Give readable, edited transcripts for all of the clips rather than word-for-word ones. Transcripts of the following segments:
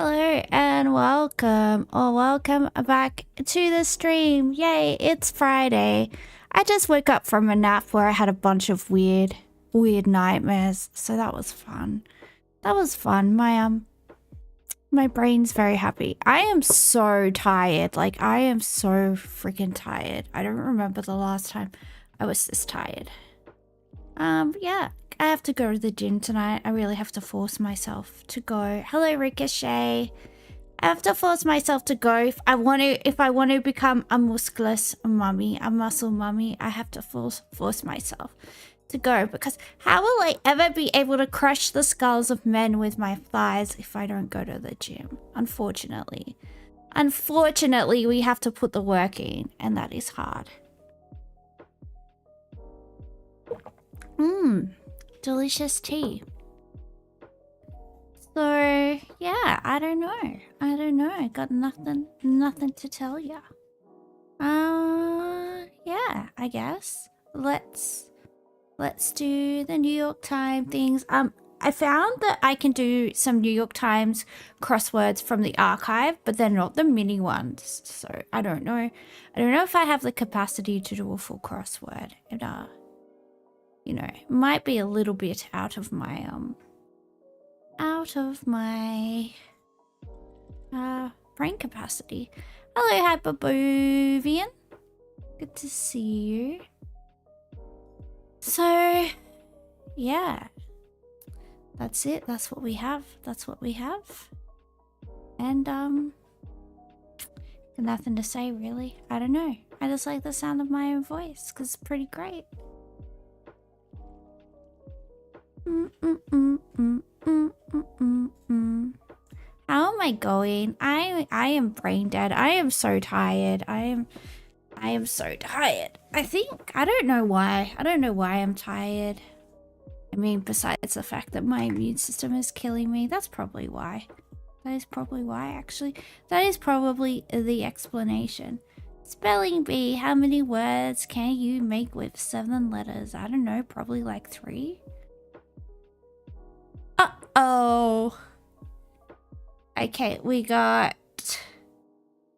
Hello and welcome or welcome back to the stream. Yay, it's Friday. I just woke up from a nap where I had a bunch of weird nightmares, so that was fun. That was fun. My brain's very happy. I am so tired. Like, I am so freaking tired. I don't remember the last time I was this tired. Yeah, I have to go to the gym tonight. I really have to force myself to go. Hello, Ricochet. I have to force myself to go. If I want to become a musculous mummy, a muscle mummy, I have to force myself to go, because how will I ever be able to crush the skulls of men with my thighs if I don't go to the gym? Unfortunately. Unfortunately, we have to put the work in, and that is hard. Delicious tea. So, yeah, I don't know. I got nothing to tell ya. Yeah, I guess. Let's do the New York Times things. I found that I can do some New York Times crosswords from the archive, but they're not the mini ones. So, I don't know. I don't know if I have the capacity to do a full crossword. It, you know, might be a little bit out of my brain capacity. Hello, Hyperbovian. Good to see you. So, yeah. That's it. That's what we have. And, nothing to say, really. I don't know. I just like the sound of my own voice, because it's pretty great. How am I going? I am brain dead. I am so tired. I am so tired. I don't know why. I don't know why I'm tired. I mean, besides the fact that my immune system is killing me, that's probably why. That is probably why, actually. That is probably the explanation. Spelling bee, how many words can you make with 7 letters? I don't know, probably like 3? Uh-oh. Okay, we got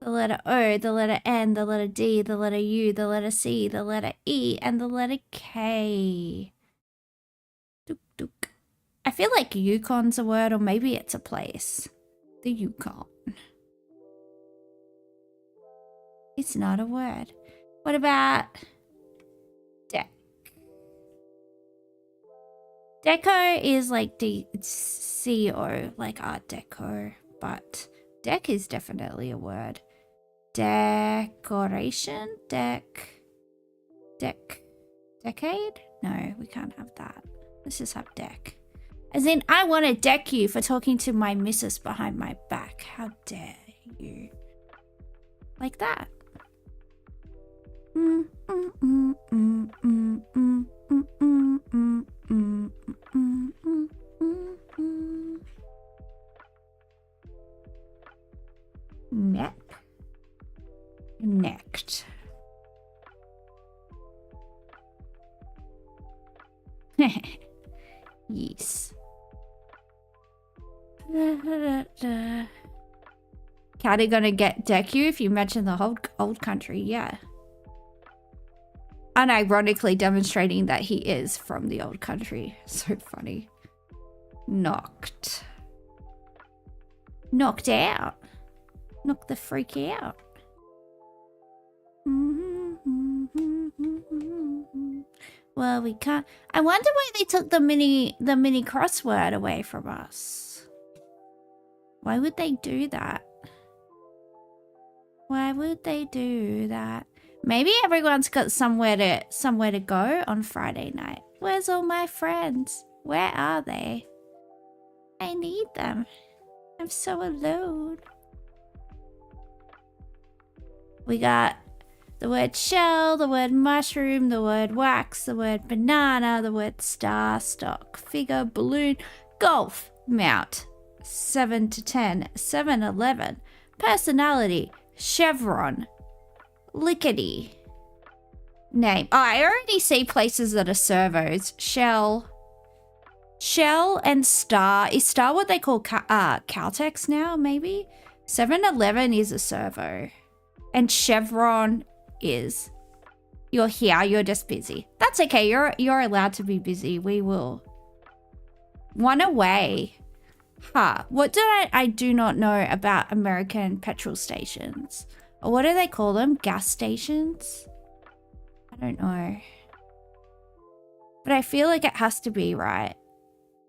the letter O, the letter N, the letter D, the letter U, the letter C, the letter E, and the letter K. Duk, duk. I feel like Yukon's a word, or maybe it's a place. The Yukon. It's not a word. What about deck? Deco is like D-C-O, like Art Deco, but deck is definitely a word. Decoration? Decade? No, we can't have that. Let's just have deck. As in, I want to deck you for talking to my missus behind my back. How dare you? Like that. Neck. Necked. Yes. Catty gonna deck you if you mention the whole old country, yeah. Unironically demonstrating that he is from the old country. So funny. Knocked. Knocked out. Knock the freak out. Well, we can't. I wonder why they took the mini crossword away from us. Why would they do that? Why would they do that? Maybe everyone's got somewhere to go on Friday night. Where's all my friends? Where are they? I need them. I'm so alone. We got the word shell, the word mushroom, the word wax, the word banana, the word star, stock, figure, balloon, golf, mount, 7 to 10, 7-Eleven, personality, chevron, lickety, name. Oh, I already see places that are servos. Shell, Shell and Star. Is Star what they call Caltex now, maybe? 7-Eleven is a servo. And Chevron is. You're here, you're just busy. That's okay, you're allowed to be busy. We will. One away. Huh. What I do not know about American petrol stations. Or what do they call them? Gas stations? I don't know. But I feel like it has to be, right?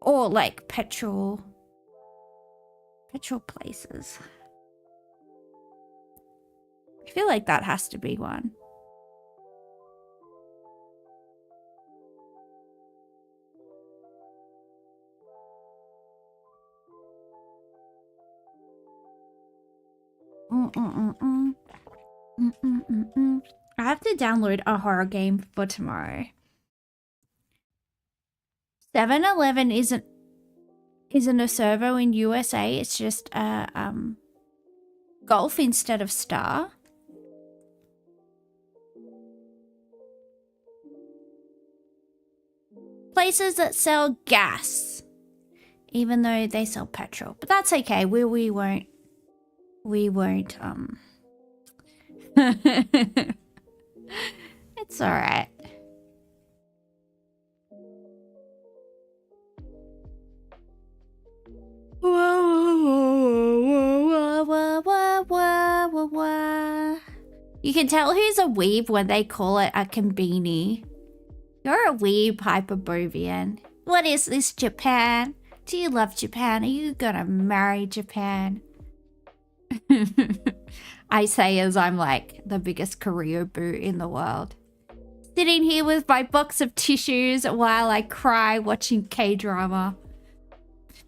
Or like petrol places. I feel like that has to be one. I have to download a horror game for tomorrow. 7-Eleven isn't a servo in USA. It's just Golf instead of Star. Places that sell gas, even though they sell petrol, but that's okay. We won't. It's all right. You can tell who's a weeb when they call it a combini. You're a weeb, Hyperbovian. What is this, Japan? Do you love Japan? Are you gonna marry Japan? I say as I'm like the biggest career boo in the world. Sitting here with my box of tissues while I cry watching K-drama.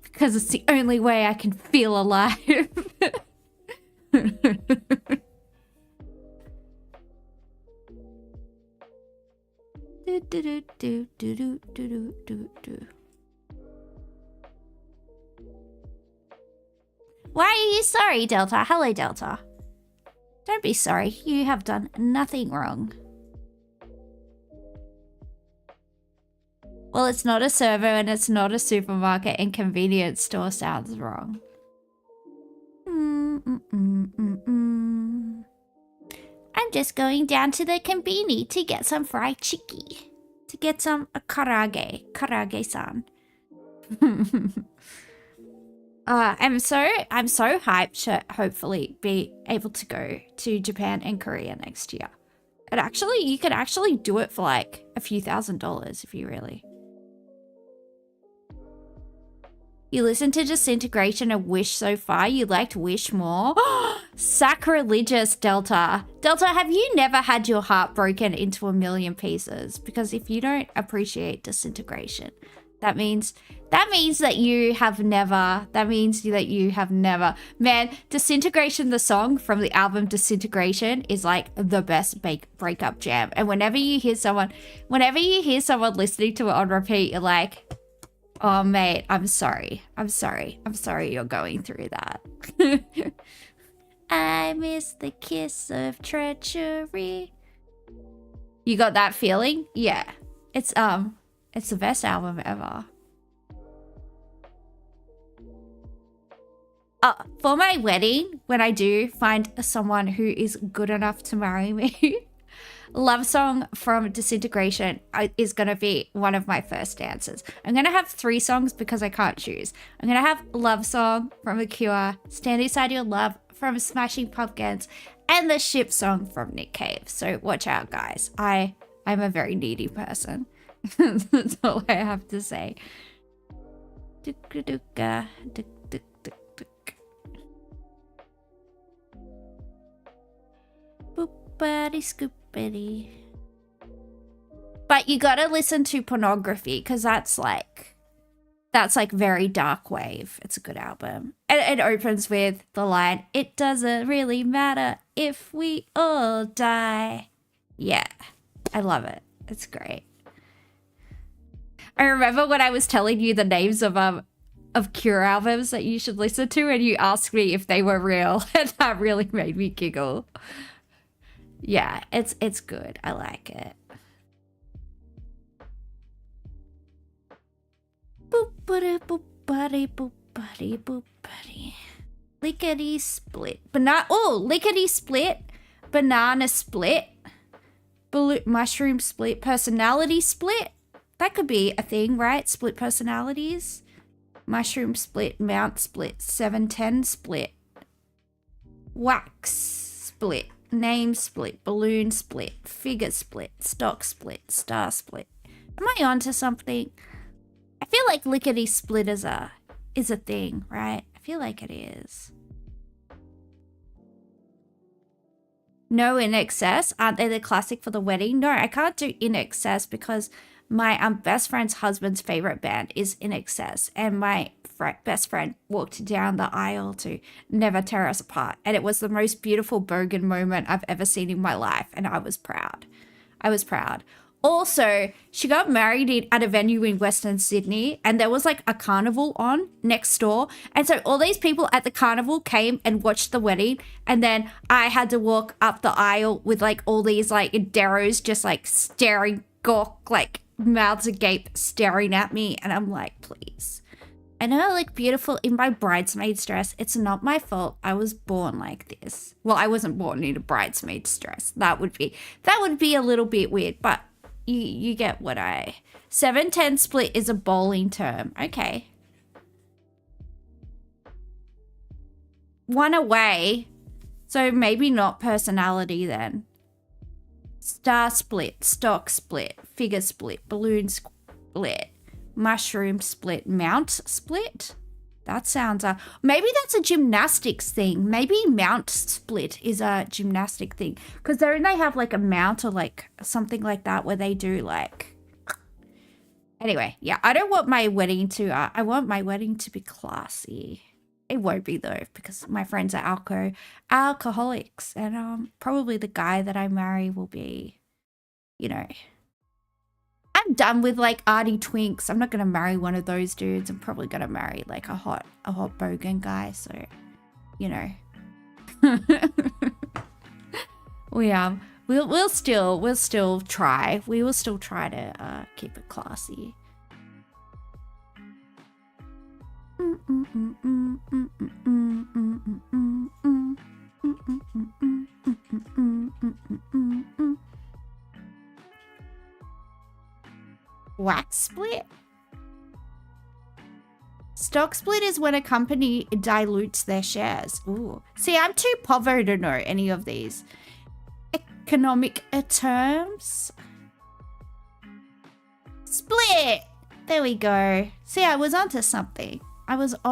Because it's the only way I can feel alive. Why are you sorry, Delta? Hello, Delta. Don't be sorry. You have done nothing wrong. Well, it's not a servo and it's not a supermarket, and convenience store sounds wrong. I'm just going down to the konbini to get some fried chiki. To get some karage. Karage-san. I'm so hyped to hopefully be able to go to Japan and Korea next year. And actually, you could actually do it for like a few $1,000s if you really. You listened to Disintegration and Wish so far. You liked Wish more. Sacrilegious, Delta. Delta, have you never had your heart broken into a million pieces? Because if you don't appreciate Disintegration, that means that you have never. That means that you have never. Man, Disintegration, the song from the album Disintegration, is like the best breakup jam. And whenever you hear someone listening to it on repeat, you're like, oh mate, I'm sorry you're going through that. I miss the kiss of treachery. You got that feeling? Yeah. It's the best album ever. For my wedding, when I do find someone who is good enough to marry me, Love Song from Disintegration is going to be one of my first dances. I'm going to have 3 songs because I can't choose. I'm going to have Love Song from The Cure, Stand Inside Your Love from Smashing Pumpkins, and the Ship Song from Nick Cave. So watch out, guys. I'm a very needy person. That's all I have to say. Boopity scoopity. But you gotta listen to Pornography, because that's like very dark wave. It's a good album. It opens with the line, "It doesn't really matter if we all die." Yeah, I love it. It's great. I remember when I was telling you the names of Cure albums that you should listen to, and you asked me if they were real, and that really made me giggle. Yeah, it's good. I like it. Boop. Boopity boopity boopity boopity. Lickety split. Banana. Oh, lickety split. Banana split. Mushroom split. Personality split. That could be a thing, right? Split personalities. Mushroom split. Mount split. 710 split. Wax split. Name split. Balloon split. Figure split. Stock split. Star split. Am I onto something? I feel like lickety split is a thing, right? I feel like it is. No in excess. Aren't they the classic for the wedding? No, I can't do in excess because my best friend's husband's favorite band is In Excess, and my best friend walked down the aisle to Never Tear Us Apart, and it was the most beautiful bogan moment I've ever seen in my life, and I was proud. I was proud. Also, she got married at a venue in Western Sydney, and there was like a carnival on next door, and so all these people at the carnival came and watched the wedding, and then I had to walk up the aisle with like all these like deros just like staring gawk, like mouths agape staring at me, and I'm like, please. I know I look beautiful in my bridesmaid's dress. It's not my fault. I was born like this. Well, I wasn't born in a bridesmaid's dress. That would be a little bit weird, but you get what 710 split is a bowling term. Okay. One away. So maybe not personality then. Star split, stock split, figure split, balloon split, mushroom split, mount split. That sounds maybe that's a gymnastics thing. Maybe mount split is a gymnastic thing, because don't they have like a mount or like something like that where they do like. Anyway, yeah, I don't want my wedding to. I want my wedding to be classy. It won't be though, because my friends are alcoholics, and probably the guy that I marry will be, you know. I'm done with like arty twinks. I'm not gonna marry one of those dudes. I'm probably gonna marry like a hot bogan guy. So, you know, we'll still try. We will still try to keep it classy. Wax split? Stock split is when a company dilutes their shares. Ooh. See, I'm too povo to know any of these economic terms. Split! There we go. See, I was onto something. I just don't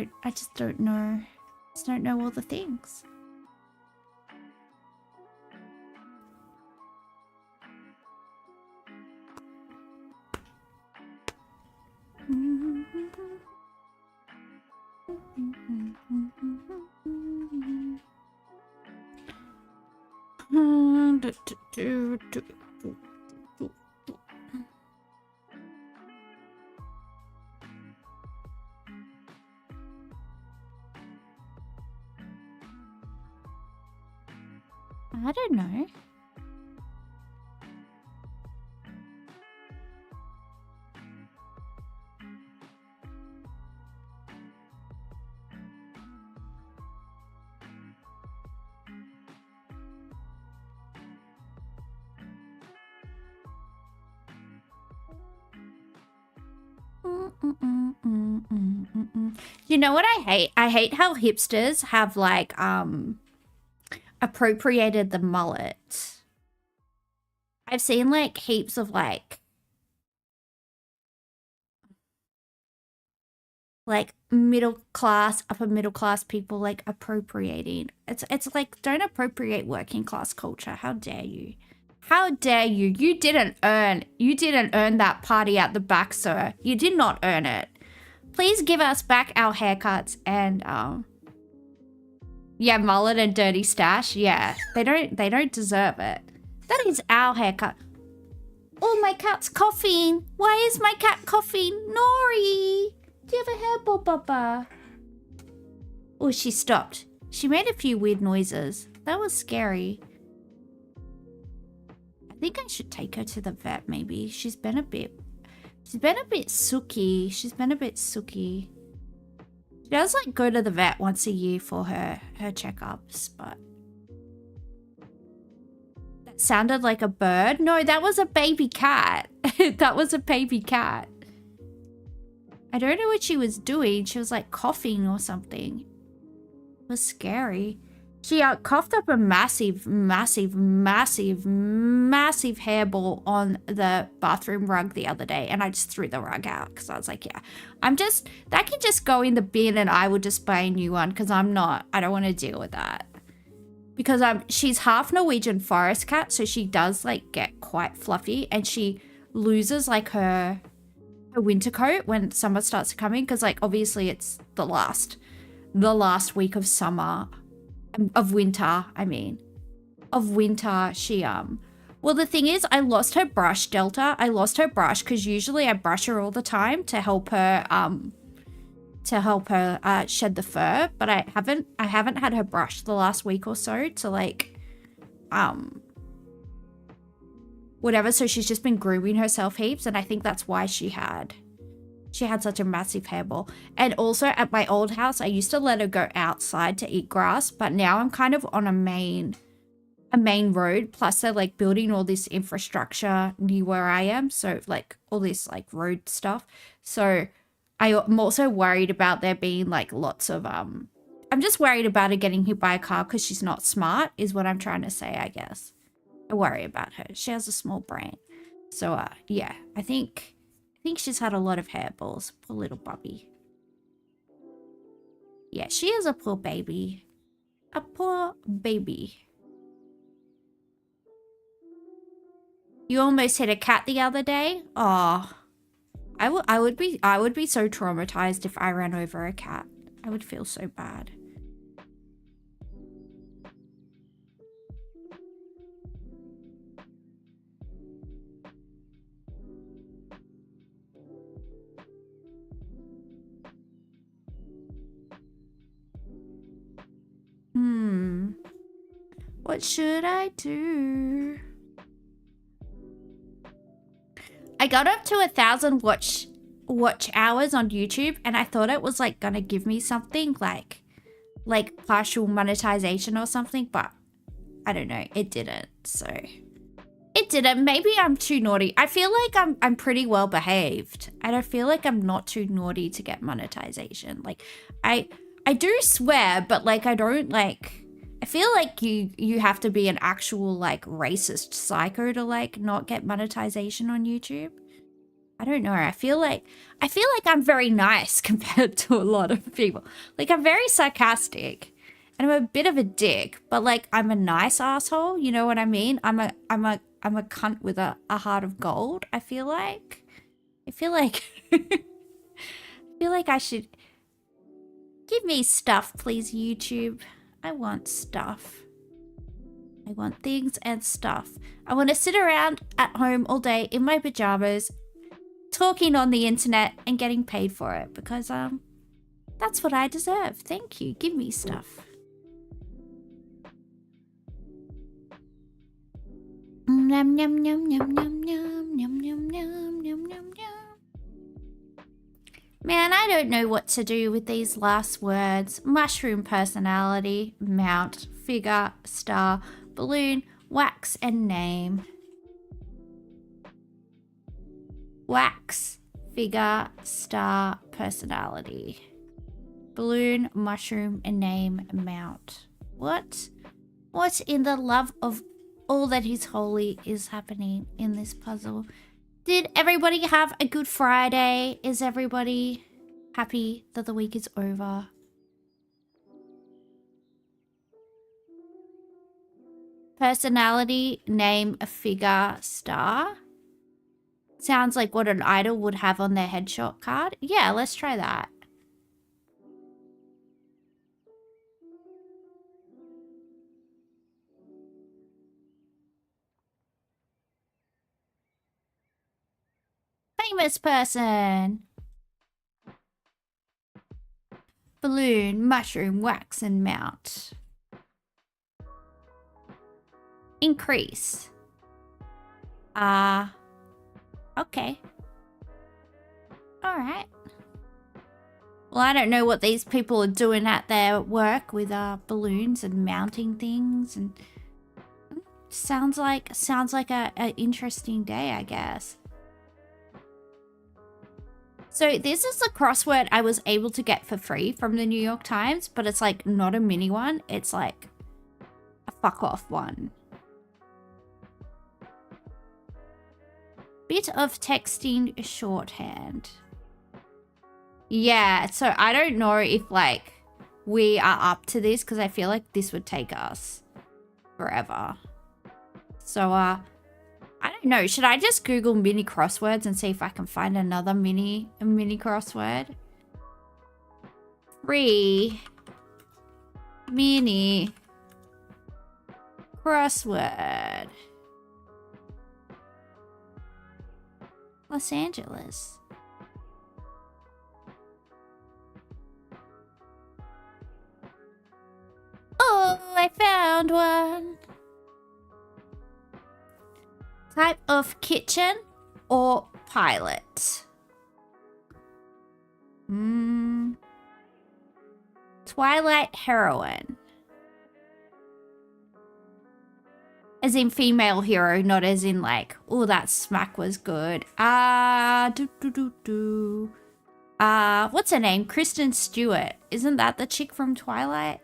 know. I just don't know all the things. I don't know. You know what I hate? I hate how hipsters have like appropriated the mullet. I've seen like heaps of like middle class, upper middle class people like appropriating. It's like, don't appropriate working class culture. How dare you? How dare you? You didn't earn that party at the back, sir. You did not earn it. Please give us back our haircuts and yeah, mullet and dirty stash. Yeah, they don't deserve it. That is our haircut. Oh, my cat's coughing. Why is my cat coughing? Nori, do you have a hairball, Baba? Oh, she stopped. She made a few weird noises. That was scary. I think I should take her to the vet maybe. She's been a bit sooky. She's been a bit sooky. She does like go to the vet once a year for her checkups, but that sounded like a bird. No, that was a baby cat. That was a baby cat. I don't know what she was doing. She was like coughing or something. It was scary. She coughed up a massive hairball on the bathroom rug the other day, and I just threw the rug out because I was like, yeah, that can just go in the bin and I would just buy a new one because I don't want to deal with that. Because she's half Norwegian forest cat, so she does like get quite fluffy, and she loses like her winter coat when summer starts coming, because like obviously it's the last week of summer. Of winter, she, well, the thing is, I lost her brush, Delta. I lost her brush because usually I brush her all the time to help her shed the fur, but I haven't had her brush the last week or so to like, whatever. So she's just been grooming herself heaps, and I think that's why she had such a massive hairball. And also at my old house, I used to let her go outside to eat grass, but now I'm kind of on a main road, plus they're like building all this infrastructure near where I am, so like all this like road stuff. So I'm also worried about there being like lots of I'm just worried about her getting hit by a car because she's not smart, is what I'm trying to say, I guess. I worry about her. She has a small brain. So yeah, I think she's had a lot of hairballs. Poor little Bobby. Yeah, she is a poor baby. A poor baby. You almost hit a cat the other day? Oh, I would be so traumatized if I ran over a cat. I would feel so bad. What should I do? I got up to 1,000 watch hours on YouTube, and I thought it was like gonna give me something like partial monetization or something, but I don't know, it didn't. So it didn't. Maybe I'm too naughty. I feel like I'm pretty well behaved. I don't feel like I'm not too naughty to get monetization. Like I do swear, but like I don't like. I feel like you have to be an actual like racist psycho to like not get monetization on YouTube. I don't know. I feel like I'm very nice compared to a lot of people. Like I'm very sarcastic and I'm a bit of a dick, but like I'm a nice asshole, you know what I mean? I'm a cunt with a heart of gold, I feel like. I feel like I should give me stuff, please, YouTube. I want stuff. I want things and stuff. I want to sit around at home all day in my pajamas, talking on the internet and getting paid for it because that's what I deserve. Thank you. Give me stuff. Yum yum yum yum yum yum yum yum yum yum yum yum. Man, I don't know what to do with these last words. Mushroom personality, mount, figure, star, balloon, wax, and name. Wax, figure, star, personality. Balloon, mushroom, and name, mount. What? What in the love of all that is holy is happening in this puzzle? Did everybody have a good Friday? Is everybody happy that the week is over? Personality, name, figure, star. Sounds like what an idol would have on their headshot card. Yeah, let's try that. Famous person. Balloon, mushroom, wax, and mount. Increase. Okay. Alright. Well, I don't know what these people are doing at their work with balloons and mounting things, and sounds like a interesting day, I guess. So this is the crossword I was able to get for free from the New York Times, but it's like not a mini one, it's like a fuck off one. Bit of texting shorthand. Yeah, so I don't know if like we are up to this, because I feel like this would take us forever. So I don't know, should I just Google mini crosswords and see if I can find another mini crossword? Free mini crossword. Los Angeles. Oh, I found one. Type of kitchen or pilot? Twilight heroine. As in female hero, not as in like, oh, that smack was good. What's her name? Kristen Stewart. Isn't that the chick from Twilight?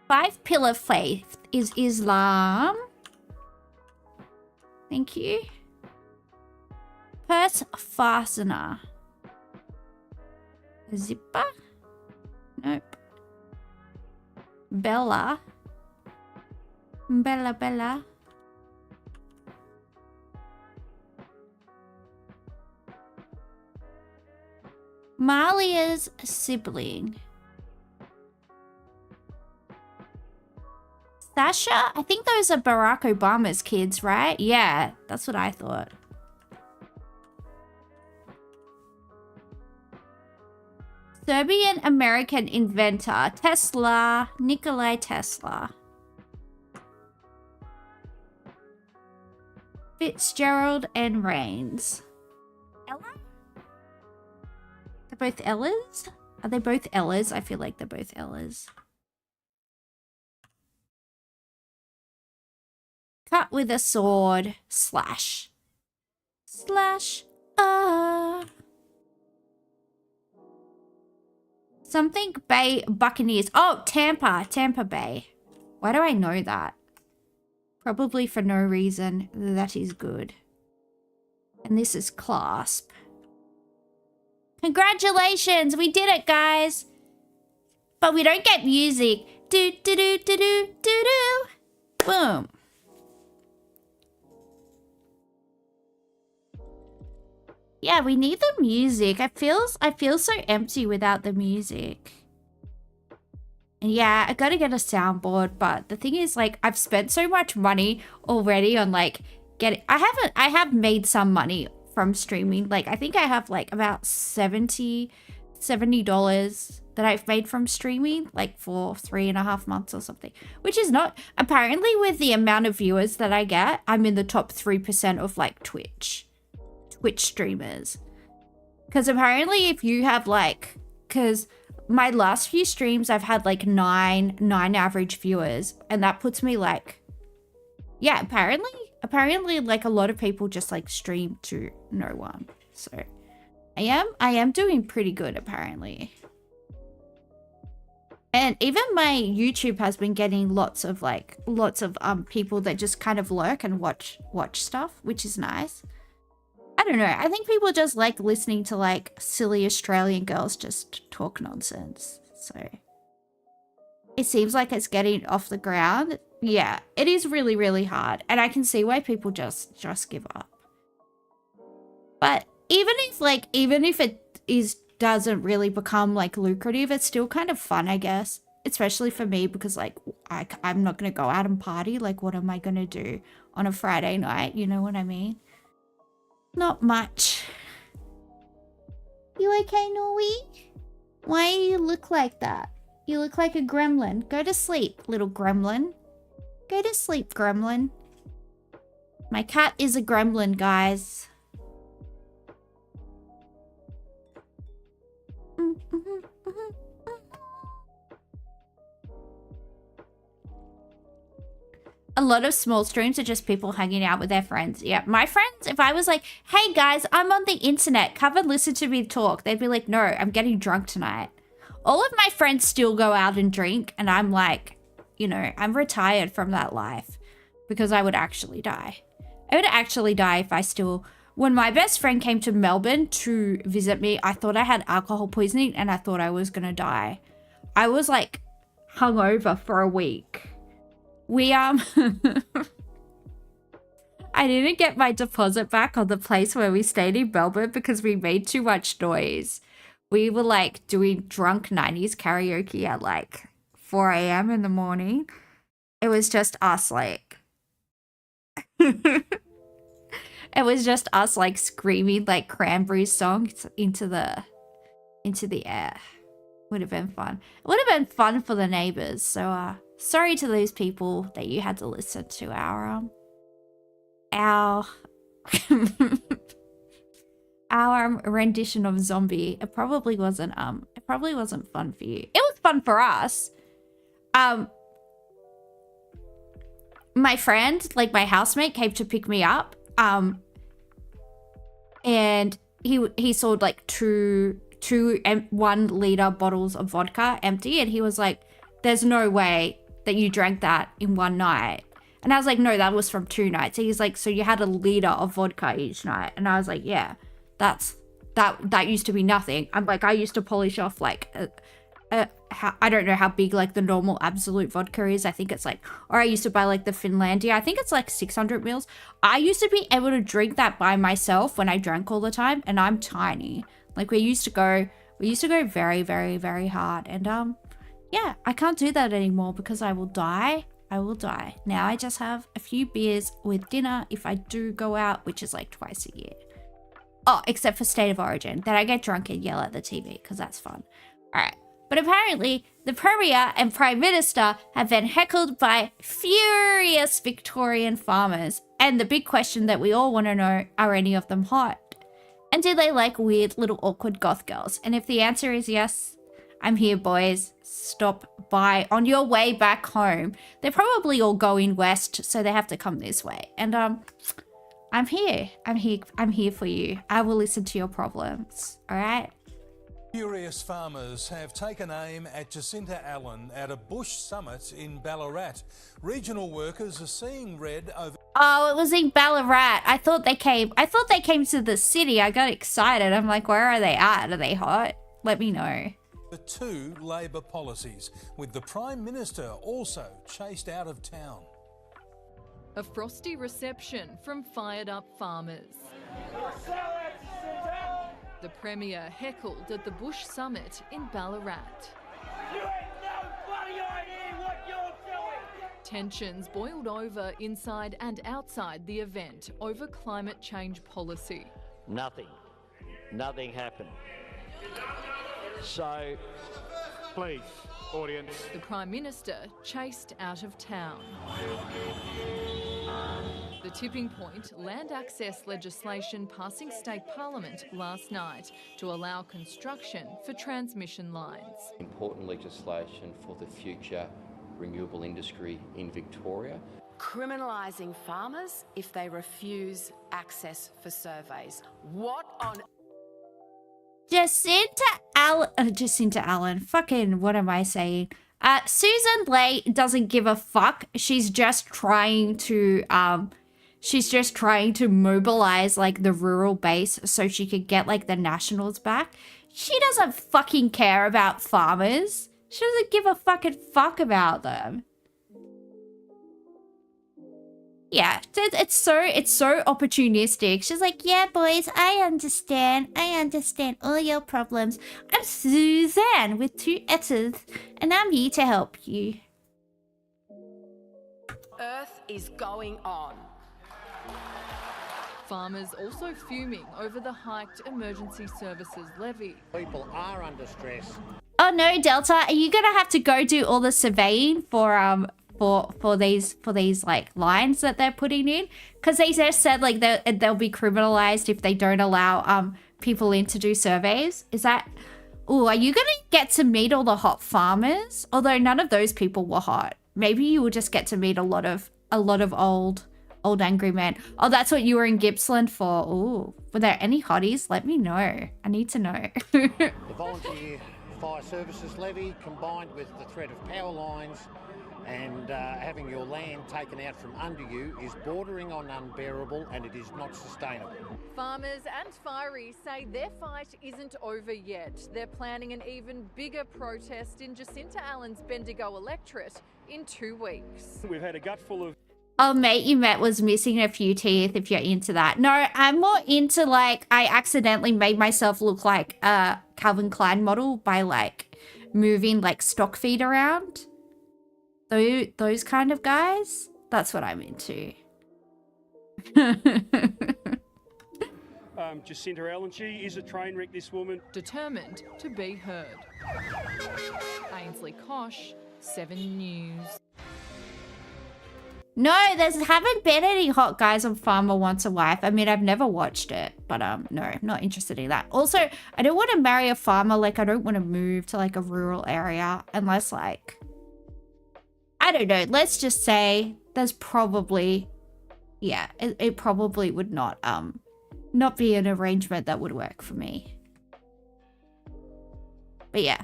5 pillar faith is Islam. Thank you. Purse fastener. Zipper? Nope. Bella. Bella. Malia's sibling. Sasha? I think those are Barack Obama's kids, right? Yeah, that's what I thought. Serbian-American inventor, Tesla, Nikolai Tesla. Fitzgerald and Rains. Ella? They're both Ellas? Are they both Ellas? I feel like they're both Ellas. Cut with a sword. Slash. Slash. Something Bay Buccaneers. Oh, Tampa Bay. Why do I know that? Probably for no reason. That is good. And this is clasp. Congratulations! We did it, guys! But we don't get music. Do do do do do do do. Boom. Yeah, we need the music. I feel so empty without the music. And yeah, I gotta get a soundboard, but the thing is, like, I've spent so much money already on like getting. I have made some money from streaming. Like, I think I have like about $70 that I've made from streaming, like for 3.5 months or something, which is not, apparently with the amount of viewers that I get, I'm in the top 3% of like Twitch streamers. Because apparently if you have like, because my last few streams I've had like nine average viewers, and that puts me like, yeah, apparently like a lot of people just like stream to no one. So I am doing pretty good apparently. And even my YouTube has been getting lots of people that just kind of lurk and watch stuff, which is nice. I don't know. I think people just like listening to like silly Australian girls just talk nonsense. So it seems like it's getting off the ground. Yeah, it is really, really hard. And I can see why people just give up. But even if it doesn't really become like lucrative, it's still kind of fun, I guess. Especially for me, because like I'm not going to go out and party. Like, what am I going to do on a Friday night? You know what I mean? Not much. You okay, Norwee? Why do you look like that? You look like a gremlin. Go to sleep, little gremlin. Go to sleep, gremlin. My cat is a gremlin, guys. A lot of small streams are just people hanging out with their friends. Yeah, my friends, if I was like, hey guys, I'm on the internet, come and listen to me talk, they'd be like, no, I'm getting drunk tonight. All of my friends still go out and drink, and I'm like, you know, I'm retired from that life because I would actually die. I would actually die if I still... When my best friend came to Melbourne to visit me, I thought I had alcohol poisoning and I thought I was gonna die. I was like hungover for a week. I didn't get my deposit back on the place where we stayed in Melbourne because we made too much noise. We were like doing drunk 90s karaoke at like 4 a.m. in the morning. It was just us like... It was just us like screaming like Cranberries songs into the air. Would have been fun. It would have been fun for the neighbors. So sorry to those people that you had to listen to our our rendition of Zombie. It probably wasn't fun for you. It was fun for us. My friend, like my housemate, came to pick me up. And he sold like two 1 liter bottles of vodka empty, and he was like, there's no way that you drank that in one night. And I was like, no, that was from 2 nights. He's like, so you had a liter of vodka each night? And I was like, yeah, that used to be nothing. I'm like, I used to polish off like I don't know how big like the normal absolute vodka is. I think it's like, or I used to buy like the Finlandia. I think it's like 600 mils. I used to be able to drink that by myself when I drank all the time, and I'm tiny. Like we used to go very, very, very hard. And yeah, I can't do that anymore because I will die. Now I just have a few beers with dinner if I do go out, which is like twice a year. Oh, except for State of Origin. Then I get drunk and yell at the TV because that's fun. All right. But apparently, the Premier and Prime Minister have been heckled by furious Victorian farmers. And the big question that we all want to know, are any of them hot? And do they like weird little awkward goth girls? And if the answer is yes, I'm here, boys. Stop by on your way back home. They're probably all going west, so they have to come this way. And I'm here. I'm here for you. I will listen to your problems. All right? Furious farmers have taken aim at Jacinta Allen at a bush summit in Ballarat. Regional workers are seeing red over... Oh, it was in Ballarat. I thought they came to the city. I got excited. I'm like, where are they at? Are they hot? Let me know. The 2 Labor policies, with the Prime Minister also chased out of town. A frosty reception from fired up farmers. The Premier heckled at the Bush Summit in Ballarat. You have no bloody idea what you're doing! Tensions boiled over inside and outside the event over climate change policy. Nothing happened. So, please, audience. The Prime Minister chased out of town. The tipping point, land access legislation passing state parliament last night to allow construction for transmission lines. Important legislation for the future renewable industry in Victoria. Criminalising farmers if they refuse access for surveys. What on... Jacinta Allen. Fucking, what am I saying? Susan Ley doesn't give a fuck. She's just trying to mobilize like the rural base so she could get like the Nationals back. She doesn't fucking care about farmers. She doesn't give a fucking fuck about them. Yeah, it's so opportunistic. She's like, yeah, boys, I understand all your problems. I'm Suzanne with 2 S's, and I'm here to help you. Earth is going on. Farmers also fuming over the hiked emergency services levy. People are under stress. Oh no, Delta, are you gonna have to go do all the surveying for for these like lines that they're putting in, because they just said like they'll be criminalized if they don't allow people in to do surveys. Is that? Oh, are you gonna get to meet all the hot farmers? Although none of those people were hot. Maybe you will just get to meet a lot of old angry men. Oh, that's what you were in Gippsland for. Oh, were there any hotties? Let me know. I need to know. The volunteer fire services levy, combined with the threat of power lines and having your land taken out from under you, is bordering on unbearable, and it is not sustainable. Farmers and fireys say their fight isn't over yet. They're planning an even bigger protest in Jacinta Allen's Bendigo electorate in 2 weeks. We've had a gutful of... Oh, mate you met was missing a few teeth, if you're into that. No, I'm more into, like, I accidentally made myself look like a Calvin Klein model by, like, moving, like, stock feet around. Those kind of guys. That's what I'm into. Jacinta Allen, she is a train wreck, this woman. Determined to be heard. Ainsley Kosh, 7 News. No, haven't been any hot guys on Farmer Wants a Wife. I mean, I've never watched it, but no, I'm not interested in that. Also, I don't want to marry a farmer. Like, I don't want to move to like a rural area unless like, I don't know. Let's just say there's probably, yeah, it probably would not be an arrangement that would work for me. But yeah,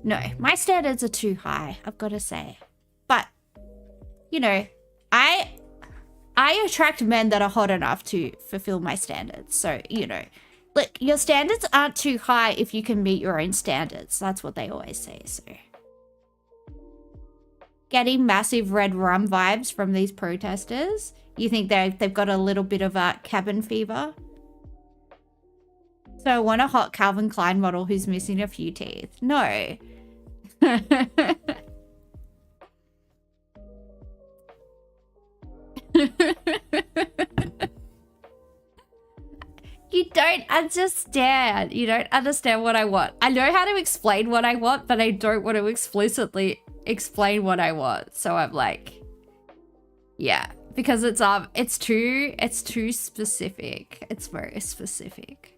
no, my standards are too high, I've got to say. But, you know, I attract men that are hot enough to fulfill my standards. So, you know, look, your standards aren't too high if you can meet your own standards. That's what they always say, so. Getting massive red rum vibes from these protesters. You think they've got a little bit of a cabin fever? So I want a hot Calvin Klein model who's missing a few teeth. No. You don't understand. You don't understand what I want. I know how to explain what I want, but I don't want to explicitly explain what I want. So I'm like, yeah, because it's too specific. It's very specific.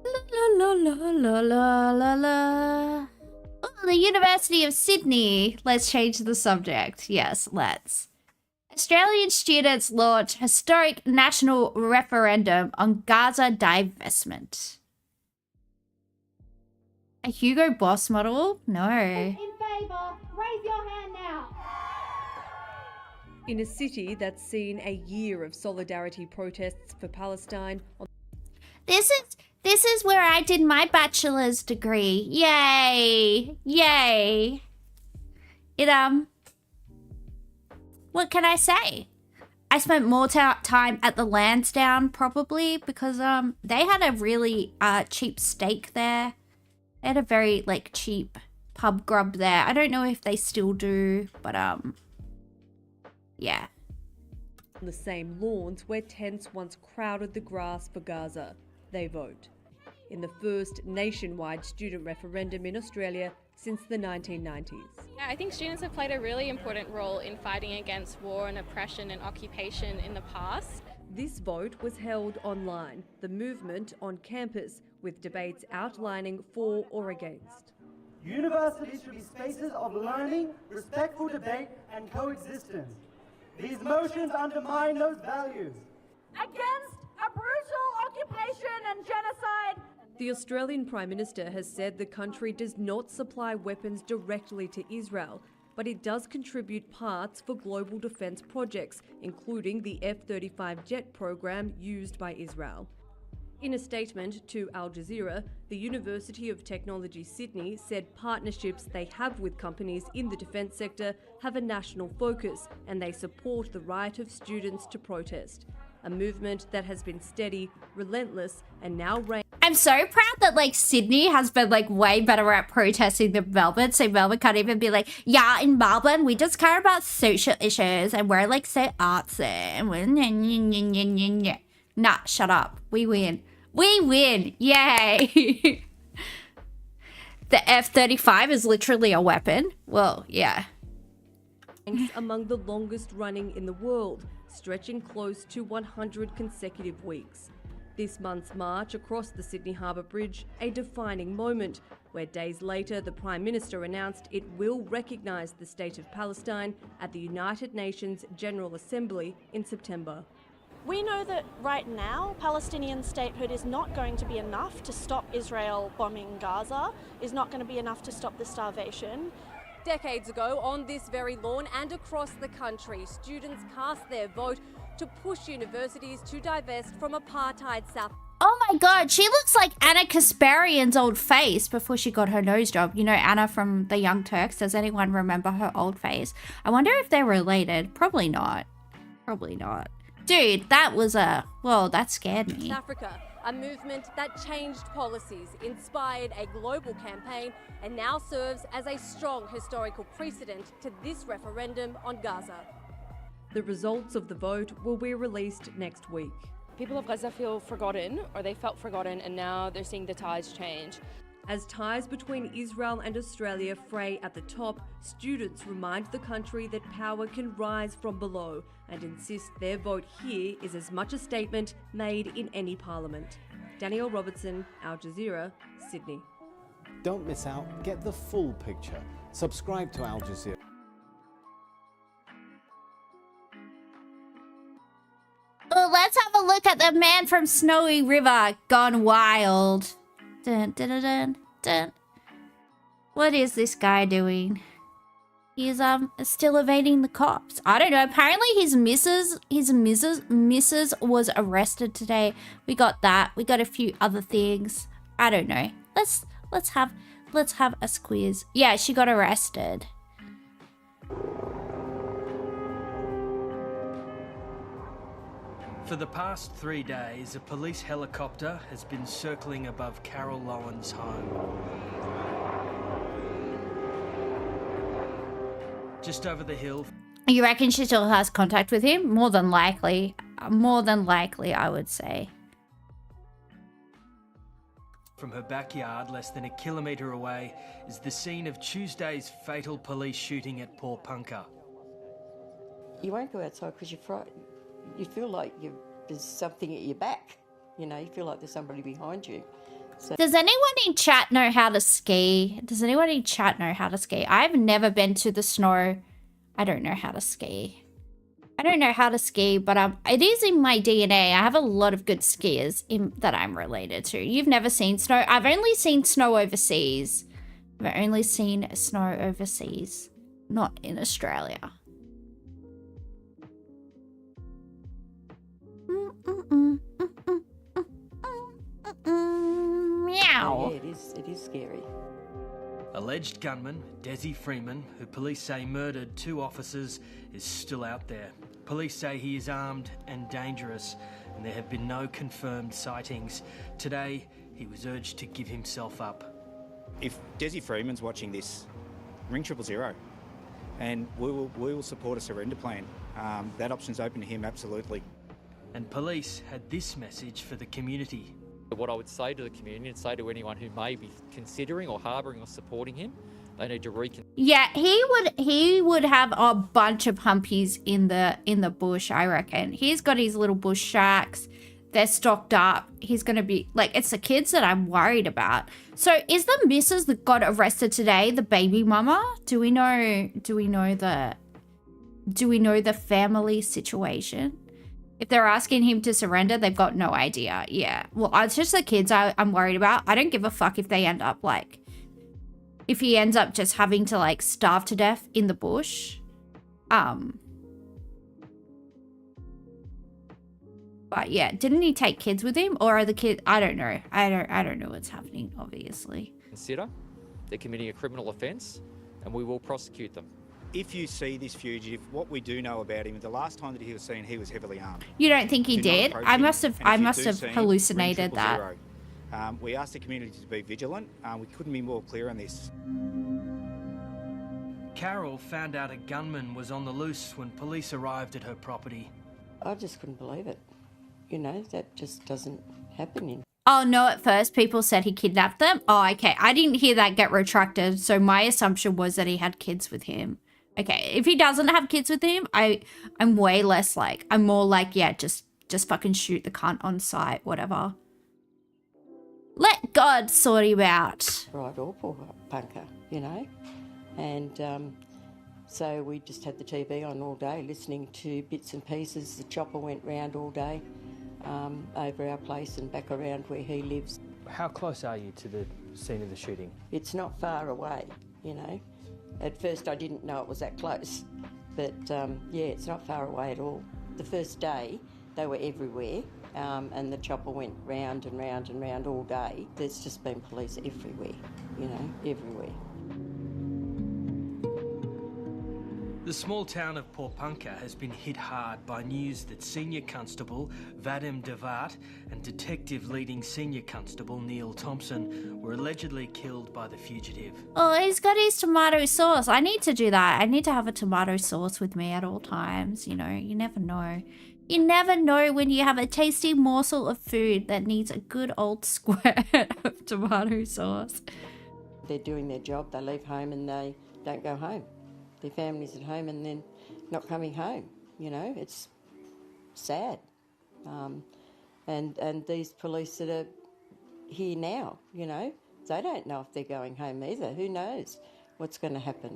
La la la la la la la. Oh, the University of Sydney. Let's change the subject. Yes, let's. Australian students launch historic national referendum on Gaza divestment. A Hugo Boss model? No. In favour, raise your hand now. In a city that's seen a year of solidarity protests for Palestine. This is where I did my bachelor's degree. Yay! Yay! What can I say? I spent more time at the Lansdowne probably because they had a really cheap steak there. They had a very like cheap pub grub there. I don't know if they still do, but yeah. On the same lawns where tents once crowded the grass for Gaza, they vote. In the first nationwide student referendum in Australia since the 1990s. Yeah, I think students have played a really important role in fighting against war and oppression and occupation in the past. This vote was held online, the movement on campus, with debates outlining for or against. Universities should be spaces of learning, respectful debate and coexistence. These motions undermine those values. Against a brutal occupation and genocide. The Australian Prime Minister has said the country does not supply weapons directly to Israel, but it does contribute parts for global defence projects, including the F-35 jet program used by Israel. In a statement to Al Jazeera, the University of Technology Sydney said partnerships they have with companies in the defence sector have a national focus and they support the right of students to protest. A movement that has been steady, relentless, and now reigns. I'm so proud that like Sydney has been like way better at protesting than Melbourne. So Melbourne can't even be like, yeah, in Melbourne we just care about social issues and we're like so artsy and we're nah, shut up. We win. We win. Yay. The F-35 is literally a weapon. Well, yeah. Among the longest running in the world, stretching close to 100 consecutive weeks. This month's march across the Sydney Harbour Bridge, a defining moment, where days later the Prime Minister announced it will recognise the State of Palestine at the United Nations General Assembly in September. We know that right now, Palestinian statehood is not going to be enough to stop Israel bombing Gaza, is not going to be enough to stop the starvation. Decades ago, on this very lawn and across the country, students cast their vote to push universities to divest from apartheid South. Oh my god, she looks like Anna Kasparian's old face before she got her nose job. You know, Anna from The Young Turks. Does anyone remember her old face? I wonder if they're related. Probably not. Probably not. Dude, that was well, that scared me. Africa, a movement that changed policies, inspired a global campaign, and now serves as a strong historical precedent to this referendum on Gaza. The results of the vote will be released next week. People of Gaza feel forgotten, or they felt forgotten, and now they're seeing the tides change. As ties between Israel and Australia fray at the top, students remind the country that power can rise from below and insist their vote here is as much a statement made in any parliament. Danielle Robertson, Al Jazeera, Sydney. Don't miss out. Get the full picture. Subscribe to Al Jazeera. Oh, let's have a look at the man from Snowy River gone wild. Dun, dun, dun, dun, dun. What is this guy doing? He's still evading the cops. I don't know. Apparently his missus was arrested today. We got that. We got a few other things. I don't know. Let's have a squeeze. Yeah, she got arrested. For the past 3 days, a police helicopter has been circling above Carol Lowen's home. Just over the hill. You reckon she still has contact with him? More than likely. More than likely, I would say. From her backyard, less than a kilometre away, is the scene of Tuesday's fatal police shooting at Port Punker. You won't go outside because you're frightened. You feel like there's something at your back. You know, you feel like there's somebody behind you. So does anyone in chat know how to ski? Does anyone in chat know how to ski? I've never been to the snow. I don't know how to ski. I don't know how to ski, but it is in my DNA. I have a lot of good skiers that I'm related to. You've never seen snow? I've only seen snow overseas. I've only seen snow overseas, not in Australia. Meow. Yeah, it is scary. Alleged gunman, Desi Freeman, who police say murdered 2 officers, is still out there. Police say he is armed and dangerous, and there have been no confirmed sightings. Today, he was urged to give himself up. If Desi Freeman's watching this, ring 000, and we will support a surrender plan. That option's open to him, absolutely. And police had this message for the community. What I would say to the community and say to anyone who may be considering or harbouring or supporting him, they need to reconsider. Yeah, he would have a bunch of humpies in the bush, I reckon. He's got his little bush shacks. They're stocked up. He's gonna be like, it's the kids that I'm worried about. So is the missus that got arrested today the baby mama? Do we know the family situation? If they're asking him to surrender, they've got no idea. Yeah. Well, it's just the kids I'm worried about. I don't give a fuck if they end up like... if he ends up just having to like starve to death in the bush. But yeah, didn't he take kids with him? Or are the kids... I don't know. I don't know what's happening, obviously. Consider they're committing a criminal offence and we will prosecute them. If you see this fugitive, what we do know about him, the last time that he was seen, he was heavily armed. You don't think he did? I must have hallucinated ring that. 000. We asked the community to be vigilant. We couldn't be more clear on this. Carol found out a gunman was on the loose when police arrived at her property. I just couldn't believe it. You know, that just doesn't happen in. Oh, no, at first people said he kidnapped them. Oh, okay. I didn't hear that get retracted, so my assumption was that he had kids with him. Okay, if he doesn't have kids with him, I'm way less like, I'm more like, yeah, just fucking shoot the cunt on sight, whatever. Let God sort him out. Right, or poor punker, you know. And so we just had the TV on all day, listening to bits and pieces. The chopper went round all day over our place and back around where he lives. How close are you to the scene of the shooting? It's not far away, you know. At first I didn't know it was that close, but yeah, it's not far away at all. The first day they were everywhere and the chopper went round and round and round all day. There's just been police everywhere, you know, everywhere. The small town of Porpunka has been hit hard by news that Senior Constable Vadim Devat and Detective Leading Senior Constable Neil Thompson were allegedly killed by the fugitive. Oh, he's got his tomato sauce. I need to do that. I need to have a tomato sauce with me at all times. You know, you never know. You never know when you have a tasty morsel of food that needs a good old squirt of tomato sauce. They're doing their job. They leave home and they don't go home. Their family's at home and then not coming home, you know, it's sad. And these police that are here now, you know, they don't know if they're going home either. Who knows what's going to happen?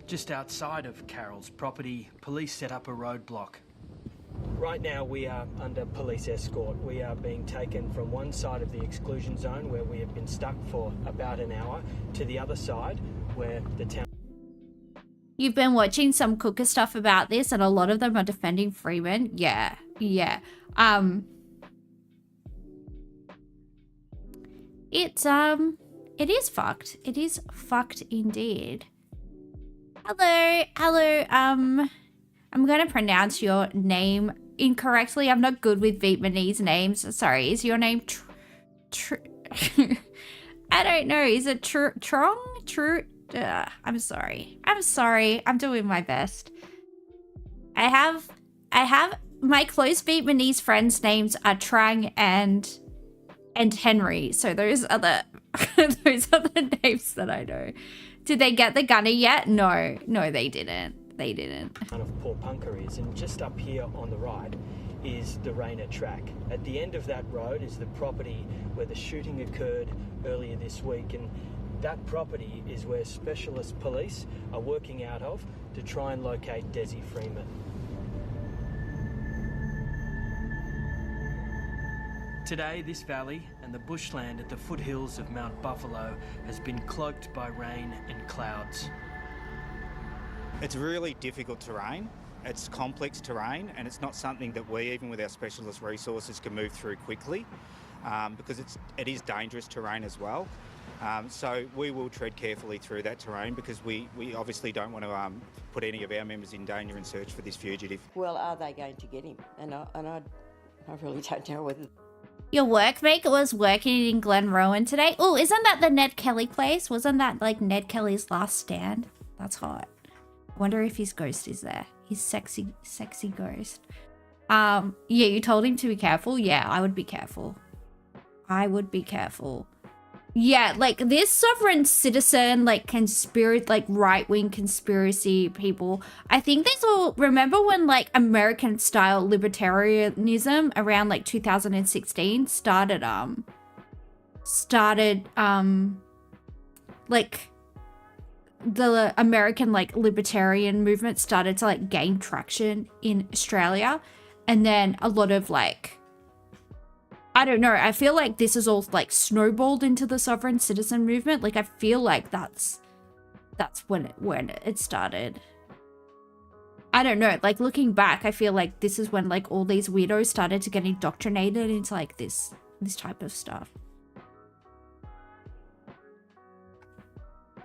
Just outside of Carol's property, police set up a roadblock. Right now we are under police escort. We are being taken from one side of the exclusion zone where we have been stuck for about an hour to the other side where the town... You've been watching some cooker stuff about this and a lot of them are defending Freeman. Yeah. It is fucked. It is fucked indeed. Hello. I'm gonna pronounce your name incorrectly. I'm not good with Vietnamese names. Sorry, is your name I don't know. Is it Trong? I'm sorry. I'm doing my best. I have my close Vietnamese friends' names are Trang and Henry. So those are the names that I know. Did they get the gunner yet? No, they didn't. Kind of Porpunka is, and just up here on the right is the Rainer track. At the end of that road is the property where the shooting occurred earlier this week, and that property is where specialist police are working out of to try and locate Desi Freeman. Today, this valley and the bushland at the foothills of Mount Buffalo has been cloaked by rain and clouds. It's really difficult terrain. It's complex terrain, and it's not something that we, even with our specialist resources, can move through quickly because it is dangerous terrain as well. So we will tread carefully through that terrain because we obviously don't want to put any of our members in danger in search for this fugitive. Well, are they going to get him? And I really don't know whether... Your workmate was working in Glen Rowan today. Oh, isn't that the Ned Kelly place? Wasn't that like Ned Kelly's last stand? That's hot. I wonder if his ghost is there. His sexy ghost. Yeah, you told him to be careful. Yeah, I would be careful. Yeah, like this sovereign citizen, like right-wing conspiracy people. I think these all, remember when like American style libertarianism around like 2016 started like the American like libertarian movement started to like gain traction in Australia, and then a lot of like, I don't know, I feel like this is all like snowballed into the sovereign citizen movement. Like I feel like that's when it started. I don't know, like looking back, I feel like this is when like all these weirdos started to get indoctrinated into like this type of stuff.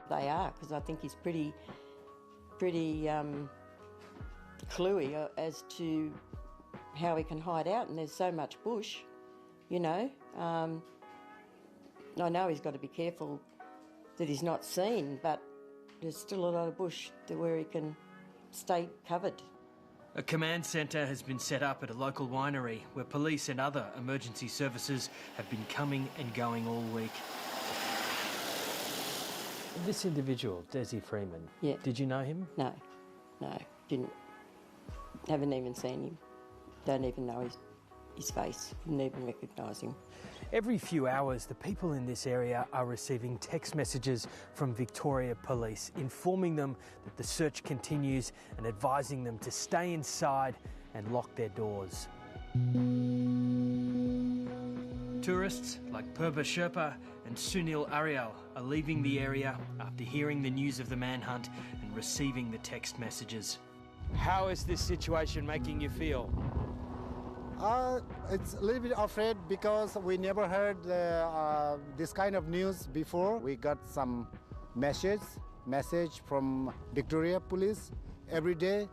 They are, because I think he's pretty cluey as to how he can hide out, and there's so much bush, you know. I know he's got to be careful that he's not seen, but there's still a lot of bush where he can stay covered. A command centre has been set up at a local winery where police and other emergency services have been coming and going all week. This individual, Desi Freeman, Yeah. did you know him? No, didn't. Haven't even seen him. Don't even know his face. Didn't even recognise him. Every few hours, the people in this area are receiving text messages from Victoria Police informing them that the search continues and advising them to stay inside and lock their doors. Tourists like Purba Sherpa and Sunil Ariel are leaving the area after hearing the news of the manhunt and receiving the text messages. How is this situation making you feel? It's a little bit afraid because we never heard this kind of news before. We got some message from Victoria Police every day.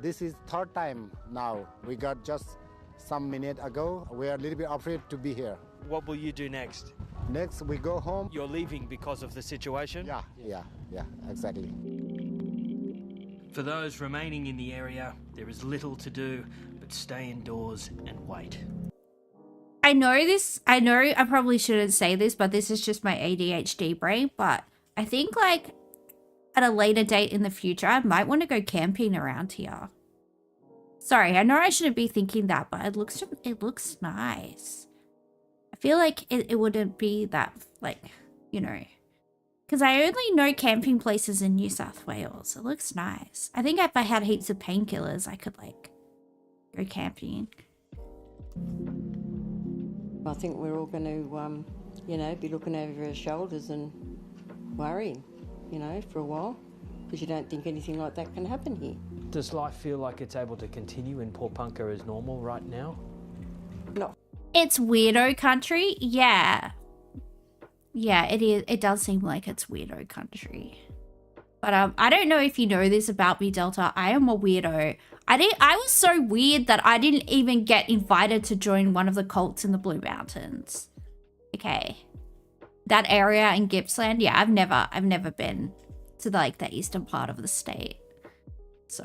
This is third time now. We got just some minute ago. We are a little bit afraid to be here. What will you do next? Next, we go home. You're leaving because of the situation? Yeah, exactly. For those remaining in the area, there is little to do but stay indoors and wait. I know I probably shouldn't say this, but this is just my ADHD brain, but I think like at a later date in the future, I might want to go camping around here. Sorry, I know I shouldn't be thinking that, but it looks nice. I feel like it wouldn't be that, like, you know, because I only know camping places in New South Wales. It looks nice. I think if I had heaps of painkillers, I could like go camping. I think we're all going to, you know, be looking over our shoulders and worrying, you know, for a while, because you don't think anything like that can happen here. Does life feel like it's able to continue in Pawnpunka as normal right now? No. It's weirdo country, yeah. Yeah, it is. It does seem like it's weirdo country. But I don't know if you know this about me, Delta. I am a weirdo. I was so weird that I didn't even get invited to join one of the cults in the Blue Mountains. Okay. That area in Gippsland, yeah, I've never been to like the eastern part of the state. So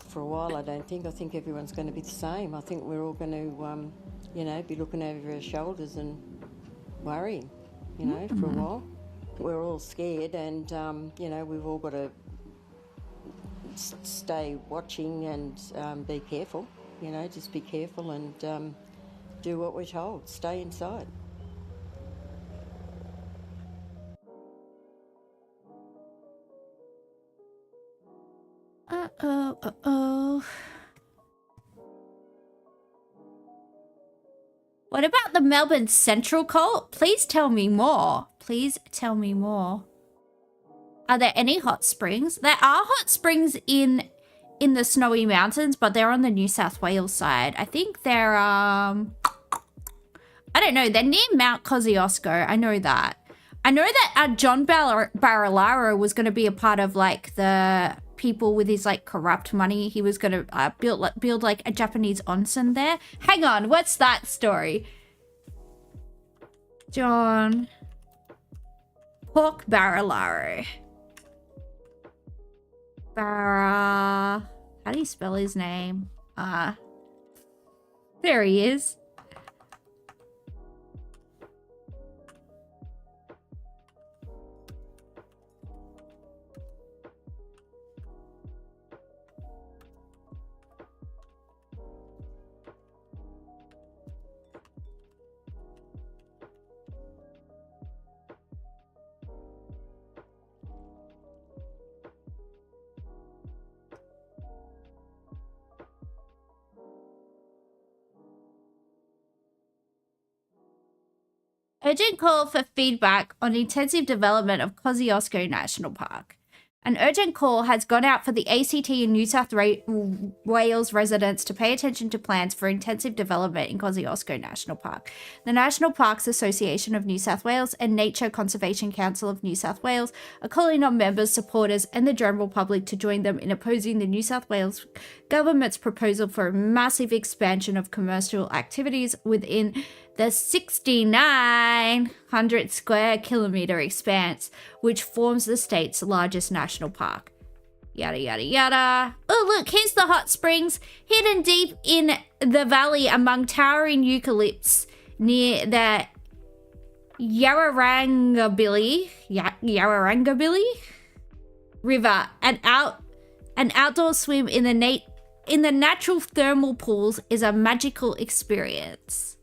for a while, I don't think. I think everyone's going to be the same. I think we're all going to, you know, be looking over our shoulders and worrying, you know, for a while. We're all scared and, you know, we've all got to stay watching and be careful, you know, just be careful and do what we're told, stay inside. What about the Melbourne Central cult? Please tell me more. Please tell me more. Are there any hot springs? There are hot springs in the Snowy Mountains, but they're on the New South Wales side. I think they're, I don't know. They're near Mount Kosciuszko. I know that. I know that John Barilaro was going to be a part of, like, the people with his, like, corrupt money. He was going to build, like, a Japanese onsen there. Hang on. What's that story? John Pork Barilaro. How do you spell his name? There he is. Urgent call for feedback on intensive development of Kosciuszko National Park. An urgent call has gone out for the ACT and New South Wales residents to pay attention to plans for intensive development in Kosciuszko National Park. The National Parks Association of New South Wales and Nature Conservation Council of New South Wales are calling on members, supporters and the general public to join them in opposing the New South Wales government's proposal for a massive expansion of commercial activities within the 6,900 square kilometre expanse, which forms the state's largest national park. Yada, yada, yada. Oh, look, here's the hot springs. Hidden deep in the valley among towering eucalypts near the Yarrarangabilly River. An outdoor swim in the natural thermal pools is a magical experience.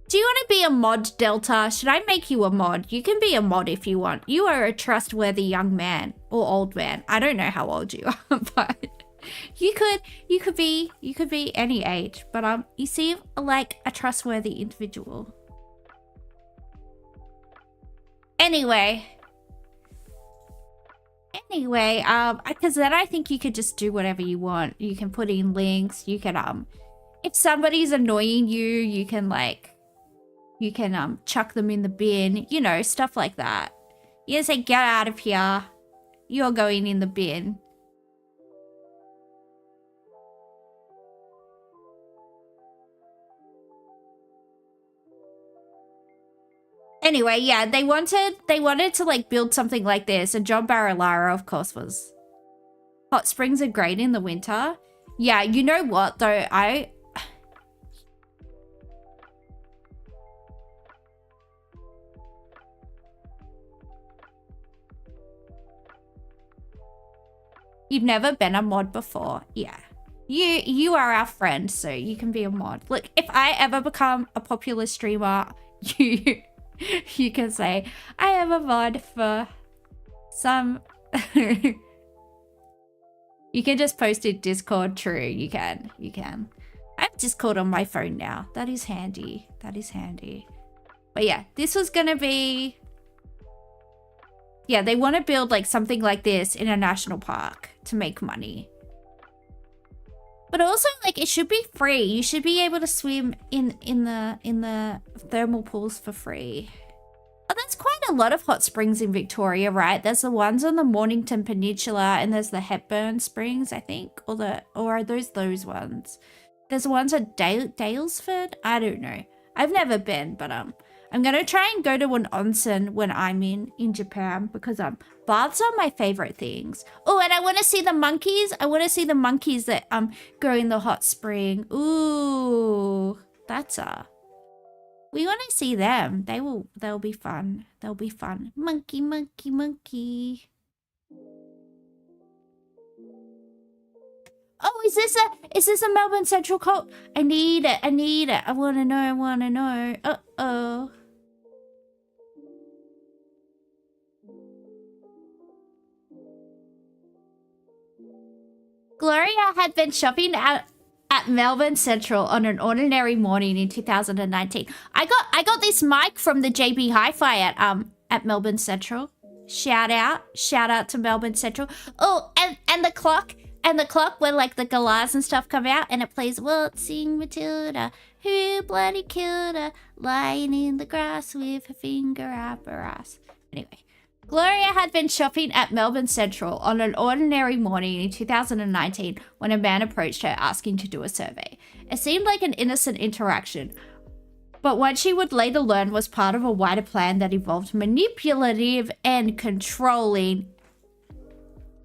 Do you want to be a mod, Delta? Should I make you a mod? You can be a mod if you want. You are a trustworthy young man or old man. I don't know how old you are, but you could be any age. But you seem like a trustworthy individual. Anyway, because then I think you could just do whatever you want. You can put in links. You can if somebody's annoying you, you can chuck them in the bin, you know, stuff like that. You can say, get out of here. You're going in the bin. Anyway, yeah, they wanted to like build something like this, and John Barilaro, of course, was. Hot springs are great in the winter. Yeah, you know what though, You've never been a mod before. Yeah. You are our friend, so you can be a mod. Look, if I ever become a popular streamer, you can say, I am a mod for some... You can just post it Discord. True, you can. I have Discord on my phone now. That is handy. But yeah, this was gonna be... Yeah, they want to build like something like this in a national park to make money. But also, like, it should be free. You should be able to swim in the thermal pools for free. Oh, there's quite a lot of hot springs in Victoria, right? There's the ones on the Mornington Peninsula, and there's the Hepburn Springs, I think, or are those ones? There's the ones at Dalesford. I don't know. I've never been, but I'm gonna try and go to an onsen when I'm in Japan, because baths are my favorite things. Oh, and I want to see the monkeys. I want to see the monkeys that go in the hot spring. Ooh, that's we want to see them. They'll be fun. They'll be fun. Monkey. Oh, is this a Melbourne Central cult? I need it. I want to know. Uh-oh. Gloria had been shopping at Melbourne Central on an ordinary morning in 2019. I got this mic from the JB Hi-Fi at Melbourne Central. Shout out to Melbourne Central. Oh, and the clock when like the galas and stuff come out and it plays Waltzing Matilda, who bloody killed her, lying in the grass with her finger up her ass. Anyway. Gloria had been shopping at Melbourne Central on an ordinary morning in 2019 when a man approached her asking to do a survey. It seemed like an innocent interaction, but what she would later learn was part of a wider plan that involved manipulative and controlling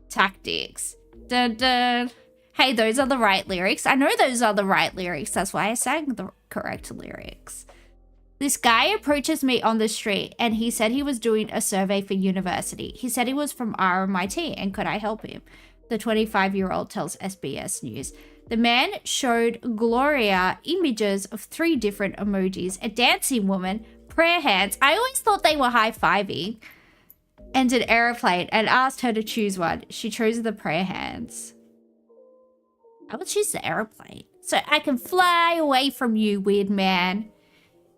tactics. Dun dun. Hey, those are the right lyrics. I know those are the right lyrics. That's why I sang the correct lyrics. This guy approaches me on the street and he said he was doing a survey for university. He said he was from RMIT and could I help him? The 25-year-old tells SBS News. The man showed Gloria images of 3 different emojis, a dancing woman, prayer hands. I always thought they were high-fiving. And an aeroplane and asked her to choose one. She chose the prayer hands. I would choose the aeroplane. So I can fly away from you, weird man.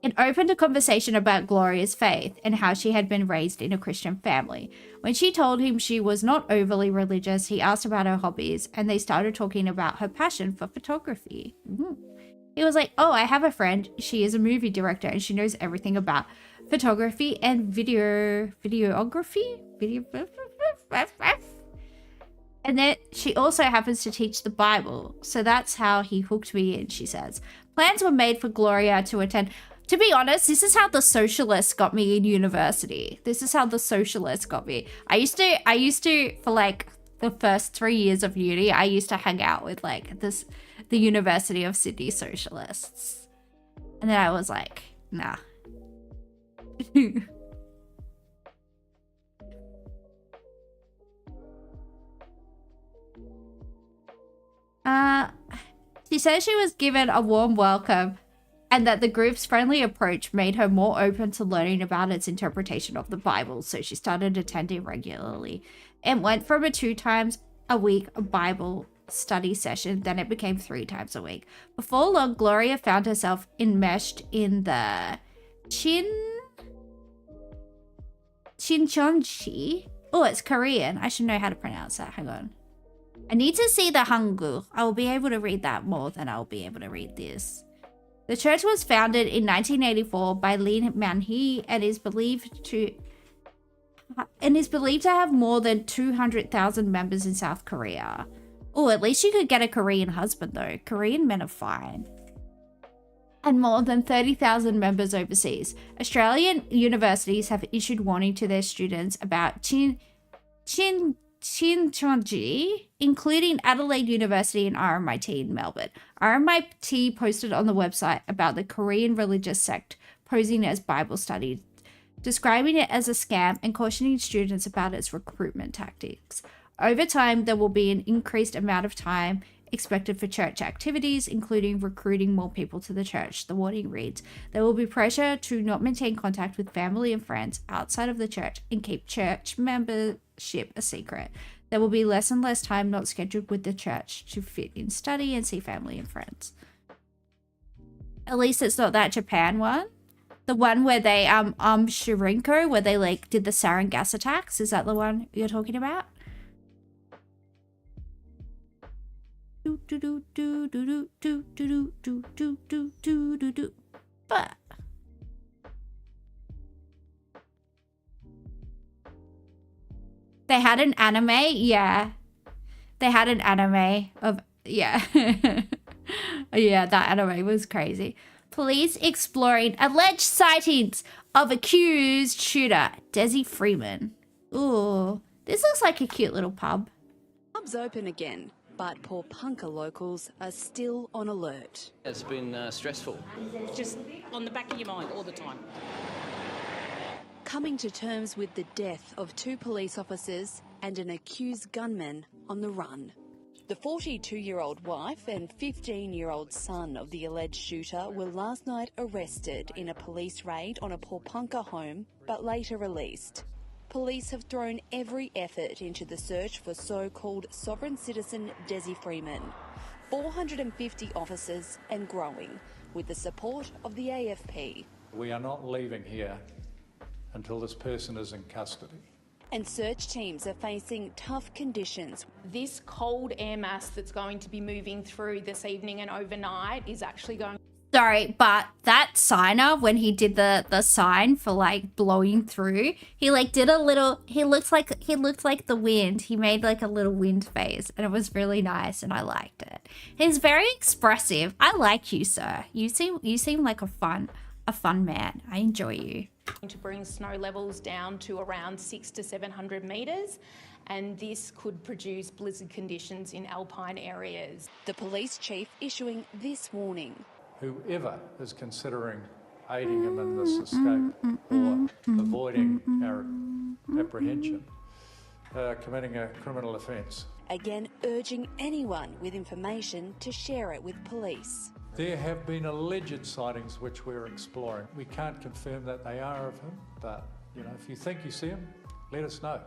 It opened a conversation about Gloria's faith and how she had been raised in a Christian family. When she told him she was not overly religious, he asked about her hobbies and they started talking about her passion for photography. He was like, oh, I have a friend. She is a movie director and she knows everything about photography and videography. And then she also happens to teach the Bible. So that's how he hooked me in, she says. Plans were made for Gloria to attend. To be honest, this is how the socialists got me in university. This is how the socialists got me. I used to for like the first 3 years of uni, I used to hang out with like the University of Sydney socialists. And then I was like, nah. She says she was given a warm welcome and that the group's friendly approach made her more open to learning about its interpretation of the Bible, so she started attending regularly. It went from a 2 times a week Bible study session, then it became 3 times a week. Before long, Gloria found herself enmeshed in the Chinchonji. Oh, it's Korean. I should know how to pronounce that. Hang on. I need to see the Hangul. I will be able to read that more than I'll be able to read this. The church was founded in 1984 by Lin Man-hee and is believed to have more than 200,000 members in South Korea. Oh, at least you could get a Korean husband though. Korean men are fine. And more than 30,000 members overseas. Australian universities have issued warning to their students about Chinchonji, including Adelaide University and RMIT in Melbourne. RMIT posted on the website about the Korean religious sect posing as Bible study, describing it as a scam and cautioning students about its recruitment tactics. Over time, there will be an increased amount of time expected for church activities, including recruiting more people to the church. The warning reads, there will be pressure to not maintain contact with family and friends outside of the church and keep church membership a secret. There will be less and less time not scheduled with the church to fit in study and see family and friends. At least it's not that Japan one. The one where they, Shirinko, where they like did the sarin gas attacks. Is that the one you're talking about? But they had an anime, yeah. They had an anime of, yeah. Yeah, that anime was crazy. Police exploring alleged sightings of accused shooter, Desi Freeman. Ooh, this looks like a cute little pub. Pub's open again, but poor punker locals are still on alert. It's been stressful. Just on the back of your mind all the time. Coming to terms with the death of 2 police officers and an accused gunman on the run. The 42-year-old wife and 15-year-old son of the alleged shooter were last night arrested in a police raid on a Pawnpukka home, but later released. Police have thrown every effort into the search for so-called sovereign citizen Desi Freeman. 450 officers and growing, with the support of the AFP. We are not leaving here until this person is in custody. And search teams are facing tough conditions. This cold air mass that's going to be moving through this evening and overnight is actually going... Sorry, but that signer, when he did the sign for like blowing through, he like did a little, he looked like the wind. He made like a little wind phase and it was really nice and I liked it. He's very expressive. I like you, sir. You seem like a fun man. I enjoy you. To bring snow levels down to around 600 to 700 metres, and this could produce blizzard conditions in alpine areas. The police chief issuing this warning. Whoever is considering aiding him in this escape or avoiding our apprehension, committing a criminal offence. Again, urging anyone with information to share it with police. There have been alleged sightings which we're exploring. We can't confirm that they are of him, but you know, if you think you see him, let us know.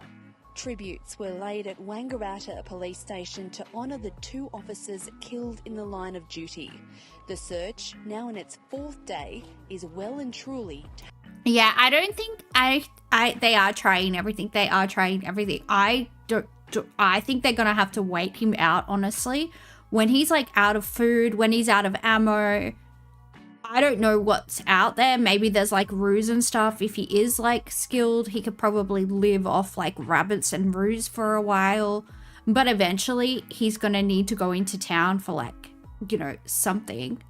Tributes were laid at Wangaratta Police Station to honour the 2 officers killed in the line of duty. The search, now in its 4th day, is well and truly... Yeah, I don't think they are trying everything. They are trying everything. I think they're gonna have to wait him out, honestly. When he's like out of food, when he's out of ammo, I don't know what's out there. Maybe there's like ruse and stuff. If he is like skilled, he could probably live off like rabbits and ruse for a while. But eventually he's going to need to go into town for like, you know, something.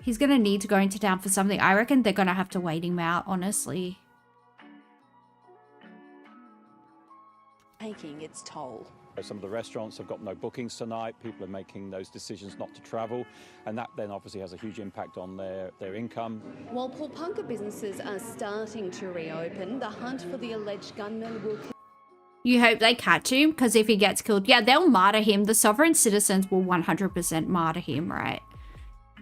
He's going to need to go into town for something. I reckon they're going to have to wait him out, honestly. Taking its toll. Some of the restaurants have got no bookings tonight. People are making those decisions not to travel, and that then obviously has a huge impact on their income. While Porepunkah businesses are starting to reopen, the hunt for the alleged gunman will... You hope they catch him, because if he gets killed, yeah, they'll martyr him. The sovereign citizens will 100% martyr him, right?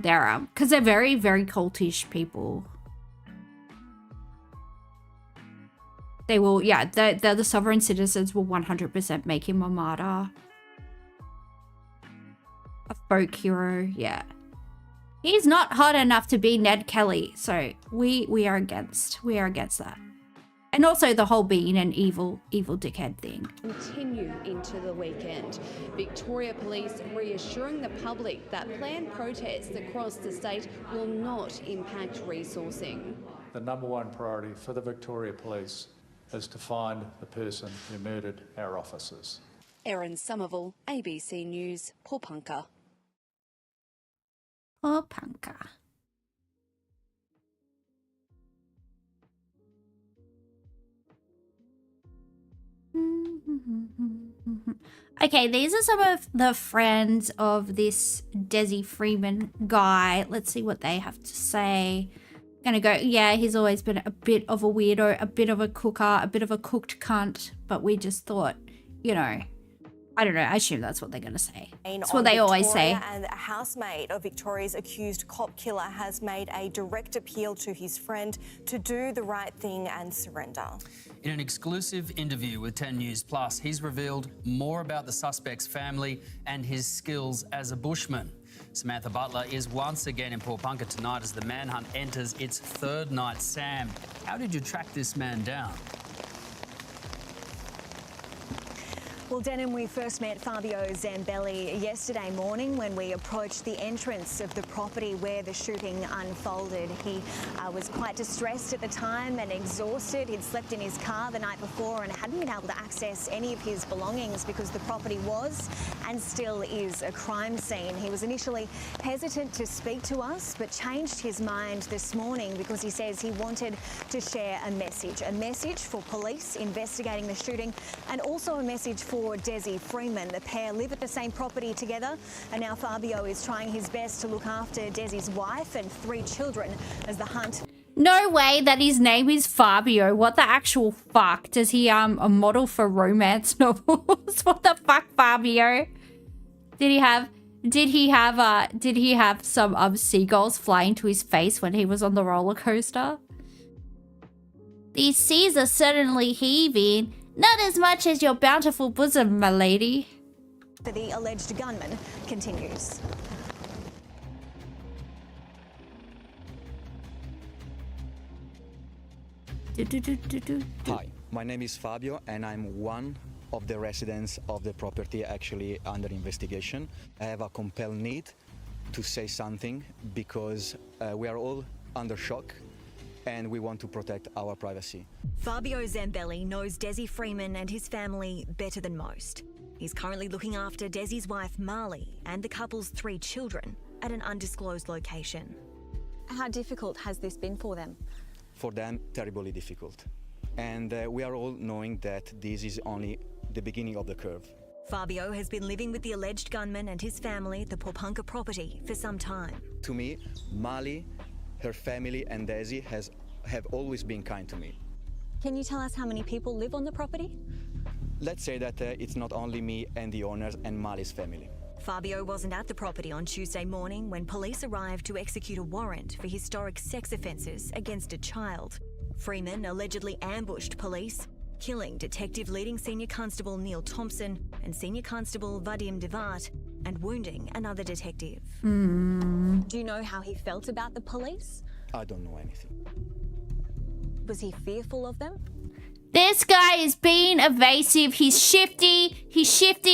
They're, because they're very, very cultish people. They will, yeah, the sovereign citizens will 100% make him a martyr. A folk hero, yeah. He's not hot enough to be Ned Kelly, so we are against that. And also the whole being an evil dickhead thing. Continue into the weekend. Victoria Police reassuring the public that planned protests across the state will not impact resourcing. The #1 priority for the Victoria Police is to find the person who murdered our officers. Erin Somerville, ABC News, Porepunkah. Porepunkah. Okay, these are some of the friends of this Desi Freeman guy. Let's see what they have to say. Gonna go, yeah, he's always been a bit of a weirdo, a bit of a cooker, a bit of a cooked cunt, but we just thought, you know, I don't know, I assume that's what they're gonna say. That's what they always say. And a housemate of Victoria's accused cop killer has made a direct appeal to his friend to do the right thing and surrender. In an exclusive interview with 10 News Plus, he's revealed more about the suspect's family and his skills as a bushman. Samantha Butler is once again in Porepunkah tonight as the manhunt enters its third night. Sam, how did you track this man down? Well, Denim, we first met Fabio Zambelli yesterday morning when we approached the entrance of the property where the shooting unfolded. He was quite distressed at the time and exhausted. He'd slept in his car the night before and hadn't been able to access any of his belongings because the property was and still is a crime scene. He was initially hesitant to speak to us but changed his mind this morning because he says he wanted to share a message for police investigating the shooting and also a message for Desi Freeman. The pair live at the same property together, and now Fabio is trying his best to look after Desi's wife and 3 children as the hunt... No way that his name is Fabio. What the actual fuck? Does he a model for romance novels? What the fuck, Fabio? Did he have some seagulls flying to his face when he was on the roller coaster? These seas are certainly heaving. Not as much as your bountiful bosom, my lady. The alleged gunman continues. Hi, my name is Fabio and I'm one of the residents of the property actually under investigation. I have a compelled need to say something because we are all under shock and we want to protect our privacy. Fabio Zambelli knows Desi Freeman and his family better than most. He's currently looking after Desi's wife Marley and the couple's 3 children at an undisclosed location. How difficult has this been for them? For them, terribly difficult. And we are all knowing that this is only the beginning of the curve. Fabio has been living with the alleged gunman and his family at the Porepunkah property for some time. To me, Marley, her family and Desi have always been kind to me. Can you tell us how many people live on the property? Let's say that it's not only me and the owners and Marley's family. Fabio wasn't at the property on Tuesday morning when police arrived to execute a warrant for historic sex offences against a child. Freeman allegedly ambushed police, killing Detective Leading Senior Constable Neil Thompson and Senior Constable Vadim Devat, and wounding another detective. Do you know how he felt about the police? I don't know anything. Was he fearful of them? This guy is being evasive. He's shifty,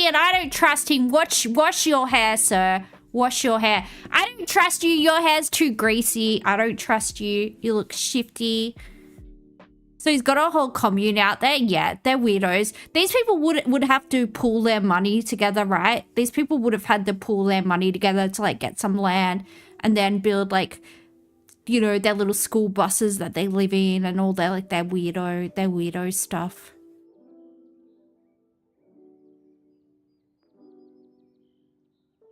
and I don't trust him. Wash your hair, sir. Wash your hair. I don't trust you. Your hair's too greasy. I don't trust you. You look shifty. So he's got a whole commune out there. Yeah, they're weirdos. These people would have to pool their money together, right? These people would have had to pool their money together to like get some land. and then build like, you know, their little school buses that they live in and all their like their weirdo stuff.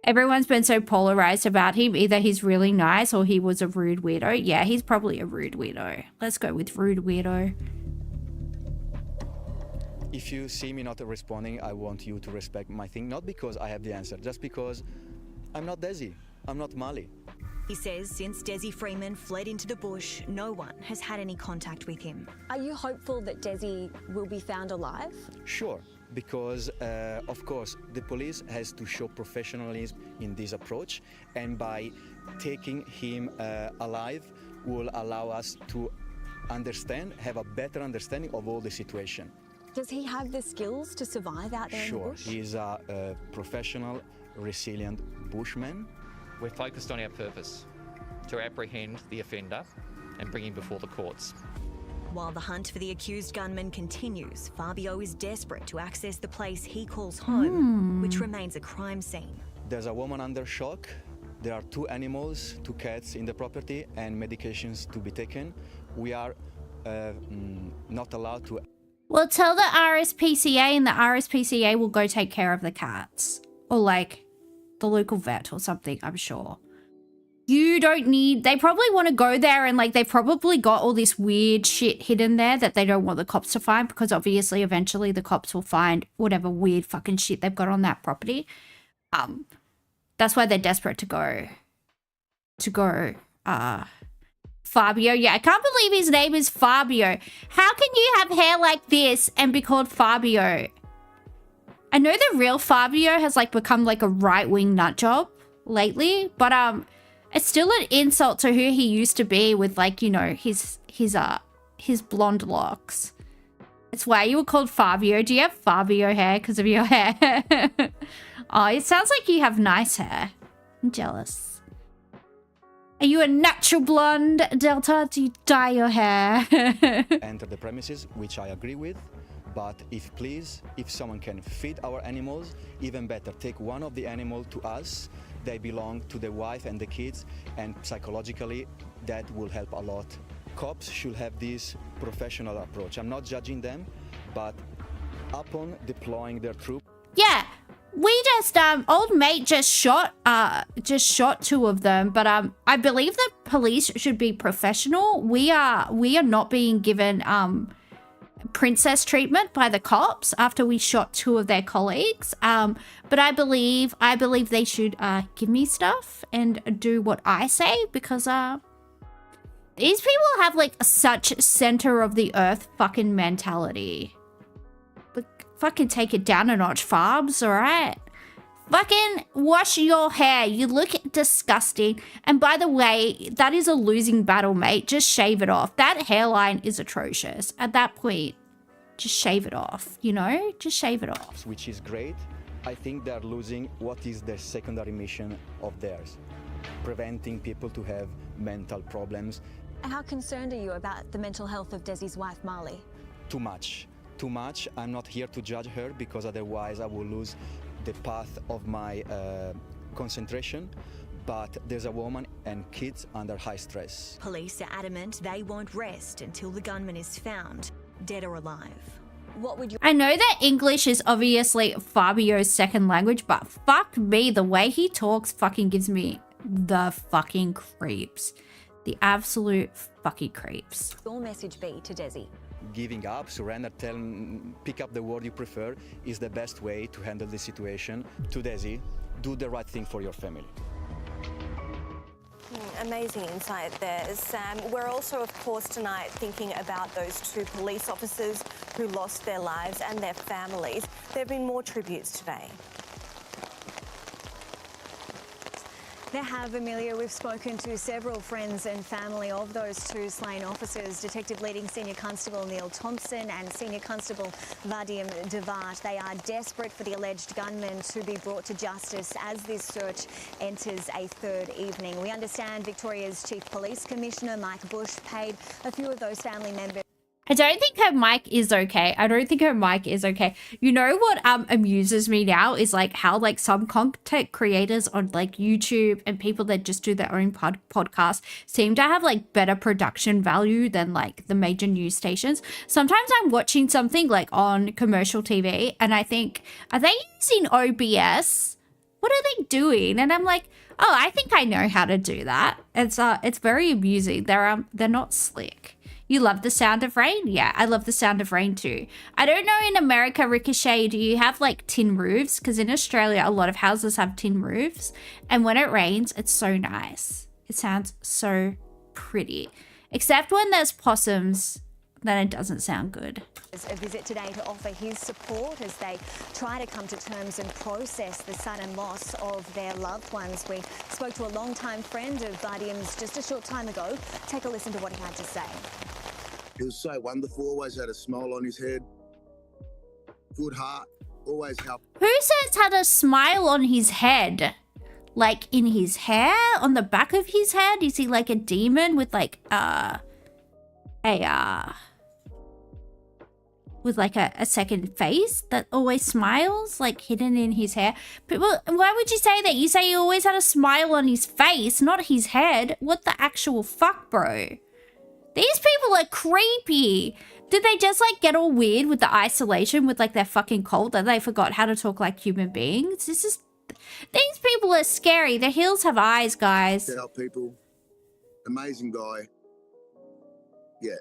Everyone's been so polarized about him. Either he's really nice or he was a rude weirdo. Yeah, he's probably a rude weirdo. Let's go with rude weirdo. If you see me not responding, I want you to respect my thing, not because I have the answer, just because I'm not Desi. I'm not Mali. He says since Desi Freeman fled into the bush, no one has had any contact with him. Are you hopeful that Desi will be found alive? Sure, because of course the police has to show professionalism in this approach, and by taking him alive will allow us to have a better understanding of all the situation. Does he have the skills to survive out there in the bush? Sure, he is a professional, resilient bushman. We're focused on our purpose, to apprehend the offender and bring him before the courts. While the hunt for the accused gunman continues, Fabio is desperate to access the place he calls home, which remains a crime scene. There's a woman under shock. There are 2 animals, 2 cats in the property, and medications to be taken. We are not allowed to... Well, tell the RSPCA and the RSPCA will go take care of the cats. Or like the local vet or something, I'm sure. You don't need... They probably want to go there and like they've probably got all this weird shit hidden there that they don't want the cops to find, because obviously eventually the cops will find whatever weird fucking shit they've got on that property. That's why they're desperate to go. Fabio. Yeah, I can't believe his name is Fabio. How can you have hair like this and be called Fabio? I know the real Fabio has like become like a right-wing nut job lately, but it's still an insult to who he used to be with like, you know, his blonde locks. It's why you were called Fabio. Do you have Fabio hair because of your hair? Oh, it sounds like you have nice hair. I'm jealous. Are you a natural blonde, Delta? Do you dye your hair? Enter the premises, which I agree with. But if someone can feed our animals, even better, take one of the animals to us. They belong to the wife and the kids, and psychologically, that will help a lot. Cops should have this professional approach. I'm not judging them, but upon deploying their troop... Yeah, we just, old mate just shot 2 of them, but I believe the police should be professional. We are not being given, princess treatment by the cops after we shot 2 of their colleagues. But I believe they should give me stuff and do what I say, because these people have like such center of the earth fucking mentality. But fucking take it down a notch, Farbs, alright? Fucking wash your hair. You look disgusting. And by the way, that is a losing battle, mate. Just shave it off. That hairline is atrocious. At that point, just shave it off, you know? Just shave it off. Which is great. I think they're losing what is their secondary mission of theirs. Preventing people to have mental problems. How concerned are you about the mental health of Desi's wife, Marley? Too much. Too much. I'm not here to judge her, because otherwise I will lose the path of my concentration. But there's a woman and kids under high stress. Police are adamant they won't rest until the gunman is found, dead or alive. What would you... I know that English is obviously Fabio's second language, but fuck me, the way he talks fucking gives me the fucking creeps. The absolute fucking creeps. Your message be to Desi? Giving up, surrender, pick up the word you prefer is the best way to handle the situation. To Desi, do the right thing for your family. Amazing insight there, Sam. We're also, of course, tonight thinking about those 2 police officers who lost their lives and their families. There have been more tributes today. There have, Amelia. We've spoken to several friends and family of those 2 slain officers, Detective Leading Senior Constable Neil Thompson and Senior Constable Vadim Devart. They are desperate for the alleged gunman to be brought to justice as this search enters a 3rd evening. We understand Victoria's Chief Police Commissioner Mike Bush paid a few of those family members. I don't think her mic is okay. I don't think her mic is okay. You know what amuses me now is like how like some content creators on like YouTube and people that just do their own podcast seem to have like better production value than like the major news stations. Sometimes I'm watching something like on commercial TV and I think, are they using OBS? What are they doing? And I'm like, oh, I think I know how to do that. It's very amusing. They're not slick. You love the sound of rain? Yeah, I love the sound of rain too. I don't know in America, Ricochet, do you have like tin roofs? Because in Australia, a lot of houses have tin roofs. And when it rains, it's so nice. It sounds so pretty. Except when there's possums, then it doesn't sound good. A visit today to offer his support as they try to come to terms and process the sudden loss of their loved ones. We spoke to a long-time friend of Vardium's just a short time ago. Take a listen to what he had to say. He was so wonderful, always had a smile on his head, good heart, always helped. Who says had a smile on his head? Like in his hair? On the back of his head? Is he like a demon with like with like a second face that always smiles, like hidden in his hair? But why would you say that? You say he always had a smile on his face, not his head. What the actual fuck, bro? These people are creepy. Did they just like get all weird with the isolation with like their fucking cold that they forgot how to talk like human beings? These people are scary. Their heels have eyes, guys. To help people. Amazing guy. Yeah.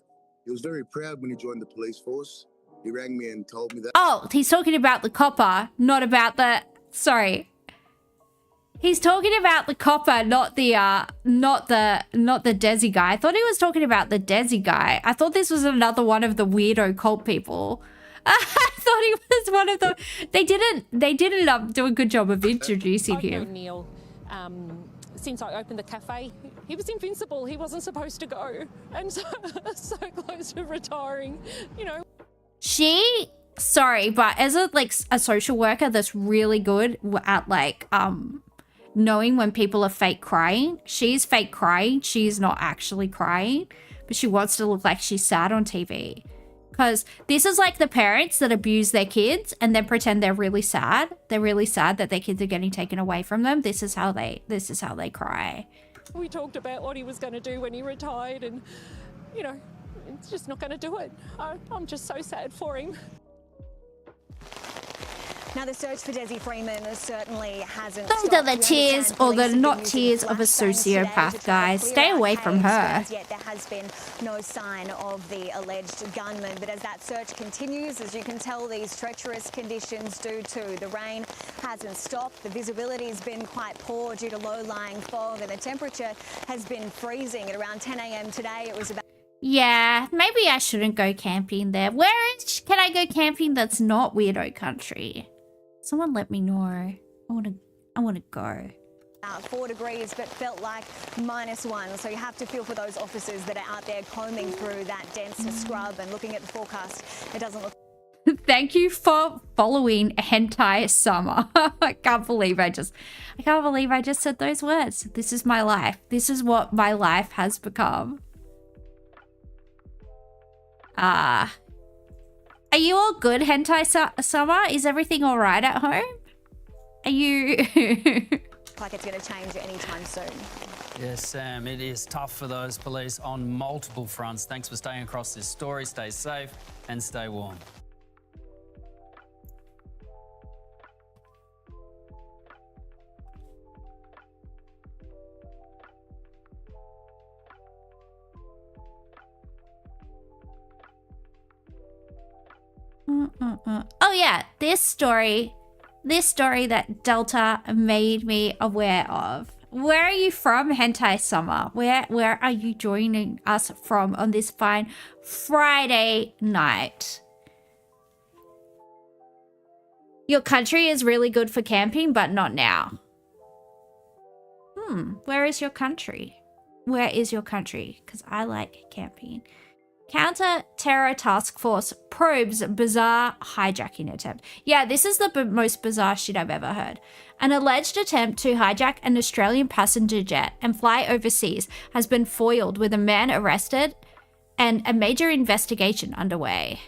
He was very proud when he joined the police force. He rang me and told me that. Oh, he's talking about the copper, not about the... Sorry. He's talking about the copper, not the Desi guy. I thought he was talking about the Desi guy. I thought this was another one of the weirdo cult people. I thought he was one of the... They didn't do a good job of introducing him. Neil, since I opened the cafe, he was invincible. He wasn't supposed to go. And so close to retiring, you know. Sorry, but as a social worker that's really good at like, knowing when people are fake crying. She's fake crying. She's not actually crying, but she wants to look like she's sad on TV. Because this is like the parents that abuse their kids and then pretend they're really sad. They're really sad that their kids are getting taken away from them. This is how they cry. We talked about what he was going to do when he retired and, you know, it's just not going to do it. I'm just so sad for him. Now, the search for Desi Freeman certainly hasn't Those are the tears, or the not tears of a sociopath, guys. Stay away from her. Yet there has been no sign of the alleged gunman, but as that search continues, as you can tell, these treacherous conditions do too. The rain hasn't stopped. The visibility has been quite poor due to low-lying fog, and the temperature has been freezing. At around 10 a.m. today, it was about... Yeah, maybe I shouldn't go camping there. Can I go camping that's not weirdo country? Someone let me know. I wanna go. 4 degrees, but felt like -1. So you have to feel for those officers that are out there combing through that dense scrub and looking at the forecast. It doesn't look... Thank you for following Hentai Summer. I can't believe I just said those words. This is my life. This is what my life has become. Are you all good, Hentai Summer? Is everything all right at home? Are you... like it's going to change anytime soon. Yes, Sam, it is tough for those police on multiple fronts. Thanks for staying across this story. Stay safe and stay warm. Oh yeah, this story that Delta made me aware of. Where are you from, Hentai Summer? Where are you joining us from on this fine Friday night? Your country is really good for camping, but not now. Where is your country? Where is your country? Because I like camping. Counter-terror task force probes bizarre hijacking attempt. Yeah, this is the most bizarre shit I've ever heard. An alleged attempt to hijack an Australian passenger jet and fly overseas has been foiled with a man arrested and a major investigation underway.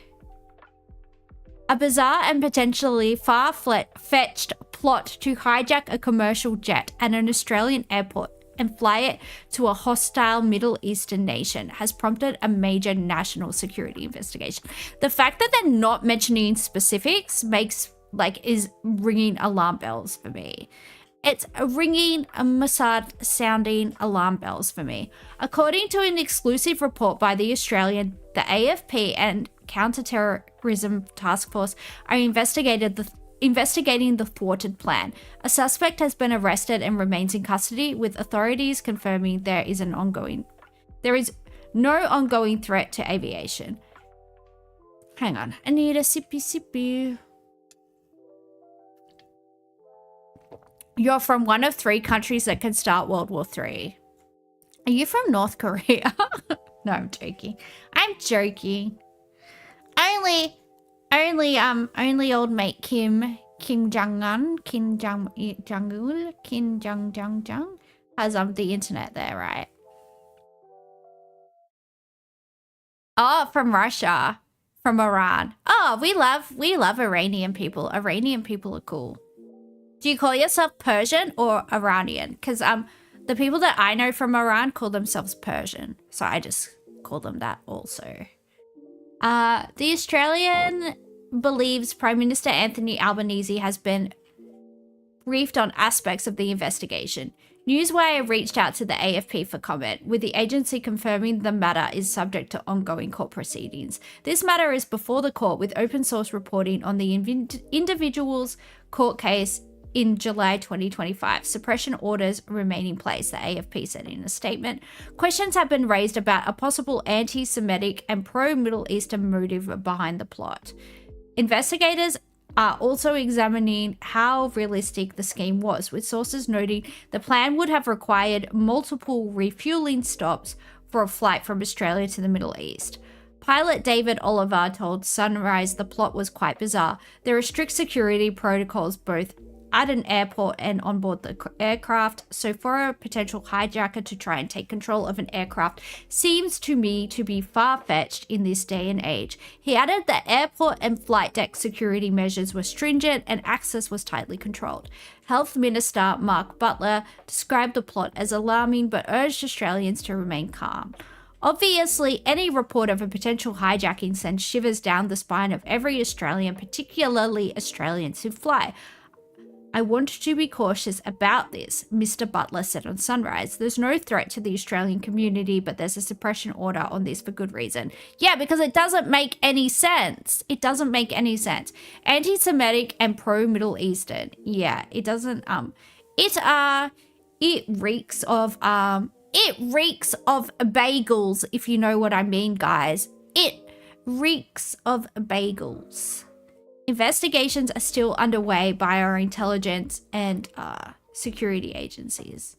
A bizarre and potentially far-fetched plot to hijack a commercial jet at an Australian airport and fly it to a hostile Middle Eastern nation has prompted a major national security investigation. The fact that they're not mentioning specifics is ringing alarm bells for me. It's ringing Mossad sounding alarm bells for me. According to an exclusive report by The Australian, the AFP and Counter-Terrorism Task Force are investigating the thwarted plan. A suspect has been arrested and remains in custody, with authorities confirming there is no ongoing threat to aviation. Hang on, I need a sippy. You're from one of 3 countries that can start World War III. Are you from North Korea? No, I'm joking. Only old mate Kim Jong-un, Kim Jong-il, Kim Jong has the internet there, right? Oh, from Russia, from Iran. Oh, we love Iranian people. Iranian people are cool. Do you call yourself Persian or Iranian? Because the people that I know from Iran call themselves Persian, so I just call them that also. The Australian believes Prime Minister Anthony Albanese has been briefed on aspects of the investigation. Newswire reached out to the AFP for comment, with the agency confirming the matter is subject to ongoing court proceedings. This matter is before the court, with open source reporting on the individual's court case in July 2025. Suppression orders remain in place, the AFP said in a statement. Questions have been raised about a possible anti-Semitic and pro-Middle Eastern motive behind the plot. Investigators are also examining how realistic the scheme was, with sources noting the plan would have required multiple refueling stops for a flight from Australia to the Middle East. Pilot David Oliver told Sunrise the plot was quite bizarre. There are strict security protocols both at an airport and on board the aircraft, so for a potential hijacker to try and take control of an aircraft seems to me to be far-fetched in this day and age. He added that airport and flight deck security measures were stringent and access was tightly controlled. Health Minister Mark Butler described the plot as alarming but urged Australians to remain calm. Obviously, any report of a potential hijacking sends shivers down the spine of every Australian, particularly Australians who fly. I want to be cautious about this, Mr. Butler said on Sunrise. There's no threat to the Australian community, but there's a suppression order on this for good reason. Yeah, because it doesn't make any sense. It doesn't make any sense. Anti-Semitic and pro-Middle Eastern. Yeah, it doesn't, it reeks of bagels, if you know what I mean, guys. It reeks of bagels. Investigations are still underway by our intelligence and security agencies.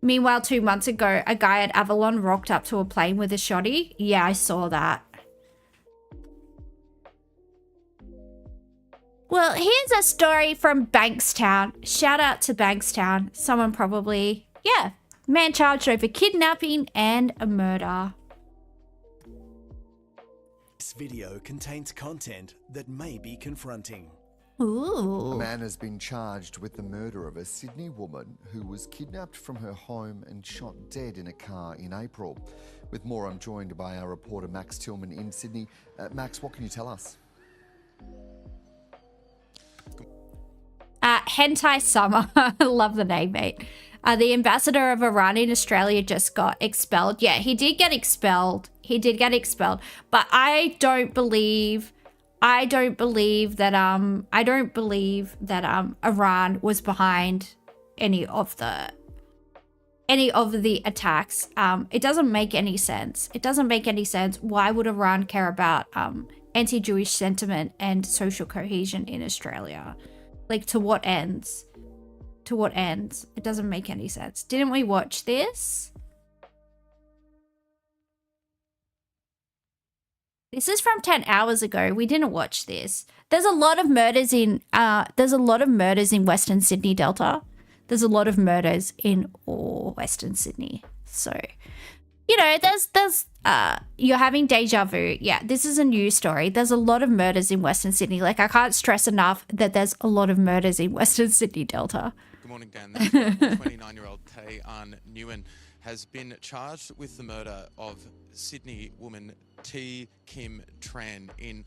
Meanwhile, 2 months ago, a guy at Avalon rocked up to a plane with a shotty. Yeah, I saw that. Well, here's a story from Bankstown. Shout out to Bankstown. Someone probably, yeah. Man charged over kidnapping and a murder. This video contains content that may be confronting. Ooh. A man has been charged with the murder of a Sydney woman who was kidnapped from her home and shot dead in a car in April. With more, I'm joined by our reporter Max Tillman in Sydney. Max, what can you tell us? Hentai Summer. I love the name, mate. The ambassador of Iran in Australia just got expelled. Yeah, he did get expelled. But I don't believe that Iran was behind any of the attacks. It doesn't make any sense. Why would Iran care about anti-Jewish sentiment and social cohesion in Australia? Like, to what ends? It doesn't make any sense. Didn't we watch this? This is from 10 hours ago. We didn't watch this. There's a lot of murders in Western Sydney Delta. there's a lot of murders in all Western Sydney. So, you know, you're having deja vu. Yeah, this is a news story. There's a lot of murders in Western Sydney. Like, I can't stress enough that there's a lot of murders in Western Sydney Delta. Good morning, Dan. That's right. 29-year-old Tay An Nguyen has been charged with the murder of Sydney woman T. Kim Tran in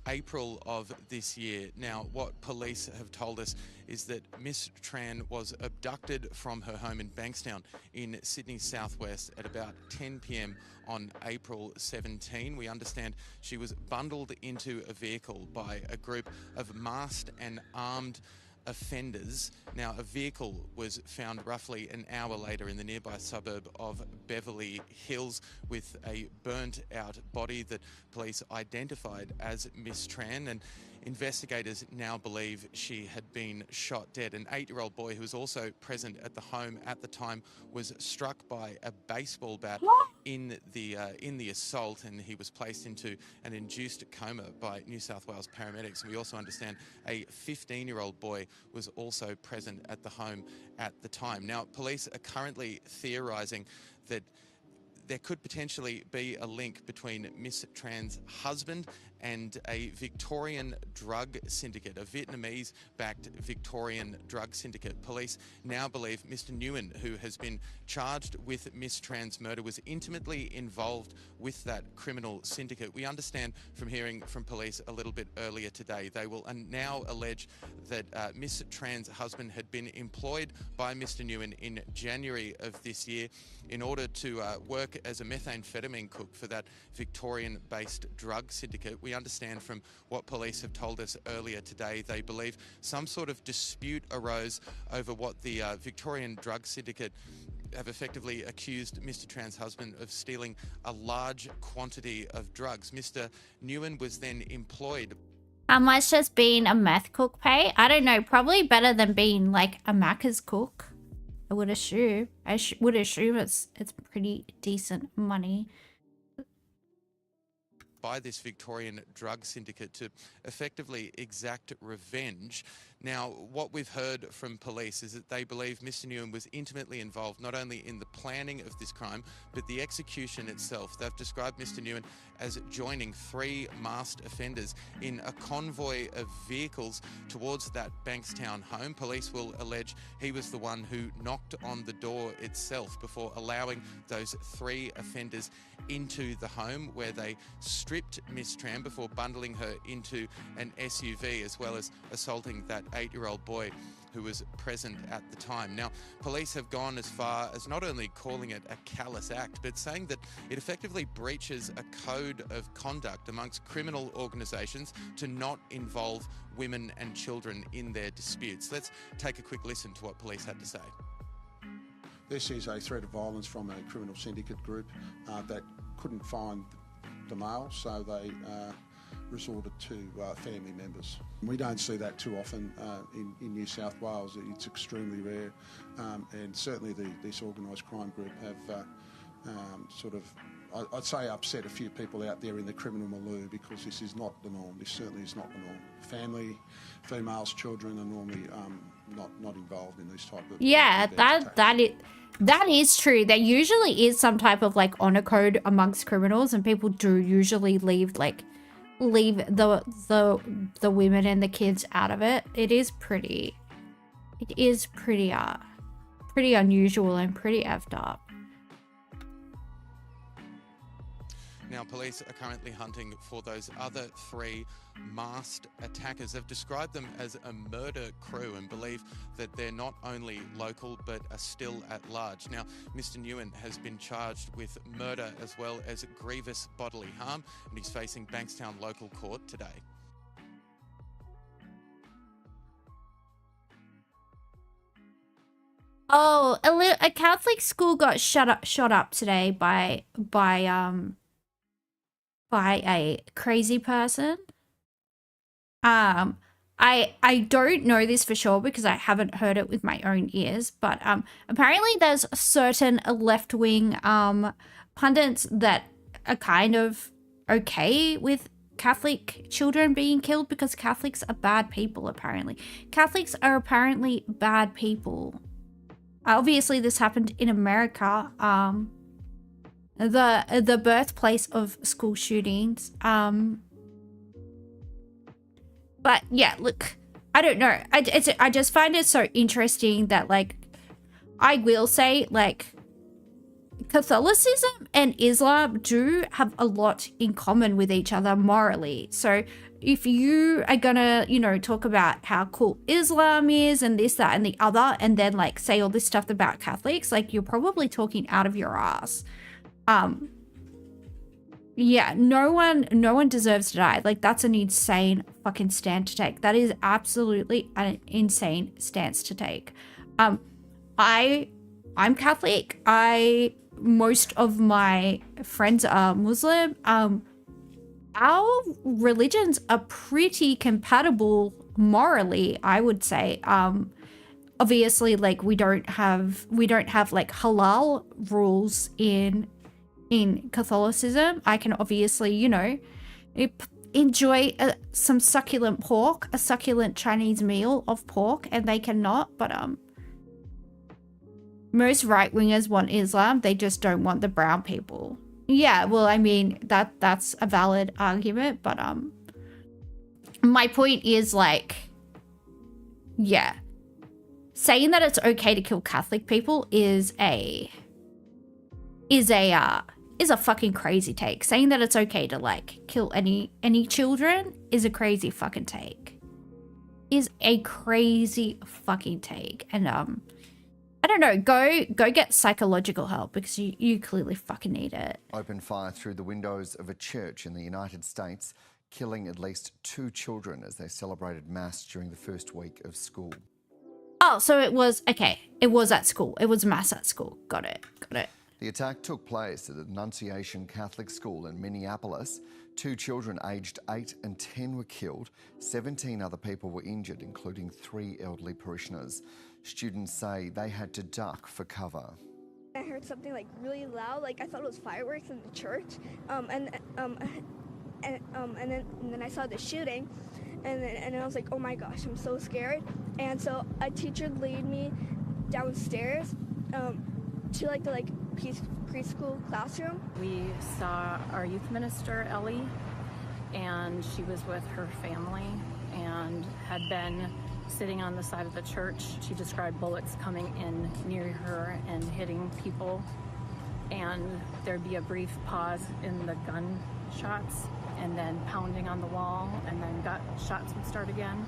April of this year. Now, what police have told us is that Miss Tran was abducted from her home in Bankstown in Sydney southwest at about 10 p.m. on April 17. We understand she was bundled into a vehicle by a group of masked and armed offenders. Now, a vehicle was found roughly an hour later in the nearby suburb of Beverly Hills with a burnt out body that police identified as Miss Tran, and investigators now believe she had been shot dead. An 8-year-old boy who was also present at the home at the time was struck by a baseball bat in the assault, and he was placed into an induced coma by New South Wales paramedics. And we also understand a 15-year-old boy was also present at the home at the time. Now, police are currently theorising that there could potentially be a link between Miss Tran's husband and a Victorian drug syndicate, a Vietnamese-backed Victorian drug syndicate. Police now believe Mr. Nguyen, who has been charged with Miss Tran's murder, was intimately involved with that criminal syndicate. We understand from hearing from police a little bit earlier today, they will now allege that Miss Tran's husband had been employed by Mr. Nguyen in January of this year in order to work as a methamphetamine cook for that Victorian-based drug syndicate. We understand from what police have told us earlier today, they believe some sort of dispute arose over what the Victorian drug syndicate have effectively accused Mr. Tran's husband of stealing a large quantity of drugs. Mr. Nguyen was then employed. How much does being a meth cook pay? I don't know, probably better than being like a Macca's cook. I would assume. Would assume it's pretty decent money. By this Victorian drug syndicate to effectively exact revenge. Now, what we've heard from police is that they believe Mr. Nguyen was intimately involved not only in the planning of this crime, but the execution itself. They've described Mr. Nguyen as joining 3 masked offenders in a convoy of vehicles towards that Bankstown home. Police will allege he was the one who knocked on the door itself before allowing those 3 offenders into the home, where they stripped Miss Tran before bundling her into an SUV, as well as assaulting that 8-year-old boy who was present at the time. Now, police have gone as far as not only calling it a callous act, but saying that it effectively breaches a code of conduct amongst criminal organisations to not involve women and children in their disputes. Let's take a quick listen to what police had to say. This is a threat of violence from a criminal syndicate group that couldn't find the male, so they resorted to family members. We don't see that too often in New South Wales. It's extremely rare, and certainly this organised crime group have sort of, I'd say, upset a few people out there in the criminal milieu, because this is not the norm. This certainly is not the norm. Family, females, children are normally not involved in these type of... Yeah, that is true. There usually is some type of like honor code amongst criminals, and people do usually leave the women and the kids out of it. It is pretty unusual and pretty effed up. Now, police are currently hunting for those other 3 masked attackers. They've described them as a murder crew and believe that they're not only local but are still at large. Now, Mr. Nguyen has been charged with murder as well as grievous bodily harm, and he's facing Bankstown local court today. Oh, a Catholic school got shot up today by a crazy person. I don't know this for sure because I haven't heard it with my own ears, but apparently there's certain left-wing pundits that are kind of okay with Catholic children being killed because Catholics are bad people, apparently. Catholics are apparently bad people. obviously this happened in America, the birthplace of school shootings. But yeah, look, I don't know. I just find it so interesting that, like, I will say, like, Catholicism and Islam do have a lot in common with each other morally. So if you are gonna, you know, talk about how cool Islam is and this, that, and the other, and then, like, say all this stuff about Catholics, like, you're probably talking out of your ass. Yeah, no one deserves to die. Like, that's an insane fucking stance to take. That is absolutely an insane stance to take. I'm Catholic. Most of my friends are Muslim. Our religions are pretty compatible morally, I would say. Obviously, like, we don't have like halal rules in Catholicism. I can obviously, you know, enjoy some succulent pork, a succulent Chinese meal of pork, and they cannot. But most right-wingers want Islam. They just don't want the brown people. Yeah, well, I mean, that's a valid argument, but my point is, like, yeah, saying that it's okay to kill Catholic people is a fucking crazy take. Saying that it's okay to, like, kill any children is a crazy fucking take. Is a crazy fucking take. And I don't know, go get psychological help, because you clearly fucking need it. Opened fire through the windows of a church in the United States, killing at least 2 children as they celebrated Mass during the first week of school. Oh, so it was, okay, it was at school. It was Mass at school. Got it. The attack took place at the Annunciation Catholic School in Minneapolis. 2 children aged 8 and 10 were killed. 17 other people were injured, including 3 elderly parishioners. Students say they had to duck for cover. I heard something, like, really loud, like I thought it was fireworks in the church, and then I saw the shooting, and I was like, oh my gosh, I'm so scared. And so a teacher laid me downstairs to the preschool classroom. We saw our youth minister, Ellie, and she was with her family and had been sitting on the side of the church. She described bullets coming in near her and hitting people, and there'd be a brief pause in the gunshots, and then pounding on the wall, and then shots would start again.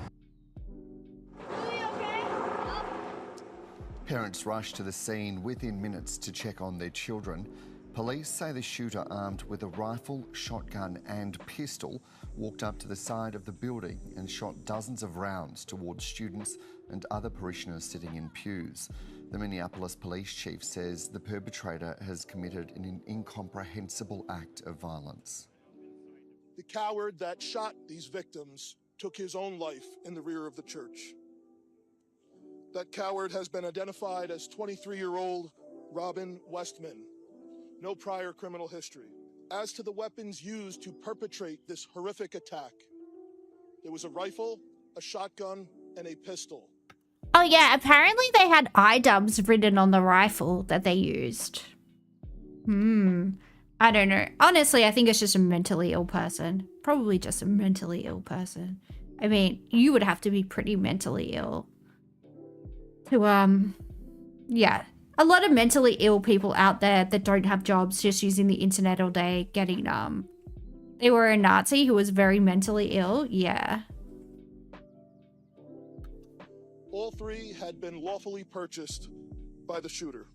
Parents rushed to the scene within minutes to check on their children. Police say the shooter, armed with a rifle, shotgun and pistol, walked up to the side of the building and shot dozens of rounds towards students and other parishioners sitting in pews. The Minneapolis police chief says the perpetrator has committed an incomprehensible act of violence. The coward that shot these victims took his own life in the rear of the church. That coward has been identified as 23-year-old Robin Westman. No prior criminal history. As to the weapons used to perpetrate this horrific attack, there was a rifle, a shotgun, and a pistol. Oh yeah, apparently they had iDubbbz written on the rifle that they used. I don't know. Honestly, I think it's just a mentally ill person. Probably just a mentally ill person. I mean, you would have to be pretty mentally ill to, yeah. A lot of mentally ill people out there that don't have jobs, just using the internet all day, getting, they were a Nazi who was very mentally ill, yeah. All 3 had been lawfully purchased by the shooter.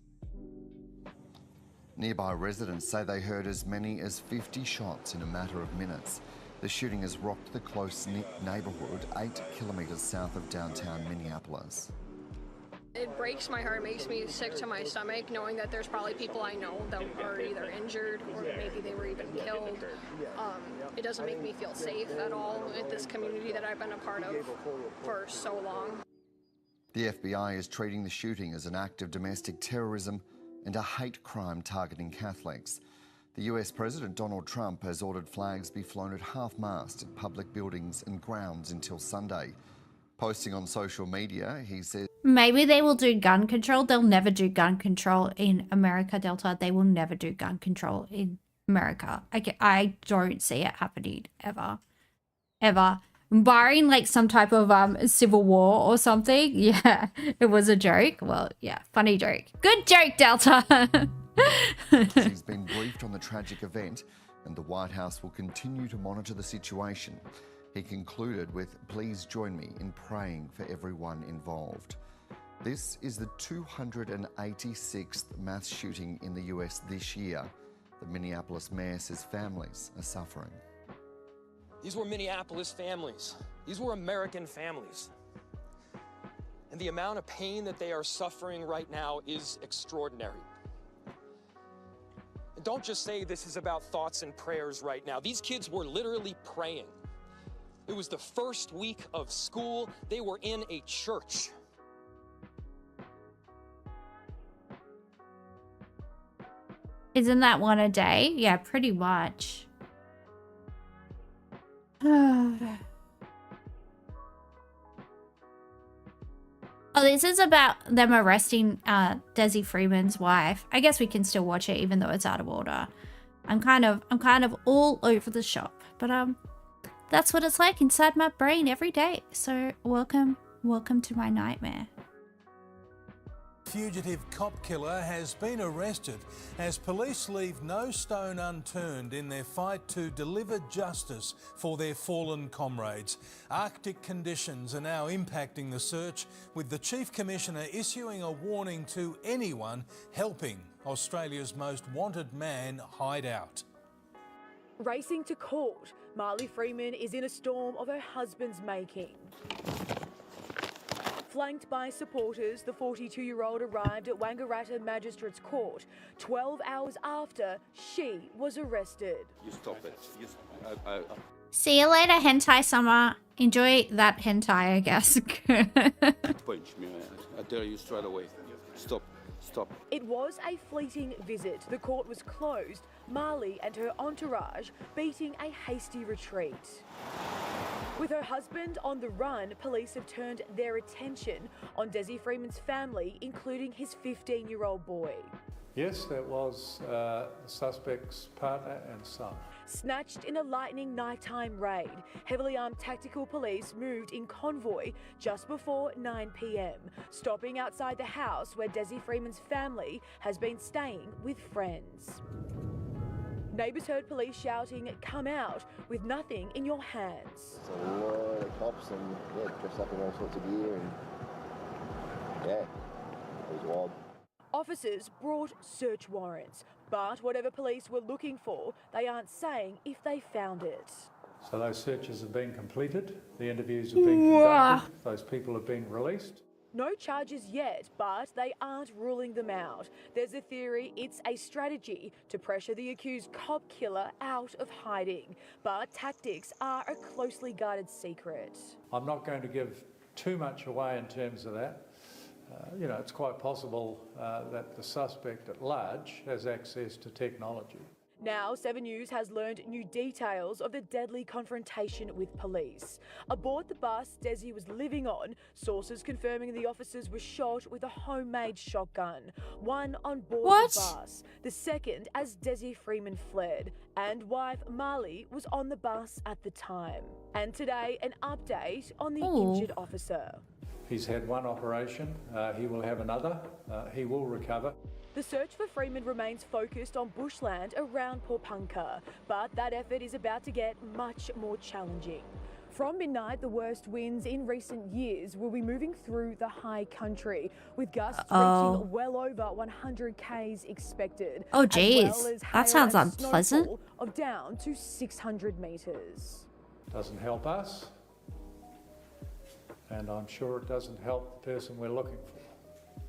Nearby residents say they heard as many as 50 shots in a matter of minutes. The shooting has rocked the close-knit neighbourhood 8 kilometres south of downtown Minneapolis. It breaks my heart, makes me sick to my stomach, knowing that there's probably people I know that are either injured or maybe they were even killed. It doesn't make me feel safe at all at this community that I've been a part of for so long. The FBI is treating the shooting as an act of domestic terrorism and a hate crime targeting Catholics. The US President Donald Trump has ordered flags be flown at half-mast at public buildings and grounds until Sunday. Posting on social media, he says, Maybe they will do gun control. They'll never do gun control in America, Delta. They will never do gun control in America. I don't see it happening ever. Ever. Barring like some type of civil war or something. Yeah, it was a joke. Well, yeah, funny joke. Good joke, Delta. he's been briefed on the tragic event and the White House will continue to monitor the situation. He concluded with, "Please join me in praying for everyone involved." This is the 286th mass shooting in the US this year. The Minneapolis mayor says families are suffering. These were Minneapolis families. These were American families. And the amount of pain that they are suffering right now is extraordinary. And don't just say this is about thoughts and prayers right now. These kids were literally praying. It was the first week of school. They were in a church. Isn't that one a day? Yeah, pretty much. Oh, this is about them arresting Desi Freeman's wife. I guess we can still watch it even though it's out of order. I'm kind of all over the shop, but that's what it's like inside my brain every day. So welcome to my nightmare. Fugitive cop killer has been arrested as police leave no stone unturned in their fight to deliver justice for their fallen comrades. Arctic conditions are now impacting the search, with the Chief Commissioner issuing a warning to anyone helping Australia's most wanted man hide out. Racing to court, Marley Freeman is in a storm of her husband's making. Flanked by supporters, the 42-year-old arrived at Wangaratta Magistrates Court 12 hours after she was arrested. You stop it. See you later, hentai summer. Enjoy that hentai, I guess. Punch me, man. I tell you straight away. Stop. Stop. It was a fleeting visit. The court was closed, Marley and her entourage beating a hasty retreat. With her husband on the run, police have turned their attention on Desi Freeman's family, including his 15-year-old boy. Yes, that was the suspect's partner and son. Snatched in a lightning nighttime raid, heavily armed tactical police moved in convoy just before 9 p.m, stopping outside the house where Desi Freeman's family has been staying with friends. Neighbours heard police shouting, "Come out," with nothing in your hands. It's a lot of cops and dressed up in all sorts of gear and it was wild. Officers brought search warrants, but whatever police were looking for, they aren't saying if they found it. So those searches have been completed, the interviews have been conducted, those people have been released. No charges yet, but they aren't ruling them out. There's a theory it's a strategy to pressure the accused cop killer out of hiding. But tactics are a closely guarded secret. I'm not going to give too much away in terms of that. It's quite possible that the suspect at large has access to technology. Now, 7 News has learned new details of the deadly confrontation with police. Aboard the bus Desi was living on, sources confirming the officers were shot with a homemade shotgun. One on board the bus, the second as Desi Freeman fled, and wife Marley was on the bus at the time. And today, an update on the injured officer. He's had one operation, he will have another, he will recover. The search for Freeman remains focused on bushland around Popunka, but that effort is about to get much more challenging. From midnight, the worst winds in recent years will be moving through the high country, with gusts reaching well over 100 k's expected. Oh, geez. Well that sounds unpleasant. Of down to 600 metres. Doesn't help us, and I'm sure it doesn't help the person we're looking for.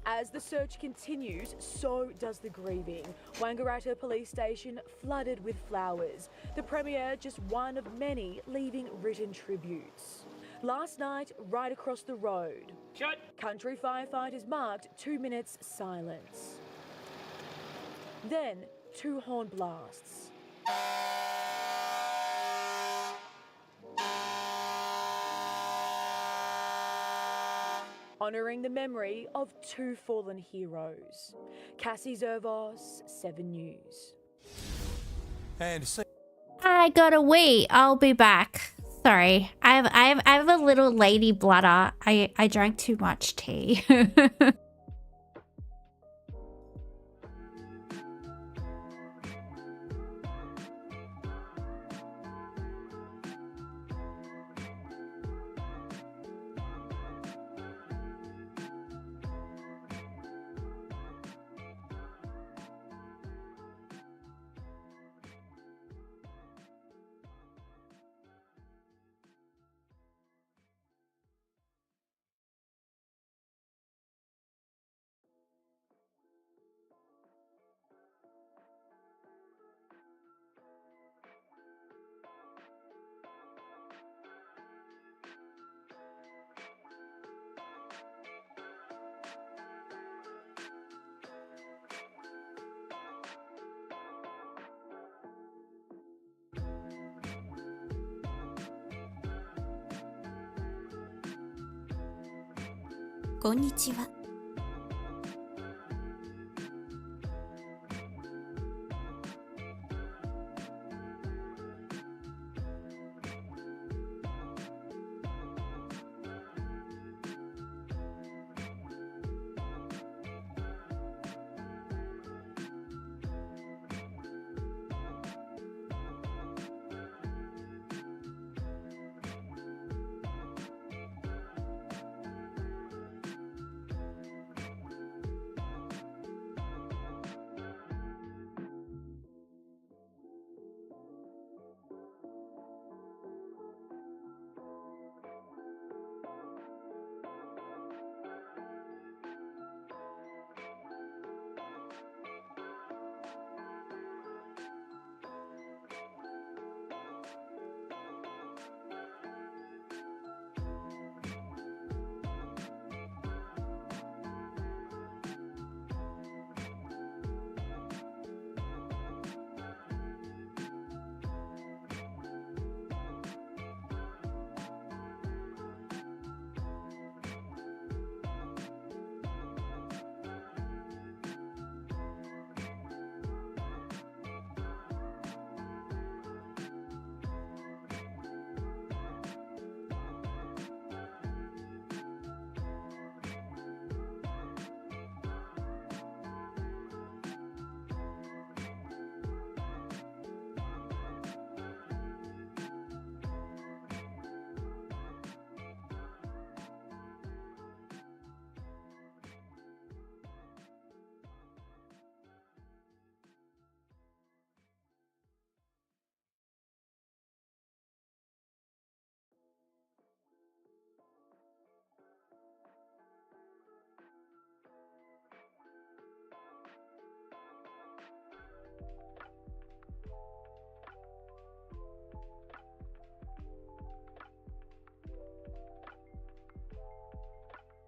As the search continues, so does the grieving. Wangaratta Police Station flooded with flowers. The Premier just one of many leaving written tributes. Last night, right across the road, country firefighters marked 2 minutes silence. Then 2 horn blasts. honouring the memory of 2 fallen heroes. Cassie Zervos, 7 News. And I gotta wait. I'll be back. Sorry. I have a little lady bladder. I drank too much tea. Konnichiwa.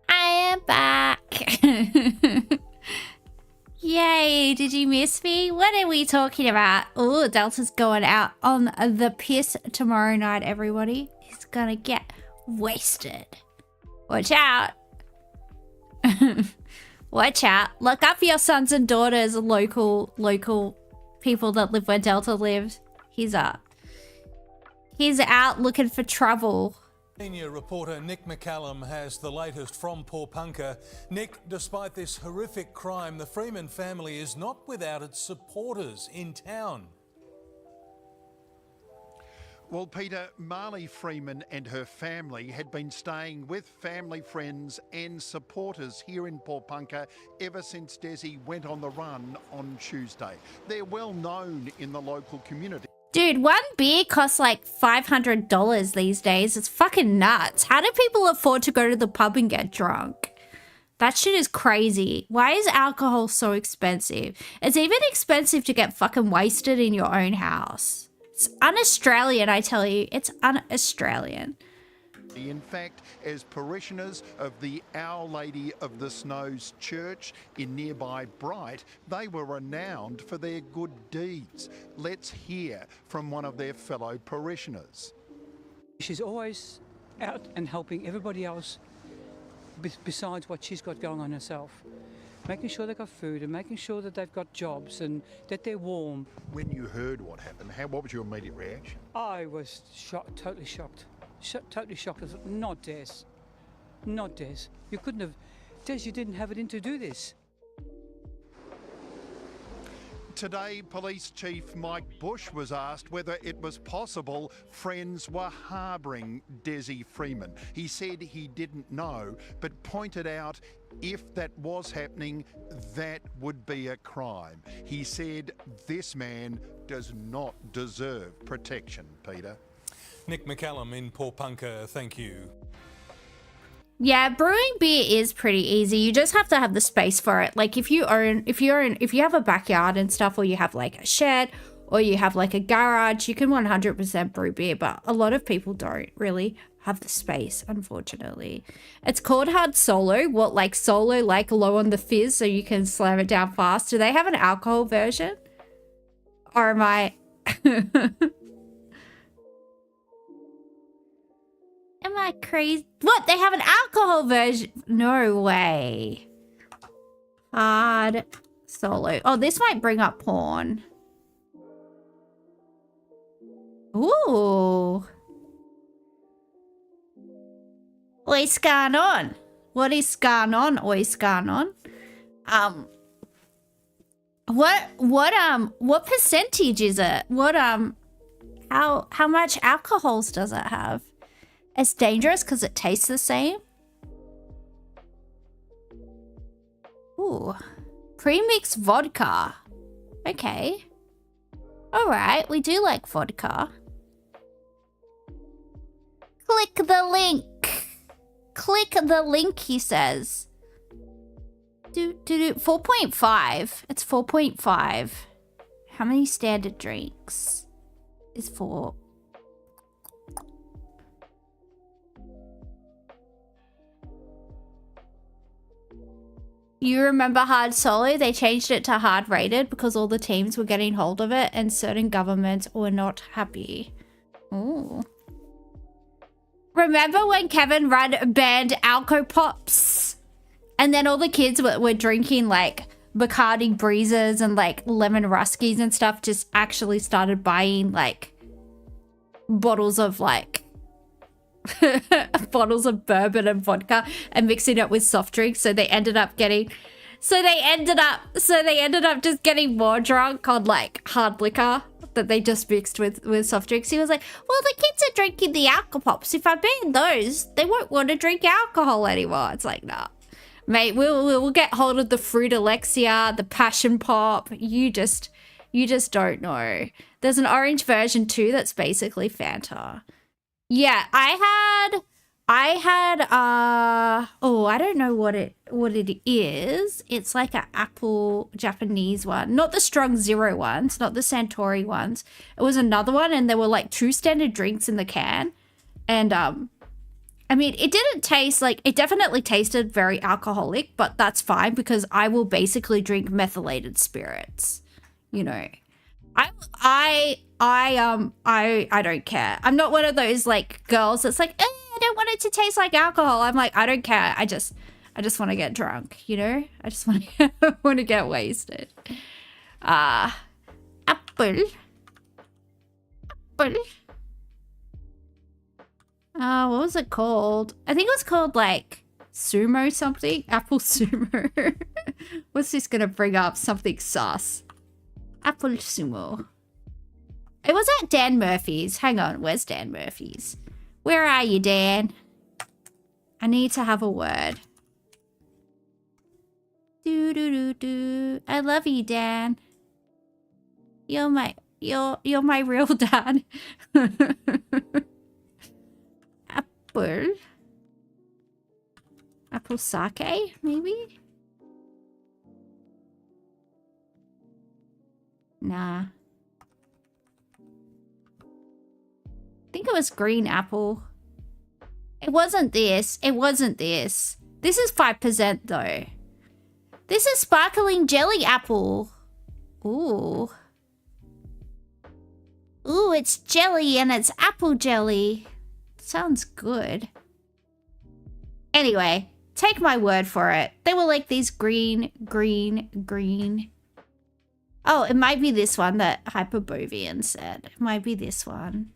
I am back. Yay, did you miss me? What are we talking about? Oh, Delta's going out on the piss tomorrow night, everybody. He's gonna get wasted. Watch out. Watch out. Look up your sons and daughters, local people that live where Delta lives. He's out looking for trouble. Senior reporter Nick McCallum has the latest from Porpunka. Nick, despite this horrific crime, the Freeman family is not without its supporters in town. Well, Peter, Marley Freeman and her family had been staying with family, friends and supporters here in Porpunka ever since Desi went on the run on Tuesday. They're well known in the local community. Dude, one beer costs like $500 these days. It's fucking nuts. How do people afford to go to the pub and get drunk? That shit is crazy. Why is alcohol so expensive? It's even expensive to get fucking wasted in your own house. It's un-Australian, I tell you. It's un-Australian. In fact, as parishioners of the Our Lady of the Snows Church in nearby Bright, they were renowned for their good deeds. Let's hear from one of their fellow parishioners. She's always out and helping everybody else besides what she's got going on herself. Making sure they've got food and making sure that they've got jobs and that they're warm. When you heard what happened, what was your immediate reaction? I was shocked, totally shocked. Totally shocked. I thought, not Des. Not Des. You couldn't have... Des, you didn't have it in to do this. Today, Police Chief Mike Bush was asked whether it was possible friends were harbouring Desi Freeman. He said he didn't know, but pointed out if that was happening, that would be a crime. He said this man does not deserve protection, Peter. Nick McCallum in Porpunka, thank you. Yeah, brewing beer is pretty easy. You just have to have the space for it. Like if you have a backyard and stuff, or you have like a shed, or you have like a garage, you can 100% brew beer, but a lot of people don't really have the space, unfortunately. It's called hard solo. What, like solo, like low on the fizz so you can slam it down fast? Do they have an alcohol version? Or am I... Am I crazy? What? They have an alcohol version? No way. Hard solo. Oh, this might bring up porn. Ooh. What's going on? What is going on? What's going on? What percentage is it? How much alcohols does it have? It's dangerous because it tastes the same. Ooh. Pre-mixed vodka. Okay. Alright, we do like vodka. Click the link. Click the link, he says. 4.5. It's 4.5. How many standard drinks is 4? You remember hard solo? They changed it to hard rated because all the teams were getting hold of it and certain governments were not happy. Ooh. Remember when Kevin Rudd banned Alco Pops? And then all the kids were drinking like Bacardi Breezes and like lemon Ruskies and stuff, just actually started buying like bottles of like bottles of bourbon and vodka and mixing it with soft drinks. So they ended up just getting more drunk on like hard liquor that they just mixed with soft drinks. He was like, well, the kids are drinking the Alco Pops. If I ban those, they won't want to drink alcohol anymore. It's like, nah, mate, we'll get hold of the Fruit Alexia, the Passion Pop. You just don't know. There's an orange version too that's basically Fanta. Yeah, I had oh, I don't know what it is. It's like an apple Japanese one. Not the strong zero ones, not the Santori ones. It was another one, and there were like 2 standard drinks in the can. And I mean, it didn't taste like, it definitely tasted very alcoholic, but that's fine because I will basically drink methylated spirits, you know. I don't care. I'm not one of those like girls that's like, I don't want it to taste like alcohol. I'm like, I don't care. I just want to get drunk, you know? I just want to get wasted. Apple. What was it called? I think it was called like sumo something. Apple sumo. What's this gonna bring up? Something sus. Apple sumo. It was at Dan Murphy's. Hang on, where's Dan Murphy's? Where are you, Dan? I need to have a word. I love you, Dan. You're my real dad. Apple sake, maybe? Nah. I think it was green apple. It wasn't this. It wasn't this. This is 5% though. This is sparkling jelly apple. Ooh. Ooh, it's jelly and it's apple jelly. Sounds good. Anyway, Take my word for it. They were like these green. Oh, it might be this one that Hyperbovian said. It might be this one.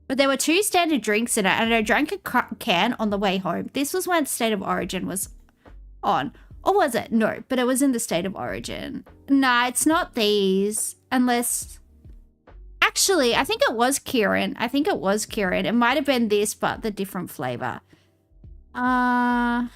But there were 2 standard drinks in it, and I drank a can on the way home. This was when State of Origin was on. Or was it? No, but it was in the State of Origin. Nah, it's not these. Unless... Actually, I think it was Kieran. It might have been this, but the different flavor. Anyway,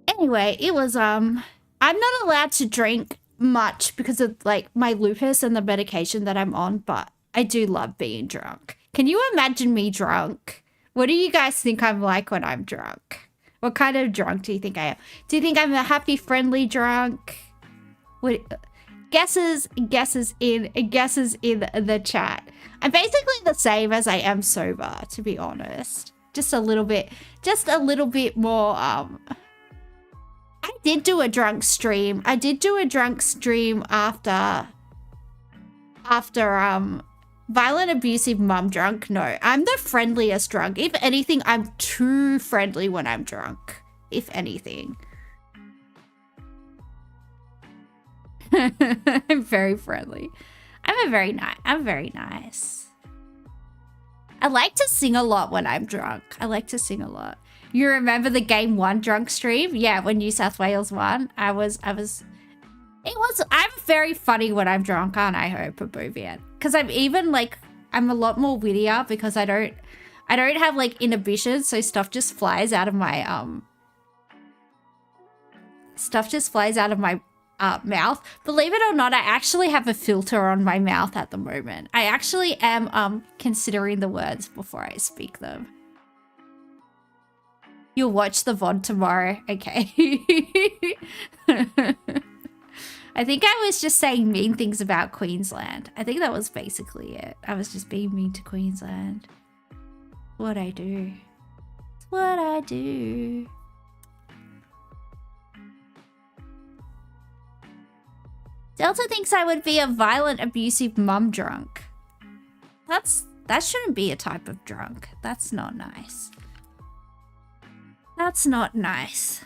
it was, I'm not allowed to drink much because of, like, my lupus and the medication that I'm on, but I do love being drunk. Can you imagine me drunk? What do you guys think I'm like when I'm drunk? What kind of drunk do you think I am? Do you think I'm a happy, friendly drunk? What... Guesses in the chat. I'm basically the same as I am sober, to be honest. Just a little bit more, I did do a drunk stream. After violent abusive mum drunk. No, I'm the friendliest drunk. If anything, I'm too friendly when I'm drunk. If anything. I'm very friendly. I'm very nice. I like to sing a lot when I'm drunk. You remember the Game 1 drunk stream? Yeah, when New South Wales won. I'm very funny when I'm drunk, aren't I, Hyperbovian? Because I'm even like, I'm a lot more wittier because I don't have like inhibitions, so stuff just flies out of my mouth. Believe it or not, I actually have a filter on my mouth at the moment. I actually am considering the words before I speak them. You'll watch the VOD tomorrow. Okay. I think I was just saying mean things about Queensland. I think that was basically it. I was just being mean to Queensland. What I do. It's what I do. Delta thinks I would be a violent, abusive mum drunk. That shouldn't be a type of drunk. That's not nice. That's not nice.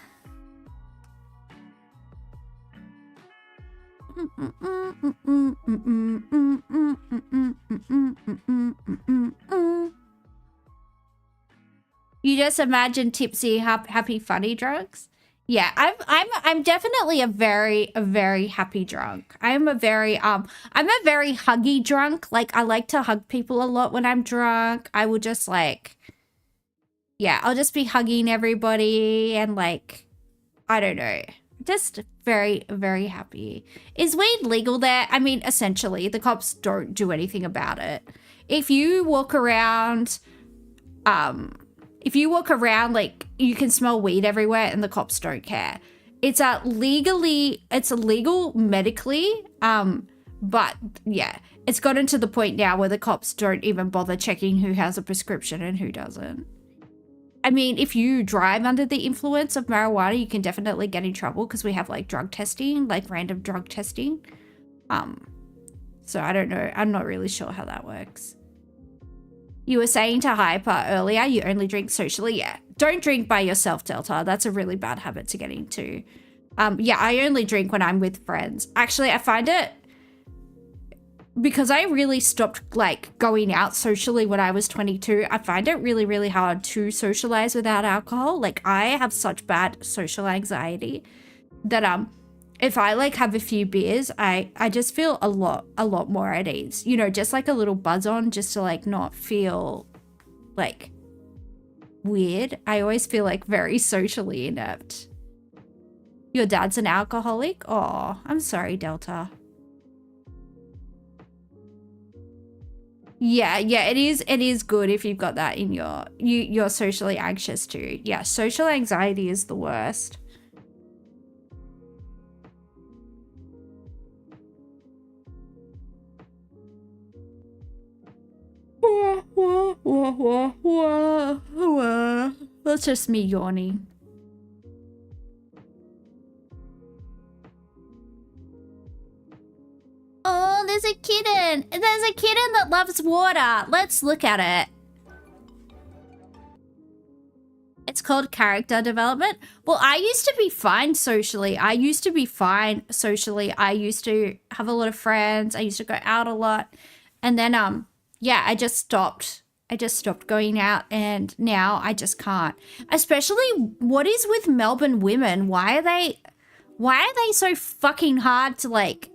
You just imagine tipsy, happy, funny drunks? Yeah, I'm definitely a very happy drunk. I'm a very huggy drunk. Like, I like to hug people a lot when I'm drunk. I will just like, yeah, I'll just be hugging everybody and like, I don't know, just very happy. Is weed legal there? I mean, essentially, the cops don't do anything about it. If you walk around, like, you can smell weed everywhere and the cops don't care. It's illegal medically, but yeah, it's gotten to the point now where the cops don't even bother checking who has a prescription and who doesn't. I mean, if you drive under the influence of marijuana, you can definitely get in trouble because we have like drug testing, like random drug testing. So I don't know. I'm not really sure how that works. You were saying to Hyper earlier, you only drink socially. Yeah, don't drink by yourself, Delta. That's a really bad habit to get into. Yeah, I only drink when I'm with friends. Actually, I find it, because I really stopped like going out socially when I was 22, I find it really hard to socialize without alcohol. Like, I have such bad social anxiety that if I like have a few beers, I just feel a lot more at ease. You know, just like a little buzz on, just to like not feel like weird. I always feel like very socially inept. Your dad's an alcoholic? Oh, I'm sorry, Delta. Yeah, it is good if you've got that in you're socially anxious too. Yeah, social anxiety is the worst. That's just me yawning. Oh, there's a kitten. There's a kitten that loves water. Let's look at it. called character development. Well, I used to be fine socially. I used to have a lot of friends. I used to go out a lot. And then, yeah, I just stopped going out, and now I just can't. Especially, what is with Melbourne women? Why are they so fucking hard to, like,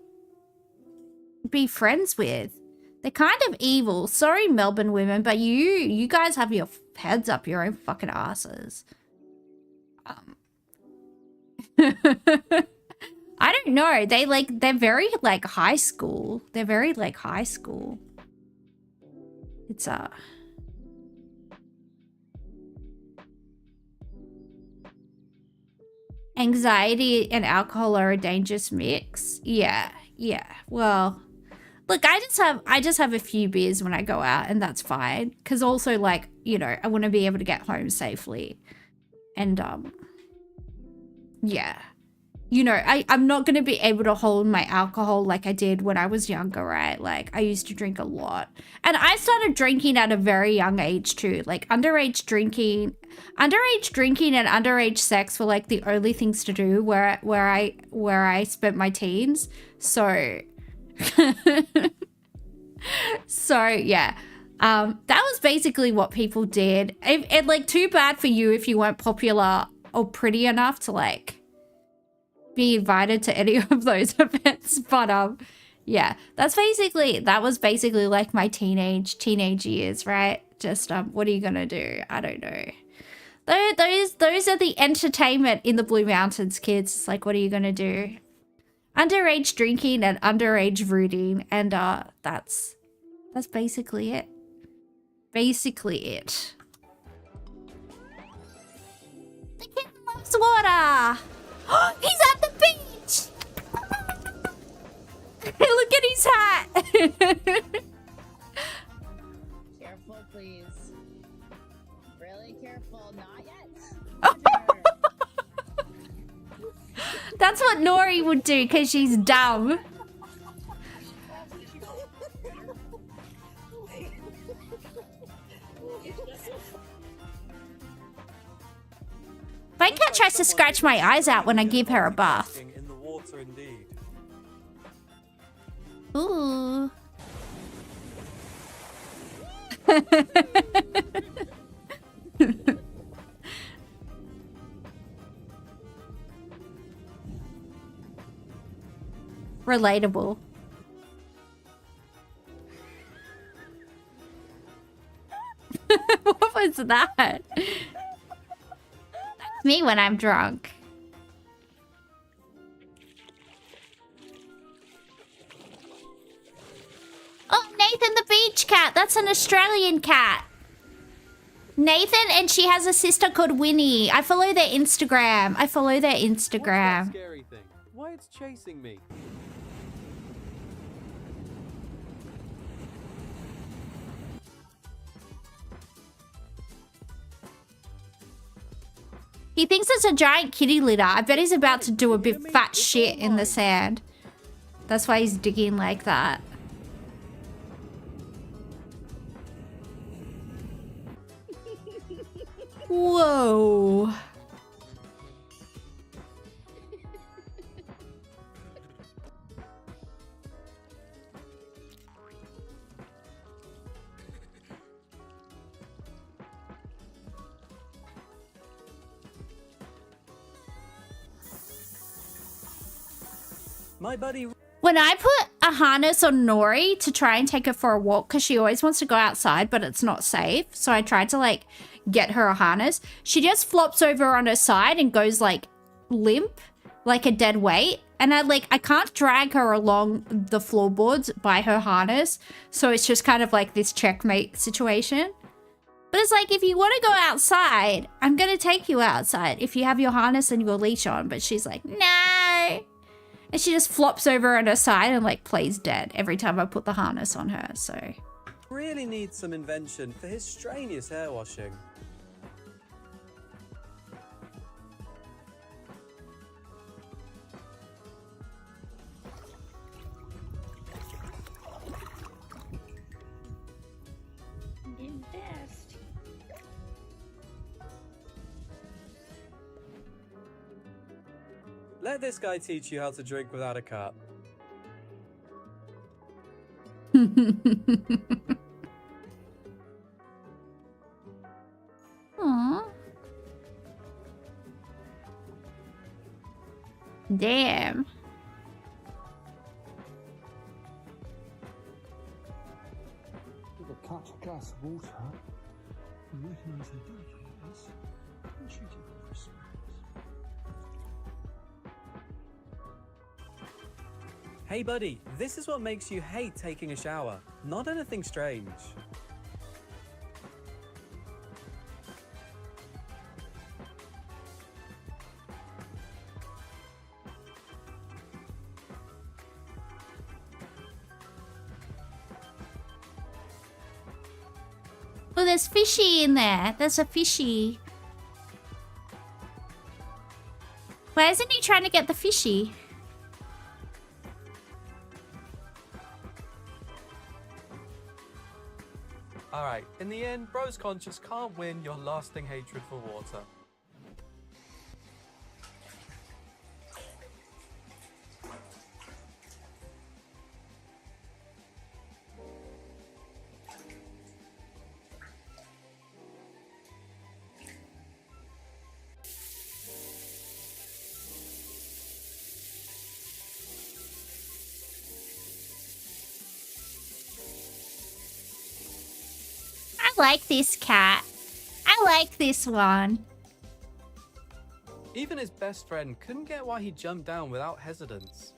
be friends with? They're kind of evil. Sorry, Melbourne women, but you guys have your heads up your own fucking asses. I don't know. They're very, like, high school. They're very, like, high school. It's, anxiety and alcohol are a dangerous mix. Yeah. Well, look, I just have a few beers when I go out, and that's fine. Because also, like, you know, I want to be able to get home safely. And, yeah. You know, I'm not going to be able to hold my alcohol like I did when I was younger, right? Like, I used to drink a lot. And I started drinking at a very young age, too. Like, underage drinking and underage sex were, like, the only things to do where I spent my teens. So... So yeah, that was basically what people did. It like, too bad for you if you weren't popular or pretty enough to, like, be invited to any of those events. But yeah, that was basically like my teenage years, right? Just what are you gonna do? I don't know. Those are the entertainment in the Blue Mountains, kids. It's like, what are you gonna do? Underage drinking and underage rooting, and that's basically it. Basically it. The kid loves water. He's at the beach. Look at his hat. Careful, please. Really careful. Not yet. That's what Nori would do, because she's dumb. My cat tries to scratch my eyes out when I give her a bath. In the water, indeed. Ooh. Relatable. What was that? That's me when I'm drunk. Oh, Nathan the beach cat. That's an Australian cat. Nathan, and she has a sister called Winnie. I follow their Instagram. What's that scary thing? Why it's chasing me? He thinks it's a giant kitty litter. I bet he's about to do a bit fat shit in the sand. That's why he's digging like that. Whoa. My buddy. When I put a harness on Nori to try and take her for a walk, because she always wants to go outside, but it's not safe. So I tried to, like, get her a harness. She just flops over on her side and goes, like, limp, like a dead weight. And I can't drag her along the floorboards by her harness. So it's just kind of like this checkmate situation. But it's like, if you want to go outside, I'm going to take you outside if you have your harness and your leash on. But she's like, no. And she just flops over on her side and, like, plays dead every time I put the harness on her, so. Really needs some invention for his strenuous hair washing. Let this guy teach you how to drink without a cup. Aww. Damn. With a cup of glass of water, you recognise the details and shoot it with respect. Hey buddy, this is what makes you hate taking a shower, not anything strange. Oh, there's fishy in there. There's a fishy. Why isn't he trying to get the fishy? Alright, in the end, Bros Conscious can't win your lasting hatred for water. I like this cat. I like this one. Even his best friend couldn't get why he jumped down without hesitance.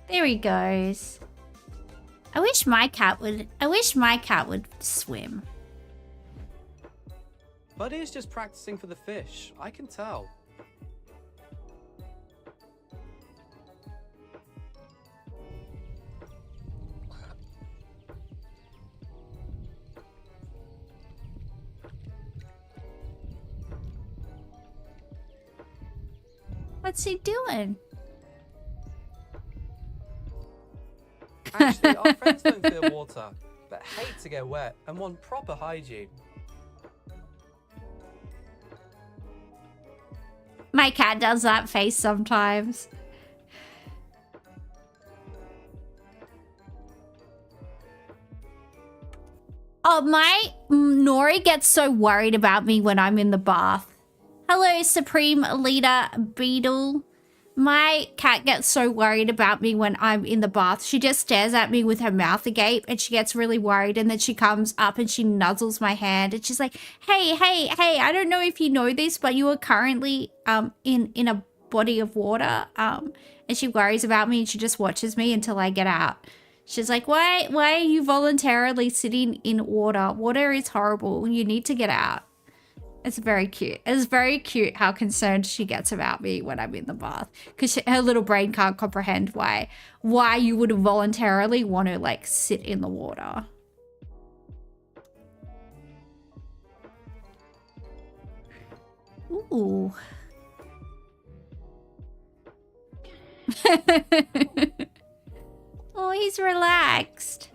There he goes. I wish my cat would swim. Buddy is just practicing for the fish, I can tell. What's he doing? Actually, our friends don't fear water, but hate to get wet and want proper hygiene. My cat does that face sometimes. Oh, my Nori gets so worried about me when I'm in the bath. Hello, Supreme Leader Beetle. My cat gets so worried about me when I'm in the bath. She just stares at me with her mouth agape and she gets really worried, and then she comes up and she nuzzles my hand and she's like, hey, I don't know if you know this, but you are currently in a body of water. And she worries about me and she just watches me until I get out. She's like, why are you voluntarily sitting in water? Water is horrible. You need to get out. It's very cute. It's very cute how concerned she gets about me when I'm in the bath, because her little brain can't comprehend why you would voluntarily want to like sit in the water. Ooh. Oh, he's relaxed.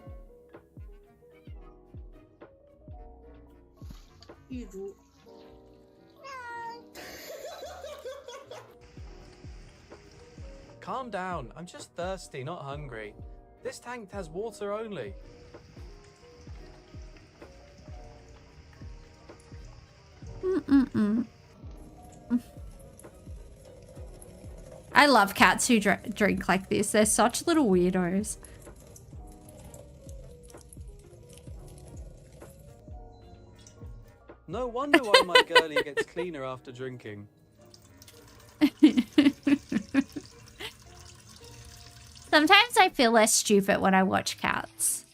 Calm down, I'm just thirsty, not hungry. This tank has water only. I love cats who drink like this. They're such little weirdos. No wonder why my girlie gets cleaner after drinking. Sometimes I feel less stupid when I watch cats.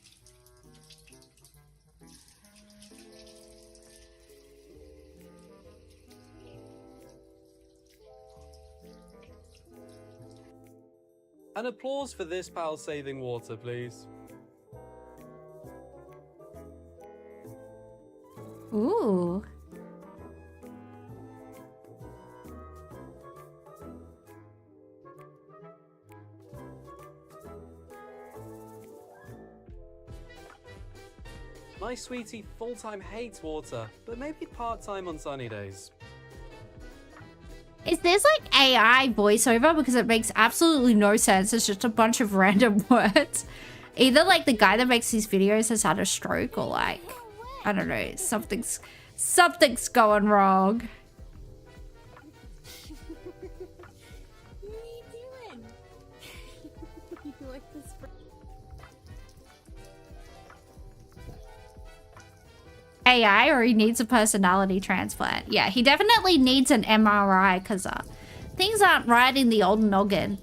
An applause for this pal saving water, please. Ooh. My sweetie full-time hates water, but maybe part-time on sunny days. Is this like AI voiceover? Because it makes absolutely no sense. It's just a bunch of random words. Either like the guy that makes these videos has had a stroke, or like, I don't know, something's going wrong. What are you doing? You like this? AI, or he needs a personality transplant. Yeah, he definitely needs an MRI, because things aren't right in the old noggin.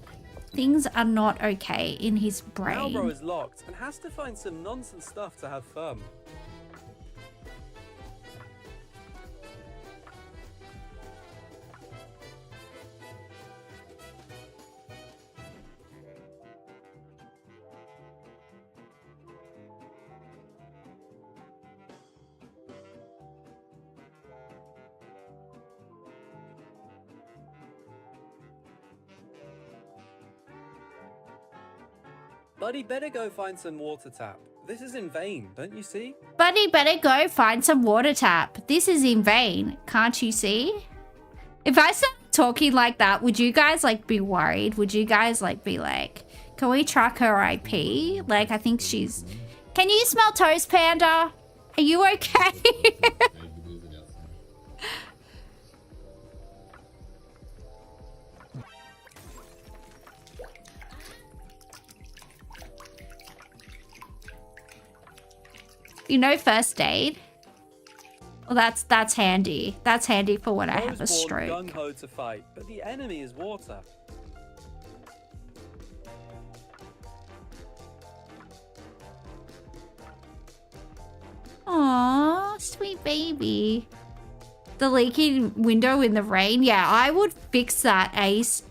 Things are not okay in his brain. Malbro is locked and has to find some nonsense stuff to have fun. Buddy better go find some water tap. This is in vain, don't you see? Buddy better go find some water tap. This is in vain. Can't you see? If I started talking like that, would you guys like be worried? Would you guys like be like, can we track her IP? Like, I think she's... Can you smell toast, Panda? Are you okay? You know first aid? Well, that's handy. That's handy for when I have a stroke. Gung-ho to fight, but the enemy is water. Aww, sweet baby. The leaking window in the rain. Yeah, I would fix that, Ace.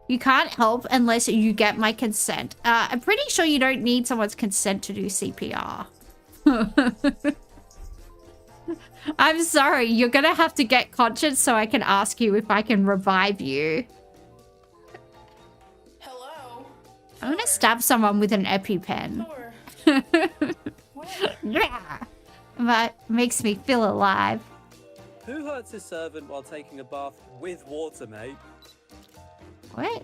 You can't help unless you get my consent. I'm pretty sure you don't need someone's consent to do CPR. I'm sorry, you're gonna have to get conscious so I can ask you if I can revive you. Hello? I'm gonna stab someone with an EpiPen. Yeah. That makes me feel alive. Who hurts his servant while taking a bath with water, mate? What?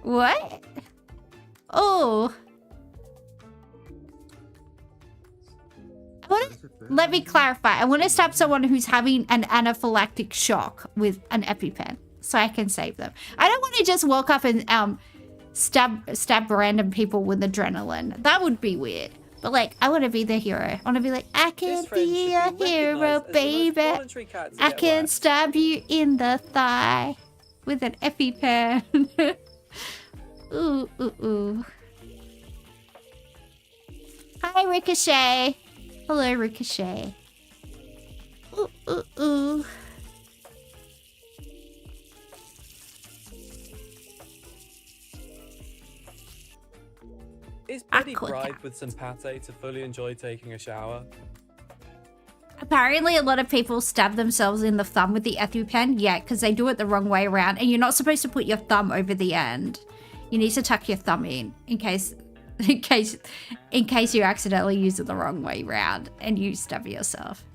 What? Oh. Let me clarify. I want to stab someone who's having an anaphylactic shock with an EpiPen so I can save them. I don't want to just walk up and stab random people with adrenaline. That would be weird. But like, I want to be the hero. I want to be like, I can be a hero, baby. I can stab you in the thigh with an EpiPen. Ooh, ooh, ooh. Hi, Ricochet. Hello, Ricochet. Ooh, ooh, ooh. Is Buddy bribed with some pate to fully enjoy taking a shower? Apparently, a lot of people stab themselves in the thumb with the EpiPen. Yeah, because they do it the wrong way around. And you're not supposed to put your thumb over the end. You need to tuck your thumb in case you accidentally use it the wrong way around and you stab yourself.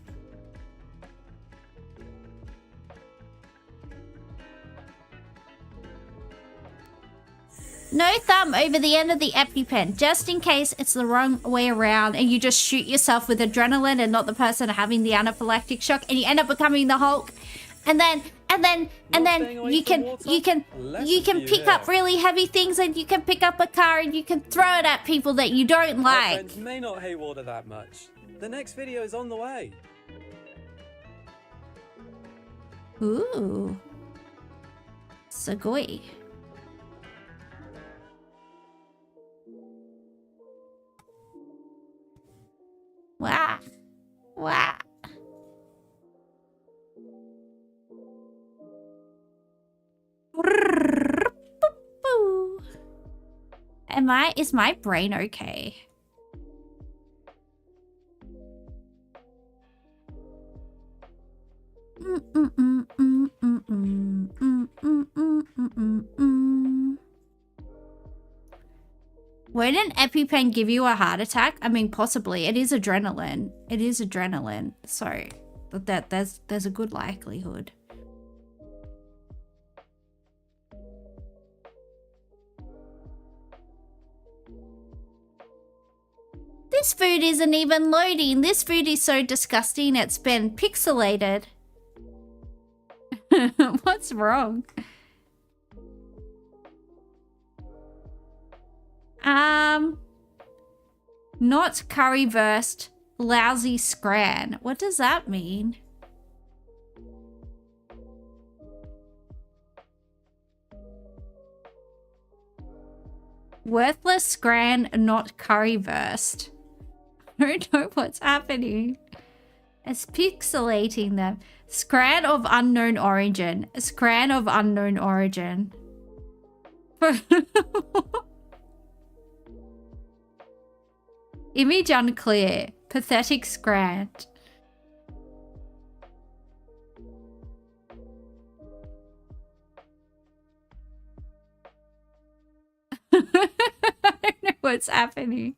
No thumb over the end of the EpiPen, just in case it's the wrong way around and you just shoot yourself with adrenaline and not the person having the anaphylactic shock, and you end up becoming the Hulk. And then you can pick up really heavy things, and you can pick up a car and you can throw it at people that you don't Our like. friends may not hate water that much. The next video is on the way. Ooh. Sugoi. Wow. Wow. Is my brain okay? Would an EpiPen give you a heart attack? I mean, possibly. It is adrenaline. It is adrenaline. So there's a good likelihood. This food isn't even loading. This food is so disgusting. It's been pixelated. What's wrong? Not curry-versed, lousy scran. What does that mean? Worthless scran, not curry-versed. I don't know what's happening. It's pixelating them. Scran of unknown origin. Scran of unknown origin. Image unclear. Pathetic scran. I don't know what's happening.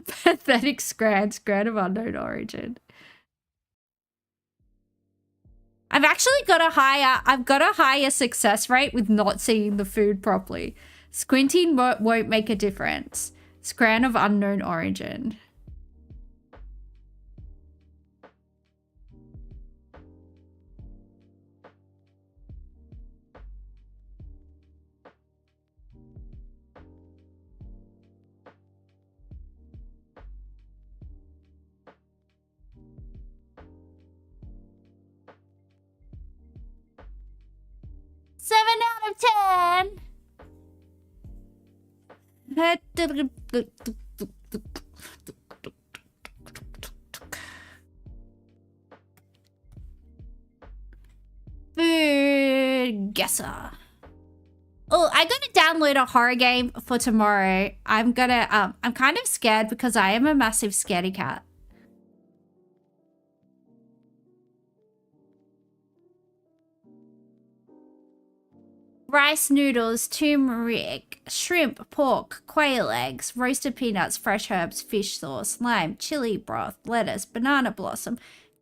Pathetic scran of unknown origin. I've got a higher success rate with not seeing the food properly. Squinting won't make a difference. Scran of unknown origin. Seven out of 10. Food guesser. Oh, I gotta download a horror game for tomorrow. I'm kind of scared because I am a massive scaredy cat. Rice noodles, turmeric, shrimp, pork, quail eggs, roasted peanuts, fresh herbs, fish sauce, lime, chili broth, lettuce, banana blossom,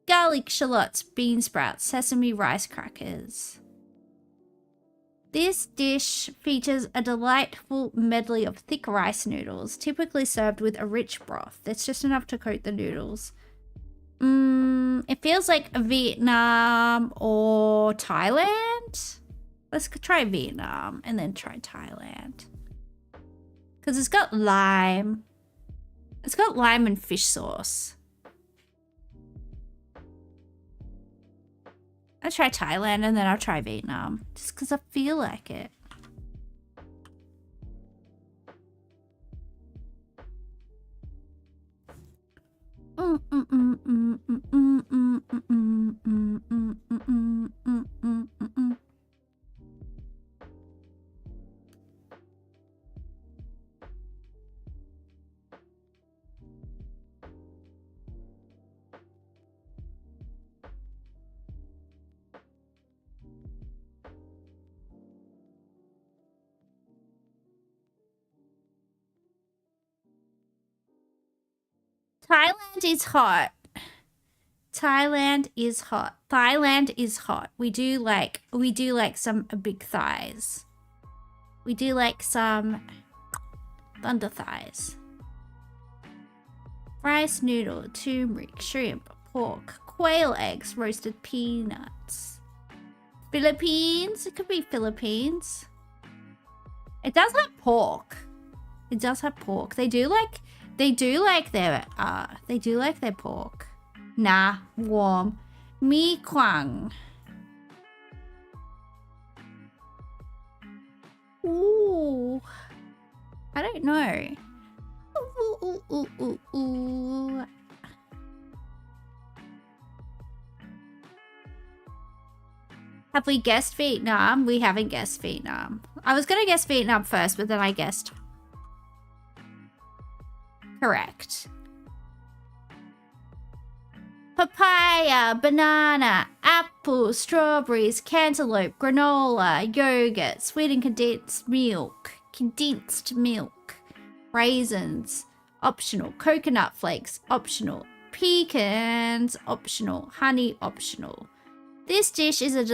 garlic shallots, bean sprouts, sesame rice crackers. This dish features a delightful medley of thick rice noodles, typically served with a rich broth. That's just enough to coat the noodles. It feels like Vietnam or Thailand. Let's try Vietnam and then try Thailand. Because it's got lime. It's got lime and fish sauce. I'll try Thailand and then I'll try Vietnam. Just because I feel like it. Thailand is hot. Thailand is hot. Thailand is hot. We do like some big thighs. We do like some thunder thighs. Rice noodle, turmeric, shrimp, pork, quail eggs, roasted peanuts. Philippines? It could be Philippines. It does have pork. It does have pork. They do like their pork. Nah, warm. Mi Kwang. Ooh. I don't know. Ooh. Have we guessed Vietnam? We haven't guessed Vietnam. I was gonna guess Vietnam first, but then I guessed. Correct. Papaya, banana, apple, strawberries, cantaloupe, granola, yogurt, sweetened condensed milk, Raisins, optional. Coconut flakes, optional. Pecans, optional. Honey, optional. This dish is a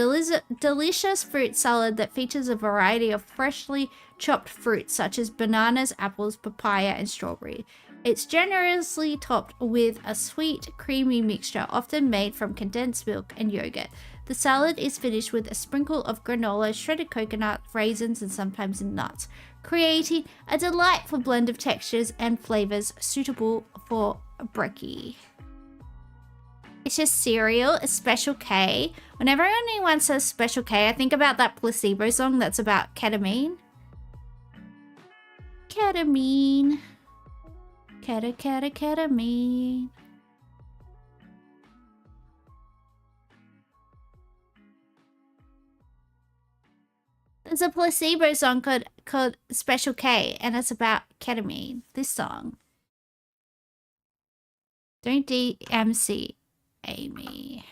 delicious fruit salad that features a variety of freshly chopped fruits such as bananas, apples, papaya, and strawberry. It's generously topped with a sweet, creamy mixture often made from condensed milk and yogurt. The salad is finished with a sprinkle of granola, shredded coconut, raisins, and sometimes nuts, creating a delightful blend of textures and flavors suitable for brekkie. It's just cereal, a Special K. Whenever anyone says Special K, I think about that Placebo song that's about ketamine. Ketamine. Ketamine. There's a Placebo song called Special K, and it's about ketamine. This song. Don't DMC Amy.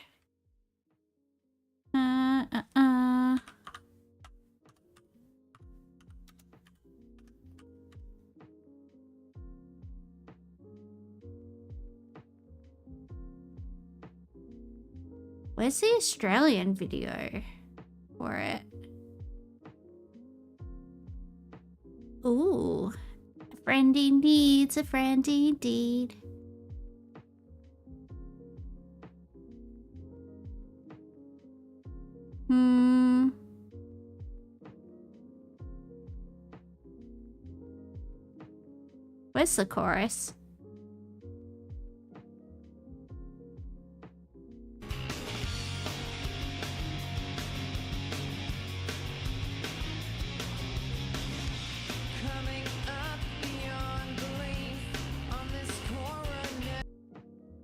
Where's the Australian video for it? Ooh. A friend needs a friend indeed. Where's the chorus?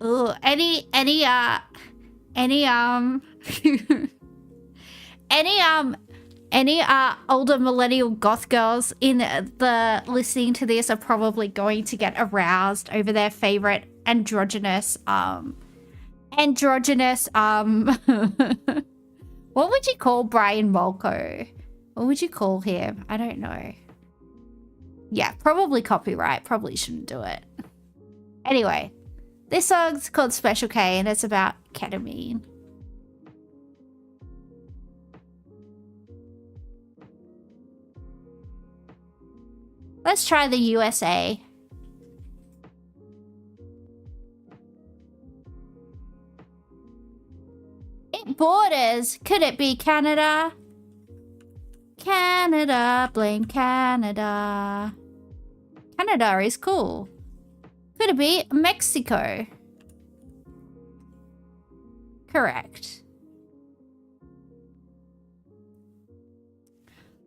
Ooh, any older millennial goth girls in the listening to this are probably going to get aroused over their favorite androgynous what would you call Brian Molko? What would you call him? I don't know. Yeah, probably copyright. Probably shouldn't do it. Anyway, this song's called Special K and it's about ketamine. Let's try the USA. It borders. Could it be Canada? Canada, blame Canada. Canada is cool. Could it be Mexico? Correct.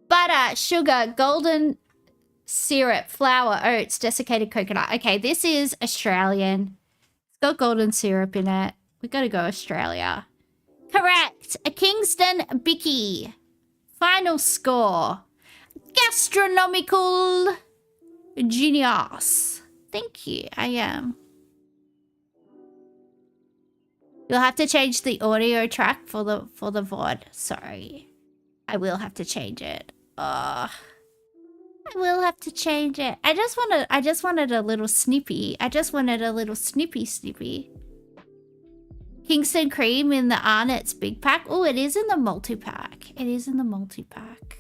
Butter, sugar, golden syrup, flour, oats, desiccated coconut. Okay, this is Australian. It's got golden syrup in it. We gotta go Australia. Correct. A Kingston Bicky. Final score. Gastronomical genius. Thank you. I am. You'll have to change the audio track for the VOD. Sorry. I will have to change it. I will have to change it. I just wanted a little snippy. I just wanted a little snippy. Kingston cream in the Arnott's big pack. Oh, it is in the multi-pack. It is in the multi-pack.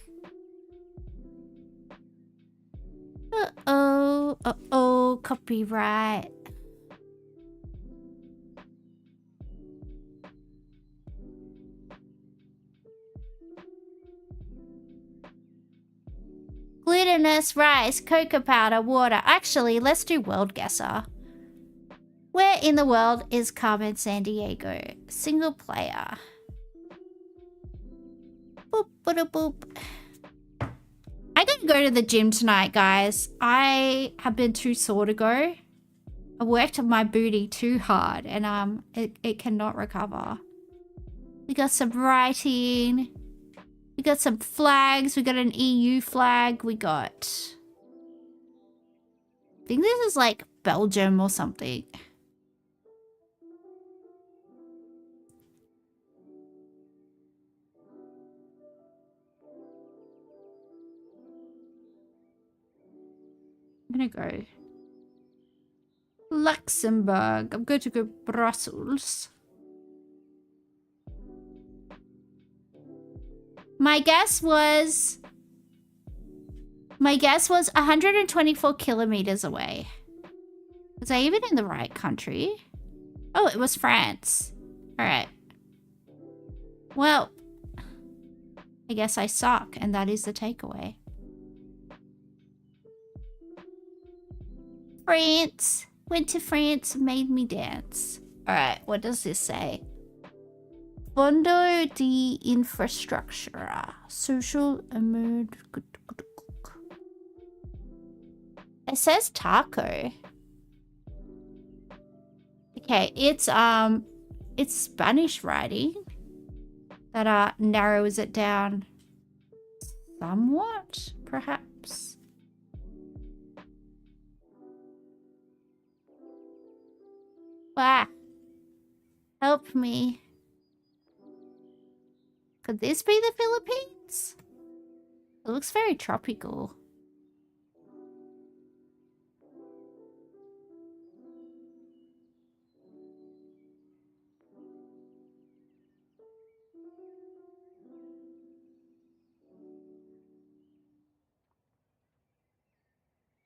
Uh-oh, copyright. Glutinous rice, cocoa powder, water. Actually, let's do world guesser. Where in the world is Carmen Sandiego? Single player. Boop, boop, boop. I gotta go to the gym tonight, guys. I have been too sore to go. I worked my booty too hard and it cannot recover. We got some writing. We got some flags. We got an EU flag. We got... I think this is like Belgium or something. I'm gonna go Luxembourg. I'm going to go Brussels. My guess was 124 kilometers away. Was I even in the right country? Oh, it was France. All right. Well, I guess I suck, and that is the takeaway. France. Went to France, made me dance. All right, what does this say? Fondo de infrastructure. Social mood. It says taco. Okay, it's Spanish writing that narrows it down somewhat, perhaps. Wow. Help me. Could this be the Philippines? It looks very tropical.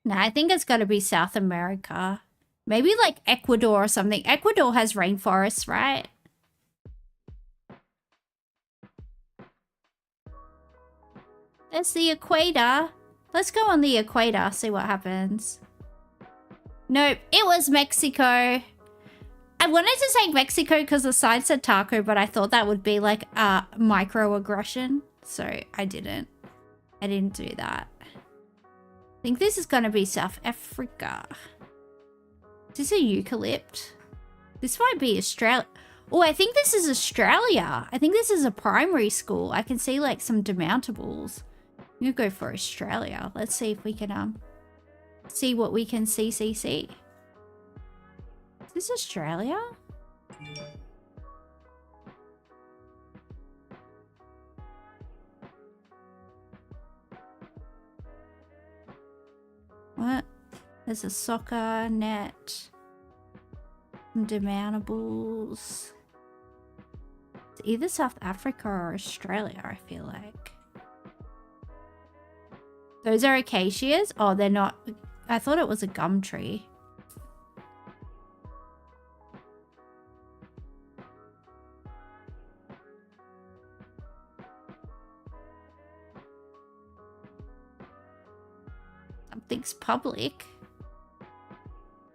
No, I think it's got to be South America. Maybe like Ecuador or something. Ecuador has rainforests, right? There's the equator. Let's go on the equator, see what happens. Nope, it was Mexico. I wanted to say Mexico because the sign said taco, but I thought that would be like a microaggression. So I didn't do that. I think this is going to be South Africa. Is this a eucalypt? This might be Australia. Oh, I think this is Australia. I think this is a primary school. I can see like some demountables. I'm gonna go for Australia. Let's see if we can see what we can see. Is this Australia? What? There's a soccer net. Some demountables. It's either South Africa or Australia, I feel like. Those are acacias? Oh, they're not. I thought it was a gum tree. Something's public.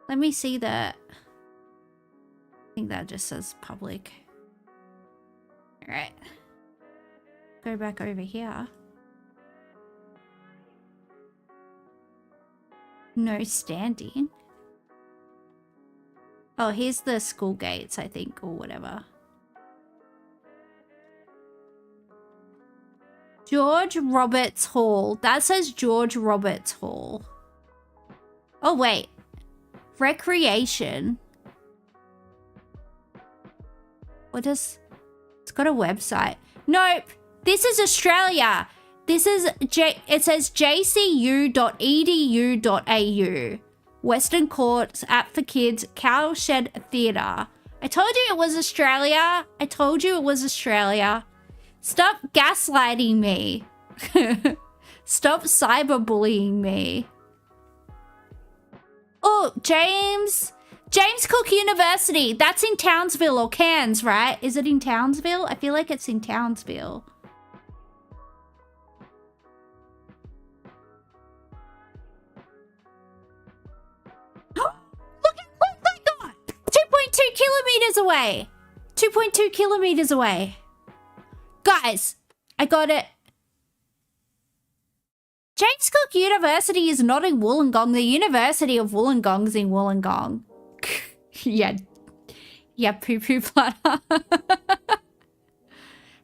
Let me see that. I think that just says public. Alright. Go back over here. No standing. Oh, here's the school gates, I think, or whatever. George Roberts Hall. That says George Roberts Hall. Oh, wait. Recreation. What does... It's got a website. Nope. This is Australia. This is... It says jcu.edu.au. Western Courts, App for Kids, Cowshed Theatre. I told you it was Australia. I told you it was Australia. Stop gaslighting me. Stop cyberbullying me. Oh, James Cook University. That's in Townsville or Cairns, right? Is it in Townsville? I feel like it's in Townsville. Look I got! 2.2 kilometers away. 2.2 kilometers away. Guys, I got it. James Cook University is not in Wollongong. The University of Wollongong is in Wollongong. Yeah, poo-poo platter.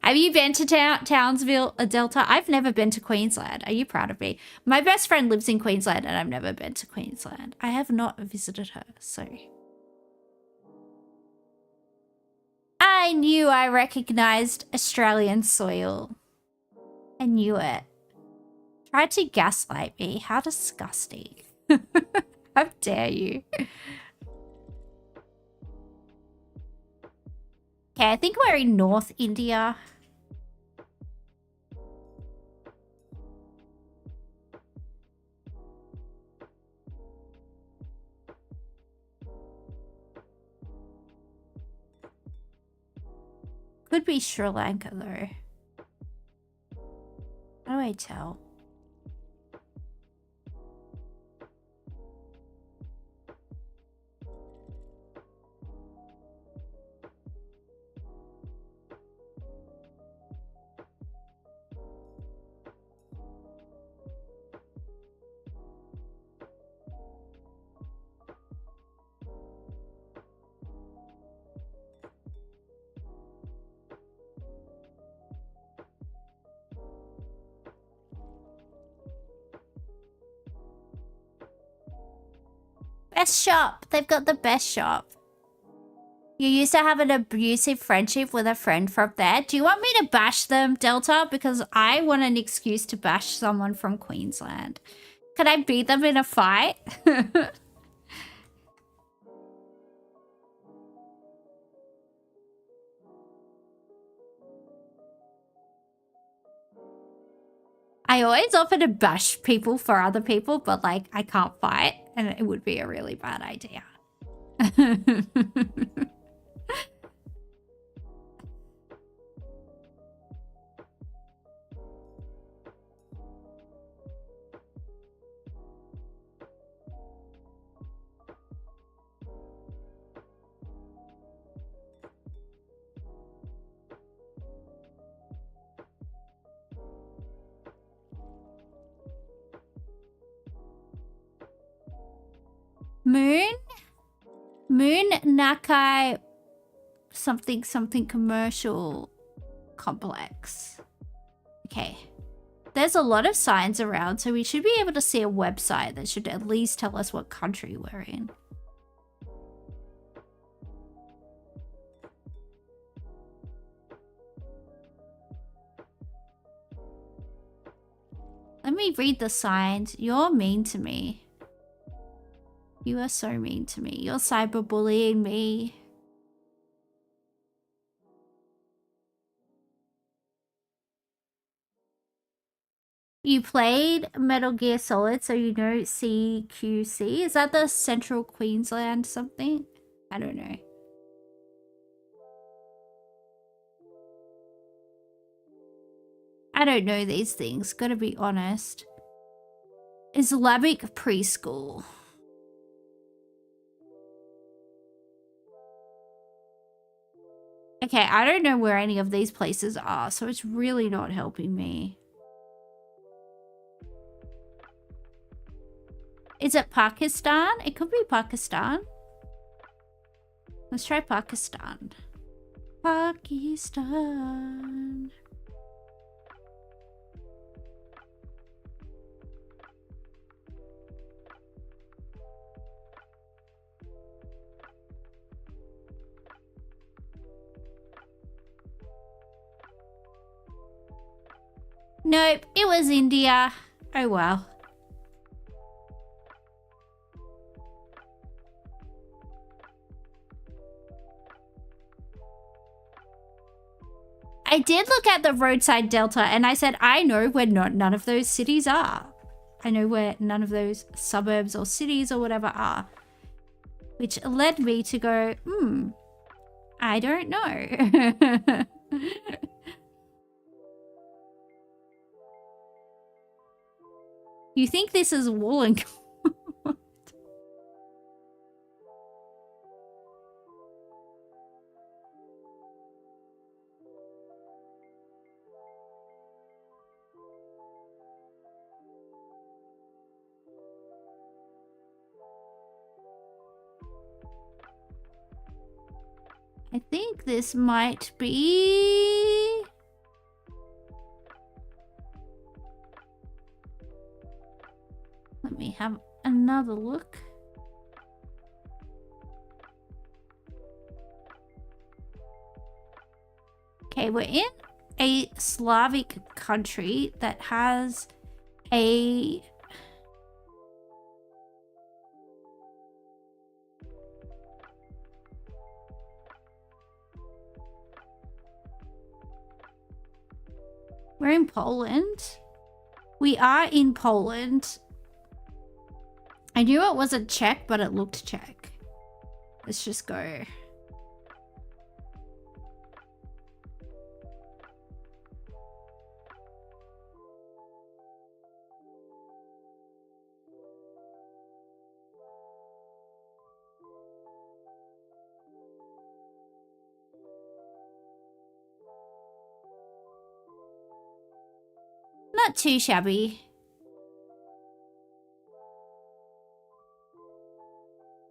Have you been to Townsville, Delta? I've never been to Queensland. Are you proud of me? My best friend lives in Queensland and I've never been to Queensland. I have not visited her, so... I knew I recognized Australian soil. I knew it. Tried to gaslight me. How disgusting. How dare you? Okay, I think we're in North India. Could be Sri Lanka though. How do I tell? Best shop. They've got the best shop. You used to have an abusive friendship with a friend from there. Do you want me to bash them, Delta? Because I want an excuse to bash someone from Queensland. Can I beat them in a fight? I always offer to bash people for other people, but like I can't fight and it would be a really bad idea. Moon Nakai something commercial complex. Okay. There's a lot of signs around, so we should be able to see a website that should at least tell us what country we're in. Let me read the signs. You're mean to me. You are so mean to me. You're cyberbullying me. You played Metal Gear Solid, so you know CQC? Is that the Central Queensland something? I don't know. I don't know these things, gotta be honest. Islamic preschool. Okay, I don't know where any of these places are, so it's really not helping me. Is it Pakistan? It could be Pakistan. Let's try Pakistan. Pakistan. Nope, it was India. Oh well. I did look at the roadside delta and I said, I know where none of those cities are. I know where none of those suburbs or cities or whatever are. Which led me to go, I don't know. You think this is Wollongong? I think this might be... Let me have another look. Okay, we're in a Slavic country that has a We're in Poland. We are in Poland. I knew it wasn't Czech, but it looked Czech. Let's just go. Not too shabby.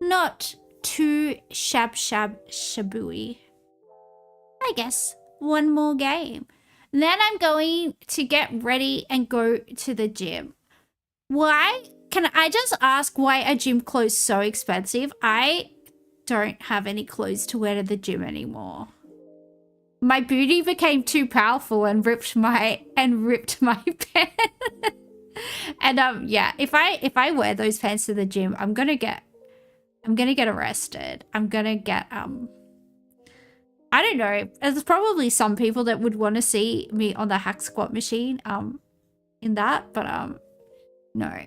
Not too shabooey. I guess one more game. Then I'm going to get ready and go to the gym. Why? Can I just ask why are gym clothes so expensive? I don't have any clothes to wear to the gym anymore. My booty became too powerful and ripped my pants. And yeah, if I wear those pants to the gym, I'm gonna get arrested. I'm gonna get I don't know. There's probably some people that would want to see me on the hack squat machine in that, but no.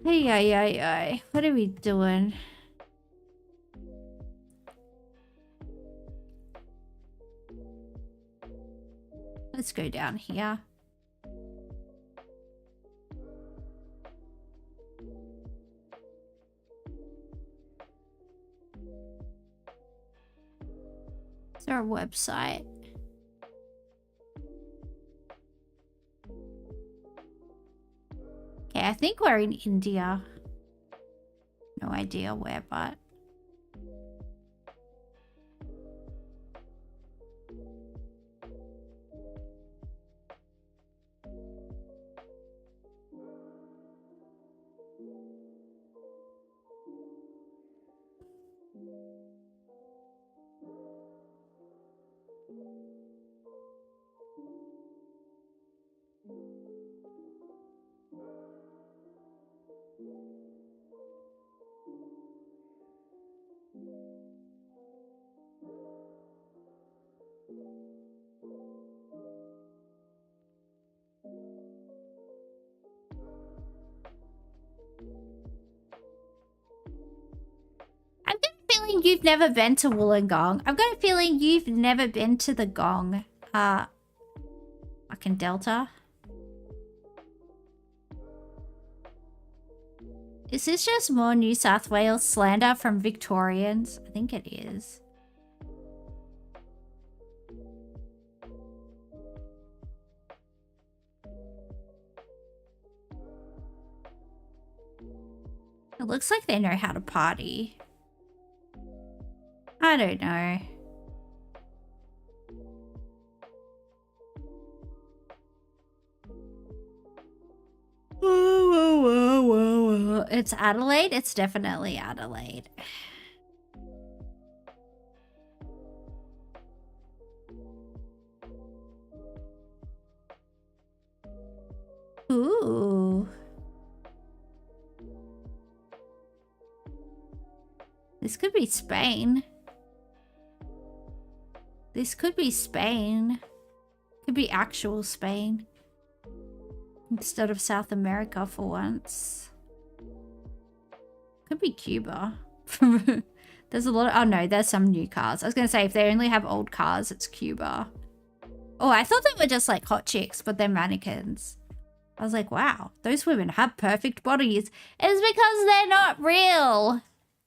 Hey, what are we doing? Let's go down here. Is there a website? Okay, I think we're in India. No idea where, but... You've never been to Wollongong. I've got a feeling you've never been to the Gong. Fucking Delta. Is this just more New South Wales slander from Victorians? I think it is. It looks like they know how to party. I don't know. Whoa. It's Adelaide? It's definitely Adelaide. Ooh. This could be Spain. This could be Spain. Could be actual Spain. Instead of South America for once. Could be Cuba. There's a lot of... Oh no, there's some new cars. I was going to say, if they only have old cars, it's Cuba. Oh, I thought they were just like hot chicks, but they're mannequins. I was like, wow, those women have perfect bodies. It's because they're not real.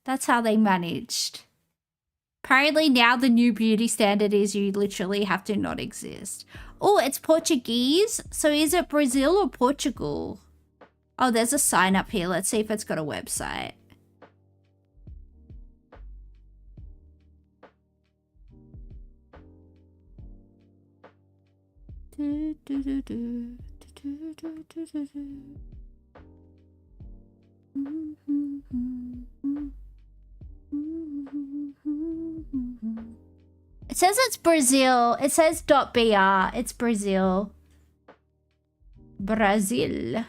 That's how they managed. Apparently now the new beauty standard is you literally have to not exist. Oh, it's Portuguese. So is it Brazil or Portugal? Oh, there's a sign up here. Let's see if it's got a website. It says it's Brazil. It says .br. It's Brazil. Brazil.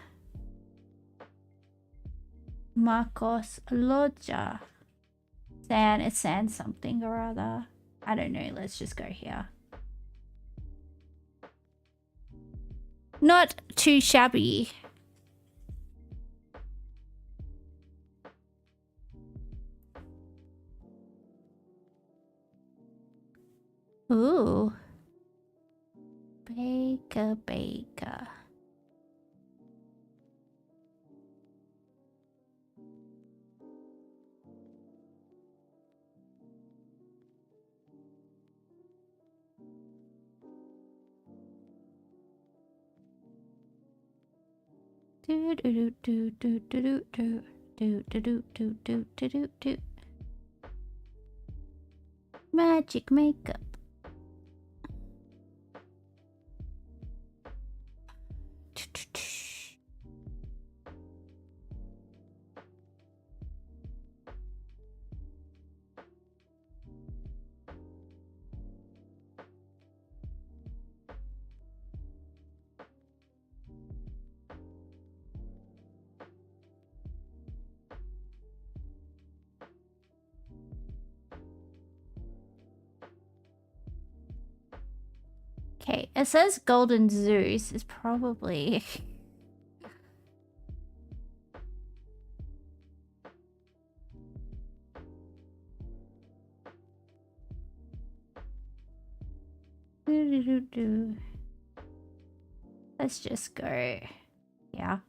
Marcos Loja. It's San something or other. I don't know. Let's just go here. Not too shabby. Ooh. Baker. Magic makeup. Okay, it says Golden Zeus is probably... Let's just go... Yeah.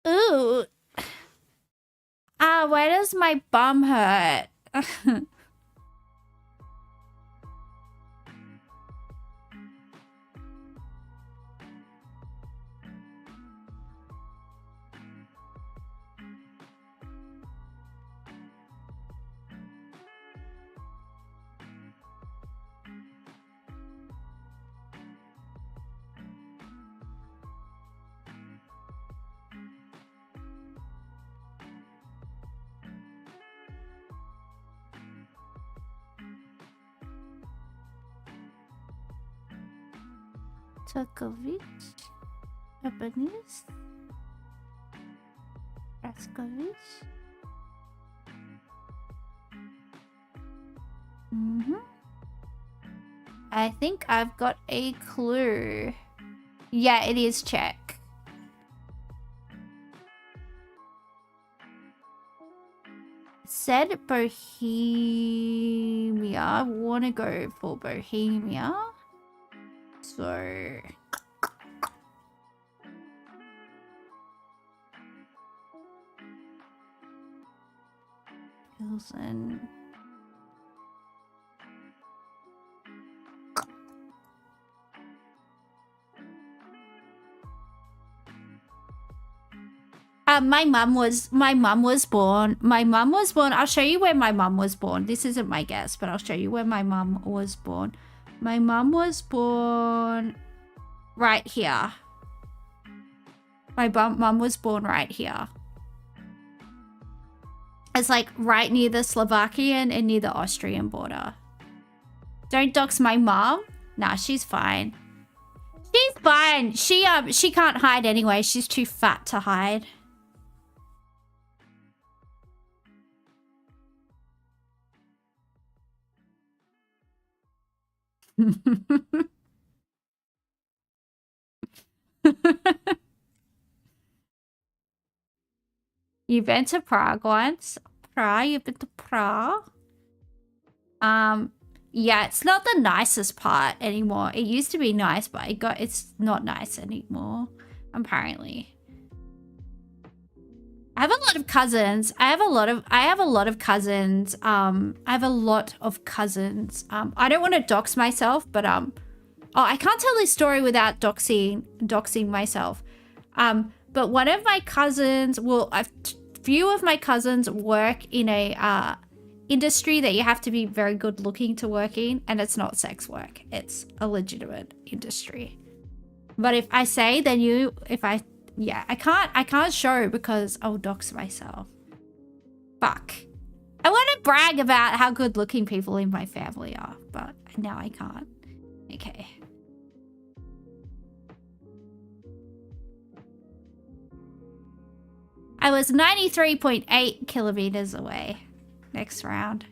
Ooh! Why does my bum hurt? Sokovic, Japanese, Raskovic. I think I've got a clue. Yeah, it is Czech. Said Bohemia. I want to go for Bohemia. So Pilsen. My mum was born. I'll show you where my mum was born. This isn't my guess, but I'll show you where my mum was born. My mum was born right here. My mum was born right here. It's like right near the Slovakian and near the Austrian border. Don't dox my mum. Nah, she's fine. She's fine. She can't hide anyway. She's too fat to hide. You've been to Prague once. You've been to Prague. Yeah, it's not the nicest part anymore. It used to be nice, but it's not nice anymore, apparently. I have a lot of cousins. I have a lot of cousins. I don't want to dox myself, but oh, I can't tell this story without doxing myself. But one of my cousins, a few of my cousins work in a industry that you have to be very good looking to work in, and it's not sex work. It's a legitimate industry. But if I say, then Yeah, I can't show because I'll dox myself. Fuck. I want to brag about how good looking people in my family are, but now I can't. Okay. I was 93.8 kilometers away. Next round.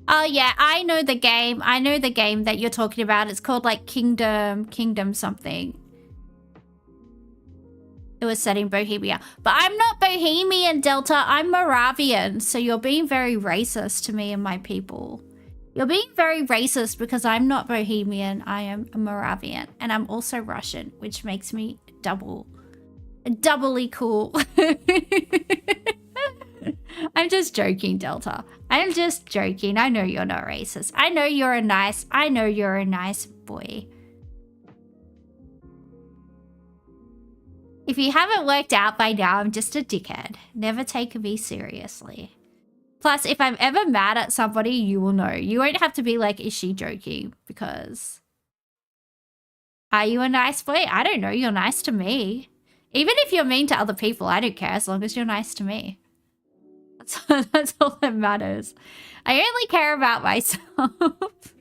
Oh yeah, I know the game. I know the game that you're talking about. It's called like Kingdom something. It was set in Bohemia. But I'm not Bohemian, Delta. I'm Moravian. So you're being very racist to me and my people. You're being very racist because I'm not Bohemian. I am a Moravian. And I'm also Russian, which makes me doubly cool. I'm just joking, Delta. I'm just joking. I know you're not racist. I know you're a nice boy. If you haven't worked out by now, I'm just a dickhead. Never take me seriously. Plus, if I'm ever mad at somebody, you will know. You won't have to be like, is she joking? Because... Are you a nice boy? I don't know. You're nice to me. Even if you're mean to other people, I don't care as long as you're nice to me. That's all that matters. I only care about myself.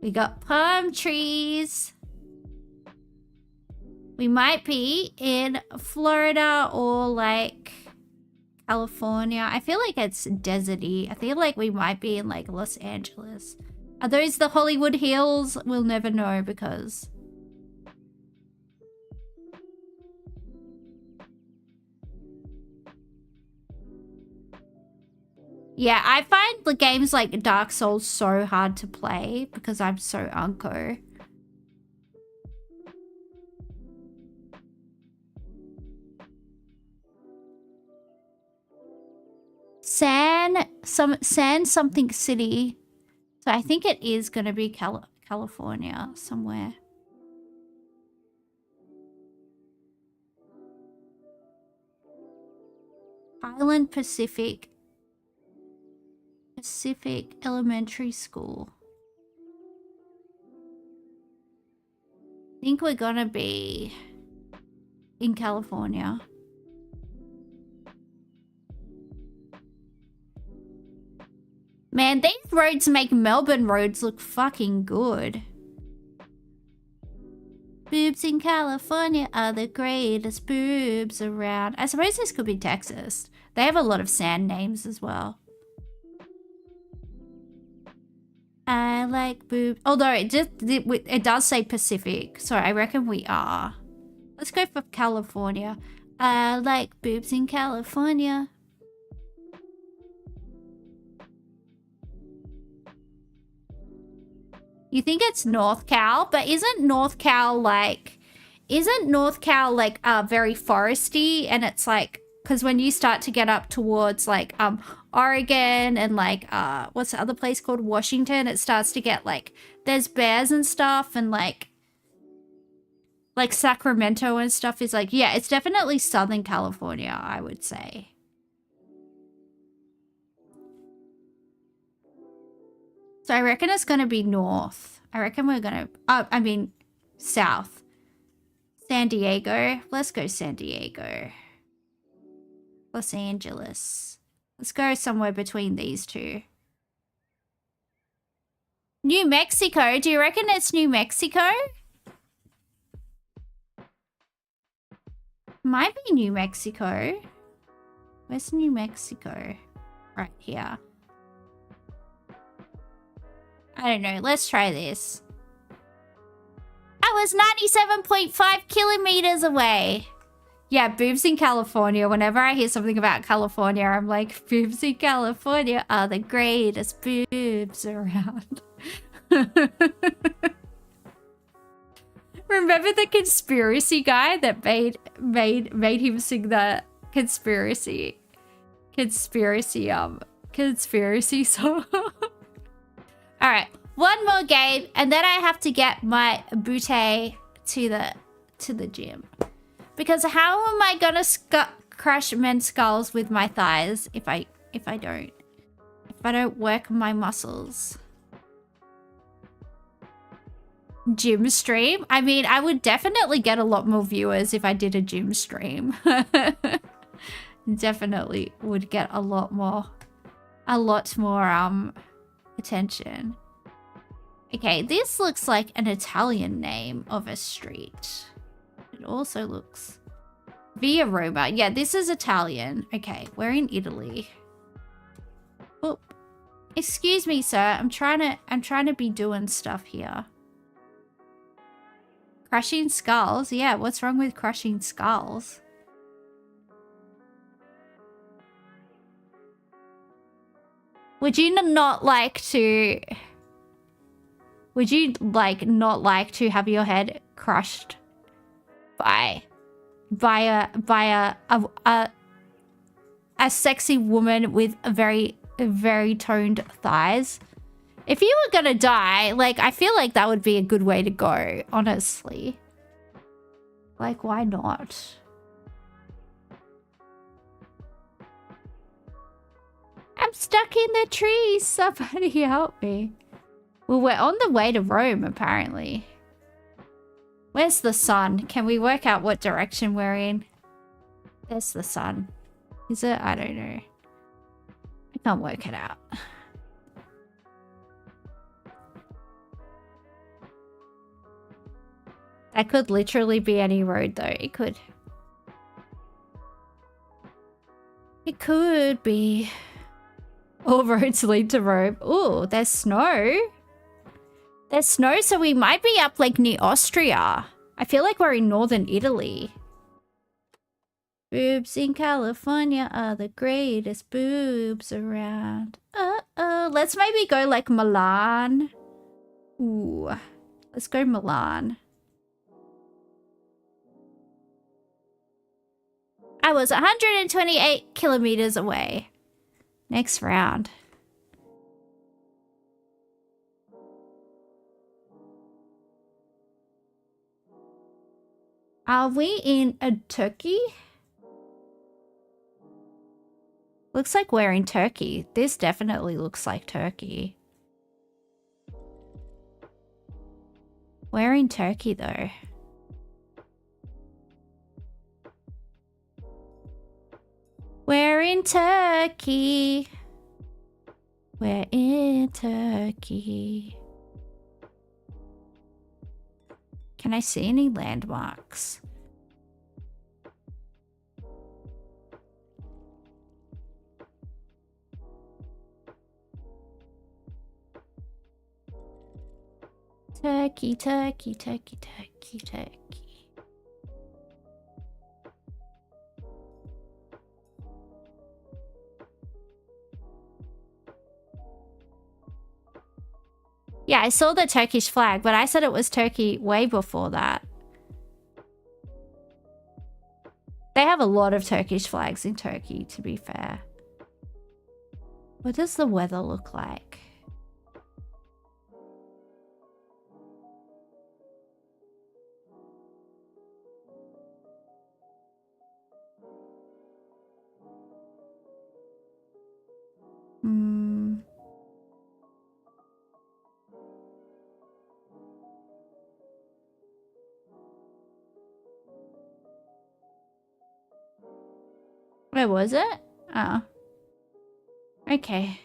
We got palm trees. We might be in Florida or like California. I feel like it's deserty. I feel like we might be in like Los Angeles. Are those the Hollywood Hills? We'll never know because... Yeah, I find the games like Dark Souls so hard to play because I'm so unco. San something city. So I think it is going to be California somewhere. Highland Pacific Elementary School. I think we're gonna be in California. Man, these roads make Melbourne roads look fucking good. Boobs in California are the greatest boobs around. I suppose this could be Texas. They have a lot of sand names as well. I like boobs. Although it does say Pacific, so I reckon we are. Let's go for California. I like boobs in California. You think it's North Cal, but isn't North Cal like very foresty? And it's like, because when you start to get up towards like Oregon and like what's the other place called, Washington, it starts to get like there's bears and stuff, and like Sacramento and stuff is like, yeah, it's definitely Southern California, I would say. So I reckon it's gonna be north. I reckon we're gonna south. San Diego. Let's go San Diego. Los Angeles. Let's go somewhere between these two. New Mexico. Do you reckon it's New Mexico? Might be New Mexico. Where's New Mexico? Right here. I don't know. Let's try this. was 97.5 kilometers away. Yeah, boobs in California. Whenever I hear something about California, I'm like, boobs in California are the greatest boobs around. Remember the conspiracy guy that made him sing the conspiracy song? All right, one more game, and then I have to get my booty to the gym. Because how am I gonna crush men's skulls with my thighs if I don't work my muscles? Gym stream? I mean, I would definitely get a lot more viewers if I did a gym stream. Definitely would get a lot more attention. Okay, this looks like an Italian name of a street. It also looks Via Roma. Yeah, this is Italian. Okay, we're in Italy. Oh, excuse me, sir. I'm trying to be doing stuff here. Crushing skulls? Yeah, what's wrong with crushing skulls? Would you not like to have your head crushed by a sexy woman with a very toned thighs? If you were gonna die, like, I feel like that would be a good way to go, honestly. Like, why not? I'm stuck in the trees. Somebody help me. Well, we're on the way to Rome, apparently. Where's the sun? Can we work out what direction we're in? There's the sun. Is it? I don't know. I can't work it out. That could literally be any road, though. It could. It could be. All roads lead to Rome. Ooh, there's snow. There's snow, so we might be up, like, near Austria. I feel like we're in northern Italy. Boobs in California are the greatest boobs around. Uh-oh. Let's maybe go, like, Milan. Ooh. Let's go Milan. I was 128 kilometers away. Next round. Are we in a Turkey? Looks like we're in Turkey. This definitely looks like Turkey. We're in Turkey, though. We're in Turkey. We're in Turkey. Can I see any landmarks? Turkey, Turkey, Turkey, Turkey, Turkey. Yeah, I saw the Turkish flag, but I said it was Turkey way before that. They have a lot of Turkish flags in Turkey, to be fair. What does the weather look like? Where was it? Oh. Okay.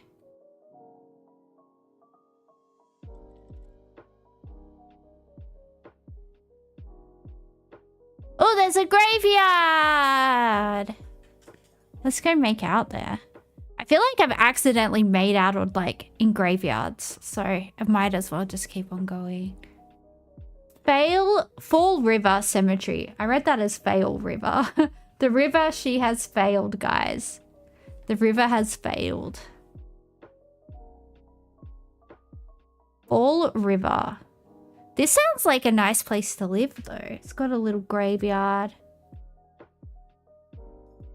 Oh, there's a graveyard! Let's go make out there. I feel like I've accidentally made out on, like, in graveyards, so I might as well just keep on going. Fall River Cemetery. I read that as Fail River. The river, she has failed, guys. The river has failed. Fall River. This sounds like a nice place to live, though. It's got a little graveyard.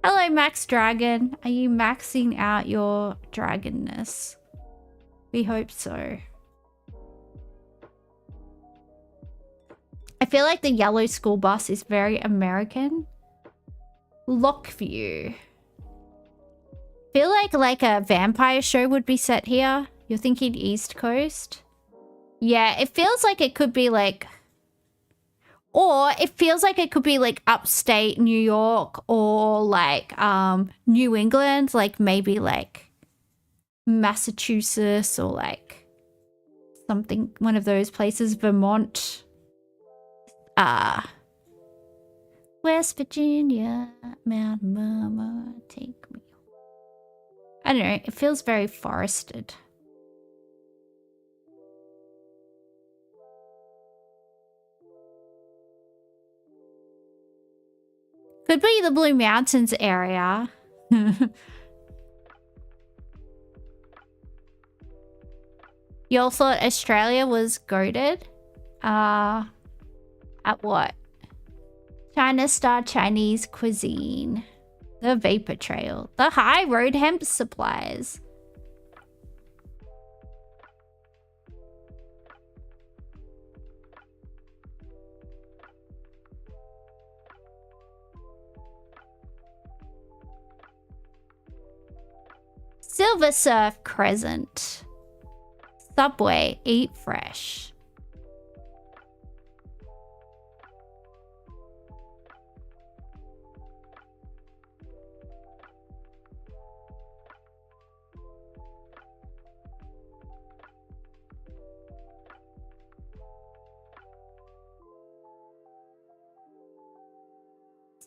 Hello, Max Dragon. Are you maxing out your dragonness? We hope so. I feel like the yellow school bus is very American. Lockview. Feel like a vampire show would be set here. You're thinking East Coast? Yeah, it feels like it could be like... Or it feels like it could be like upstate New York or like New England. Like maybe like Massachusetts or like something, one of those places. Vermont. West Virginia, Mount Mama, take me. I don't know, it feels very forested. Could be the Blue Mountains area. Y'all thought Australia was goated? At what? China Star Chinese cuisine. The Vapor Trail. The High Road Hemp Supplies. Silver Surf Crescent. Subway, eat fresh.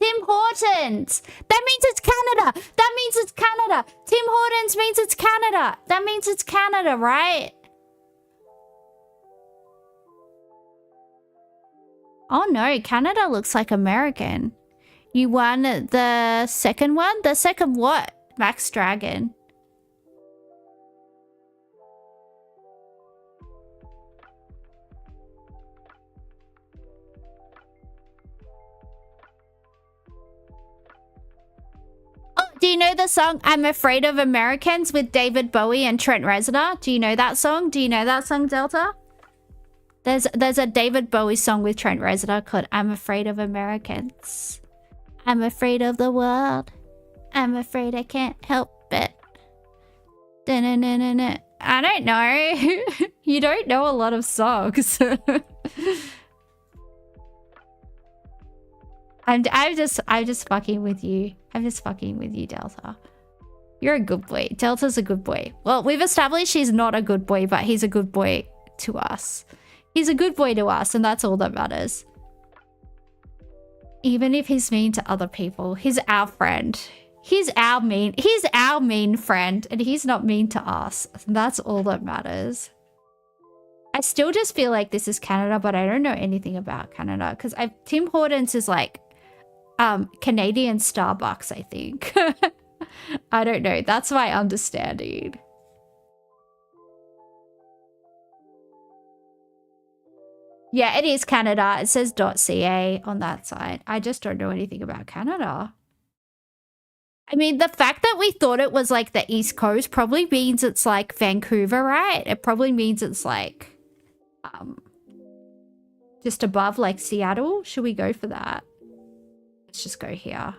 Tim Hortons! That means it's Canada! That means it's Canada! Tim Hortons means it's Canada! That means it's Canada, right? Oh no, Canada looks like American. You won the second one? The second what? Max Dragon. Do you know the song I'm Afraid of Americans with David Bowie and Trent Reznor? Do you know that song? Do you know that song, Delta? There's a David Bowie song with Trent Reznor called I'm Afraid of Americans. I'm afraid of the world. I'm afraid I can't help it. Da-na-na-na-na. I don't know. You don't know a lot of songs. I'm just fucking with you. I'm just fucking with you, Delta. You're a good boy. Delta's a good boy. Well, we've established he's not a good boy, but he's a good boy to us. He's a good boy to us, and that's all that matters. Even if he's mean to other people, he's our friend. He's our mean friend, and he's not mean to us. That's all that matters. I still just feel like this is Canada, but I don't know anything about Canada because Tim Hortons is like Canadian Starbucks, I think. I don't know. That's my understanding. Yeah, it is Canada. It says .ca on that side. I just don't know anything about Canada. I mean, the fact that we thought it was like the East Coast probably means it's like Vancouver, right? It probably means it's like just above like Seattle. Should we go for that? Let's just go here.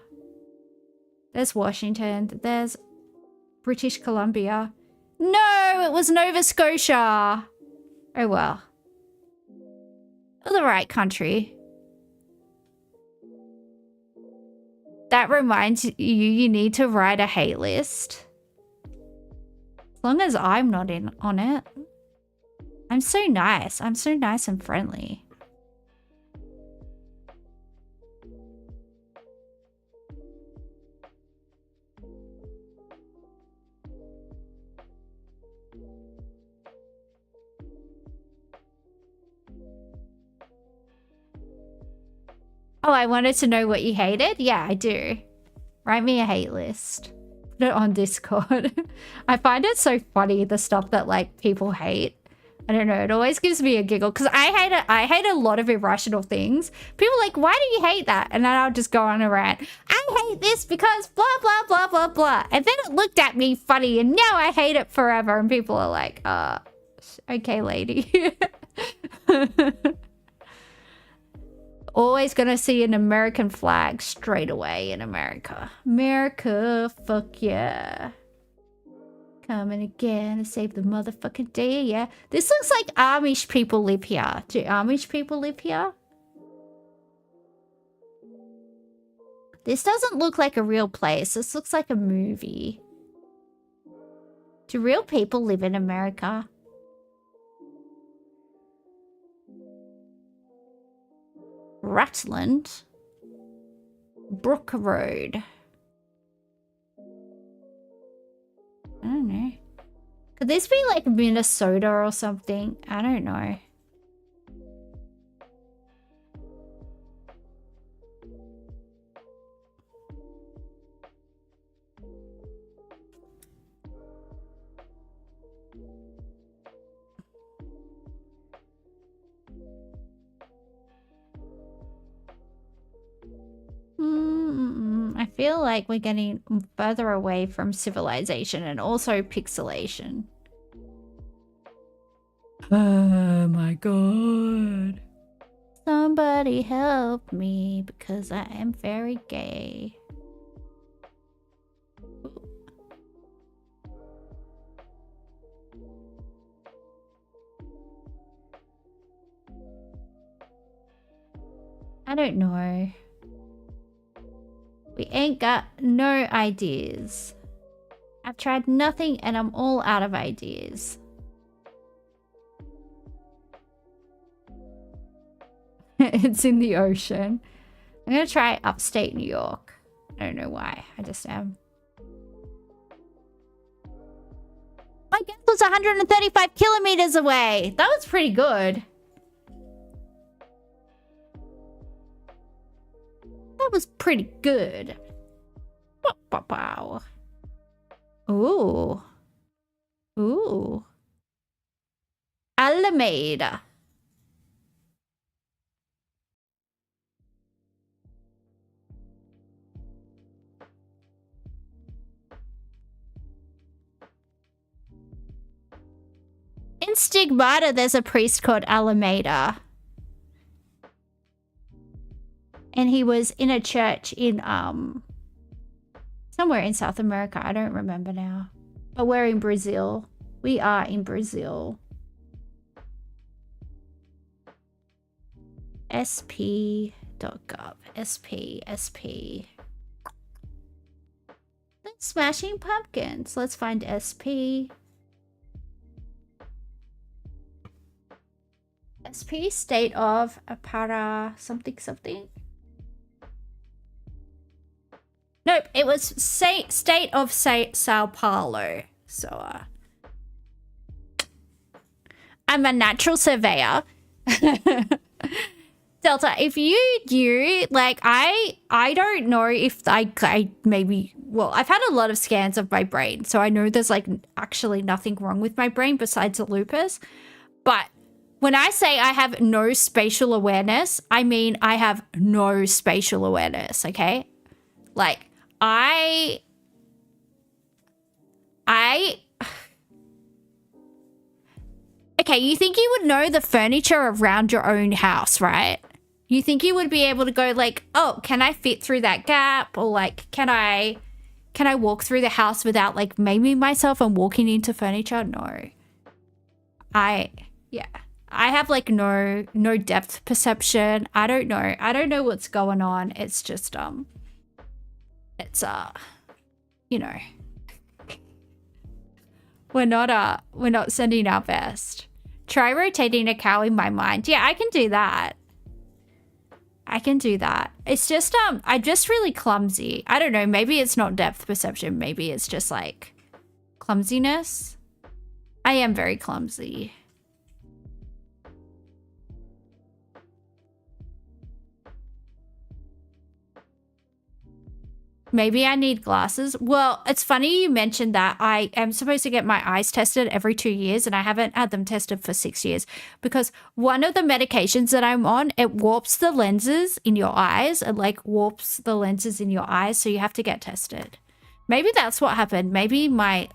There's Washington. There's British Columbia. No, it was Nova Scotia. Oh well. The right country. That reminds you need to write a hate list. As long as I'm not in on it. I'm so nice. I'm so nice and friendly. Oh, I wanted to know what you hated? Yeah, I do. Write me a hate list. Put it on Discord. I find it so funny, the stuff that like people hate. I don't know, it always gives me a giggle because I hate a lot of irrational things. People are like, why do you hate that? And then I'll just go on a rant. I hate this because blah, blah, blah, blah, blah. And then it looked at me funny and now I hate it forever. And people are like, okay, lady. Always gonna see an American flag straight away in America. America, fuck yeah. Coming again to save the motherfucking day, yeah. This looks like Amish people live here. Do Amish people live here? This doesn't look like a real place. This looks like a movie. Do real people live in America? Rutland? Brook Road. I don't know. Could this be like Minnesota or something? I don't know. I feel like we're getting further away from civilization and also pixelation. Oh my god. Somebody help me because I am very gay. I don't know. We ain't got no ideas. I've tried nothing and I'm all out of ideas. It's in the ocean. I'm gonna try upstate New York. I don't know why. I just am. My guess was 135 kilometers away. That was pretty good. That was pretty good. Wow. Ooh. Ooh. Alameda. In Stigmata, there's a priest called Alameda. And he was in a church in, somewhere in South America. I don't remember now. But we're in Brazil. We are in Brazil. sp.gov. SP. Smashing Pumpkins. Let's find SP. SP, state of para something. Nope, it was state of Sao Paulo. So, I'm a natural surveyor. Delta, if you knew, like, I don't know if I maybe, well, I've had a lot of scans of my brain, so I know there's, like, actually nothing wrong with my brain besides the lupus. But when I say I have no spatial awareness, I mean I have no spatial awareness, okay? Like, okay, you think you would know the furniture around your own house, right? You think you would be able to go like, oh, can I fit through that gap? Or like, can I walk through the house without like maiming myself and walking into furniture? No. I have like no depth perception. I don't know. I don't know what's going on. It's just, it's, you know, we're not sending our best. Try rotating a cow in my mind. Yeah, I can do that. It's just, I'm just really clumsy. I don't know. Maybe it's not depth perception. Maybe it's just like clumsiness. I am very clumsy. Maybe I need glasses. Well, it's funny you mentioned that. I am supposed to get my eyes tested every 2 years, and I haven't had them tested for 6 years because one of the medications that I'm on, it warps the lenses in your eyes. It like warps the lenses in your eyes, so you have to get tested. Maybe that's what happened. Maybe my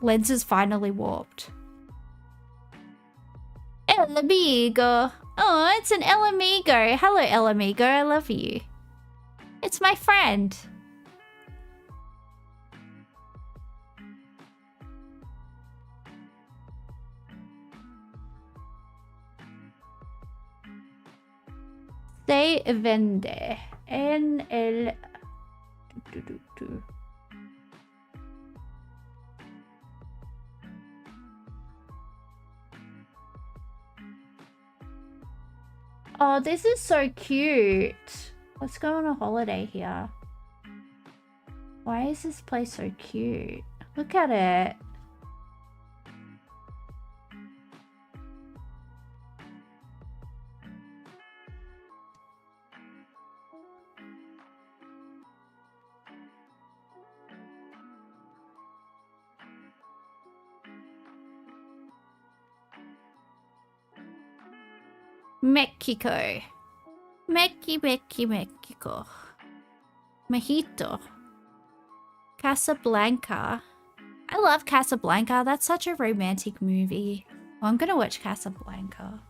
lenses finally warped. El amigo. Oh, it's an El amigo. Hello, El amigo. I love you. It's my friend. Se vende en el... Oh, this is so cute. Let's go on a holiday here. Why is this place so cute? Look at it. Mexico. Mexico. Mojito. Casablanca. I love Casablanca. That's such a romantic movie. Oh, I'm gonna watch Casablanca.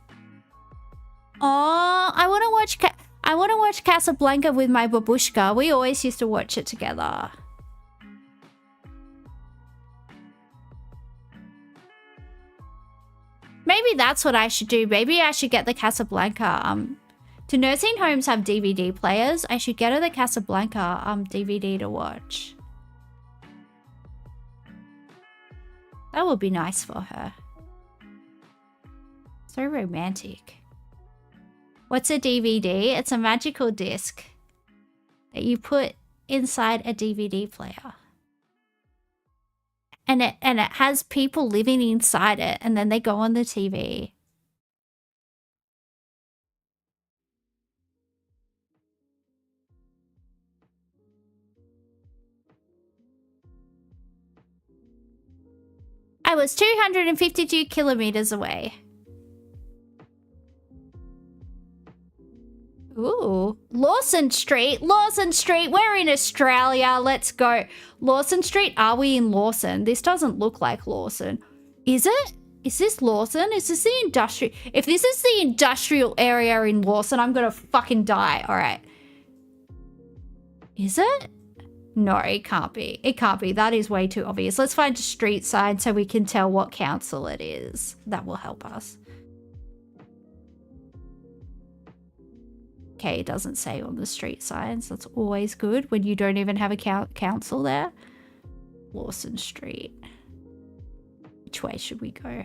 Oh, I want to watch Casablanca with my babushka. We always used to watch it together. Maybe that's what I should do. Maybe I should get the Casablanca. Do nursing homes have DVD players? I should get her the Casablanca DVD to watch. That would be nice for her. So romantic. What's a DVD? It's a magical disc that you put inside a DVD player. And it has people living inside it, and then they go on the TV. I was 252 kilometers away. Ooh, Lawson Street. Lawson Street. We're in Australia. Let's go. Lawson Street. Are we in Lawson? This doesn't look like Lawson. Is it? Is this Lawson? Is this the industrial? If this is the industrial area in Lawson, I'm gonna fucking die. All right. Is it? No, it can't be. It can't be. That is way too obvious. Let's find a street sign so we can tell what council it is. That will help us. Okay, it doesn't say on the street signs. That's always good when you don't even have a council there. Lawson Street. Which way should we go?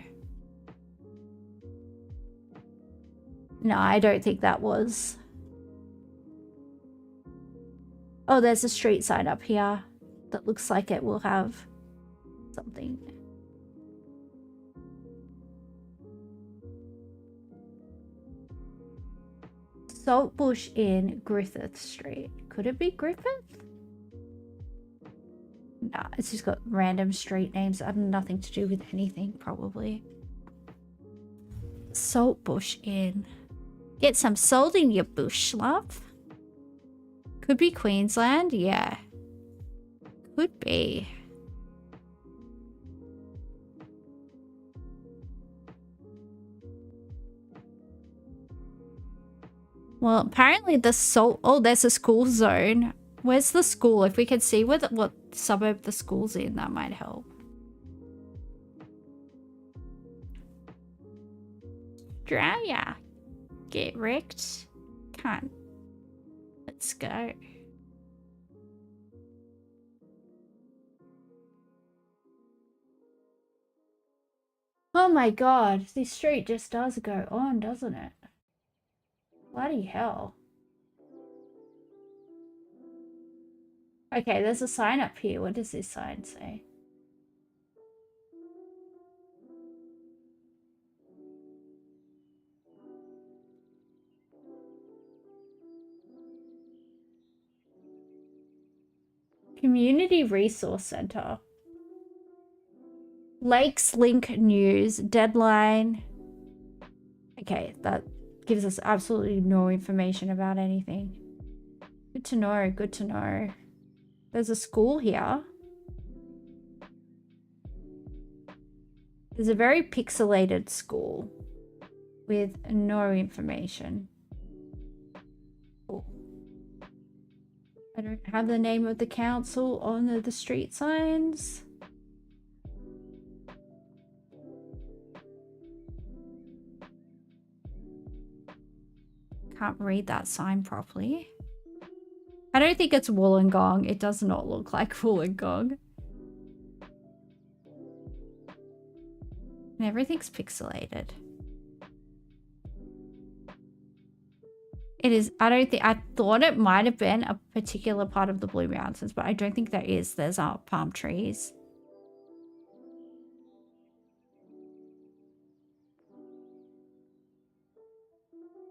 No, I don't think that was. Oh, there's a street sign up here that looks like it will have something. Saltbush Inn, Griffith Street. Could it be Griffith? Nah, it's just got random street names that have nothing to do with anything, probably. Saltbush Inn. Get some salt in your bush, love. Could be Queensland, yeah. Could be. Well, apparently the salt... Oh, there's a school zone. Where's the school? If we could see what suburb the school's in, that might help. Australia. Get wrecked. Can't. Let's go. Oh my god, this street just does go on, doesn't it? Bloody hell. Okay, there's a sign up here. What does this sign say? Community Resource Center. Lakes Link News. Deadline. Okay, that gives us absolutely no information about anything. Good to know, good to know. There's a school here. There's a very pixelated school with no information. Cool. I don't have the name of the council on the street signs. Can't read that sign properly. I don't think it's Wollongong. It does not look like Wollongong. And everything's pixelated. It is, I don't think, I thought it might have been a particular part of the Blue Mountains, but I don't think there is. There's palm trees.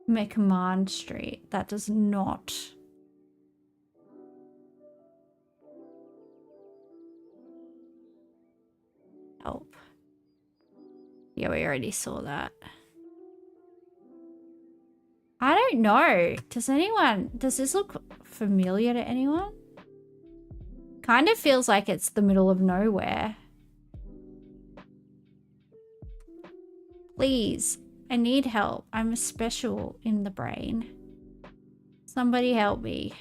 McMahon Street. That does not. Help. Yeah, we already saw that. I don't know. Does this look familiar to anyone? Kind of feels like it's the middle of nowhere. Please, I need help. I'm special in the brain. Somebody help me.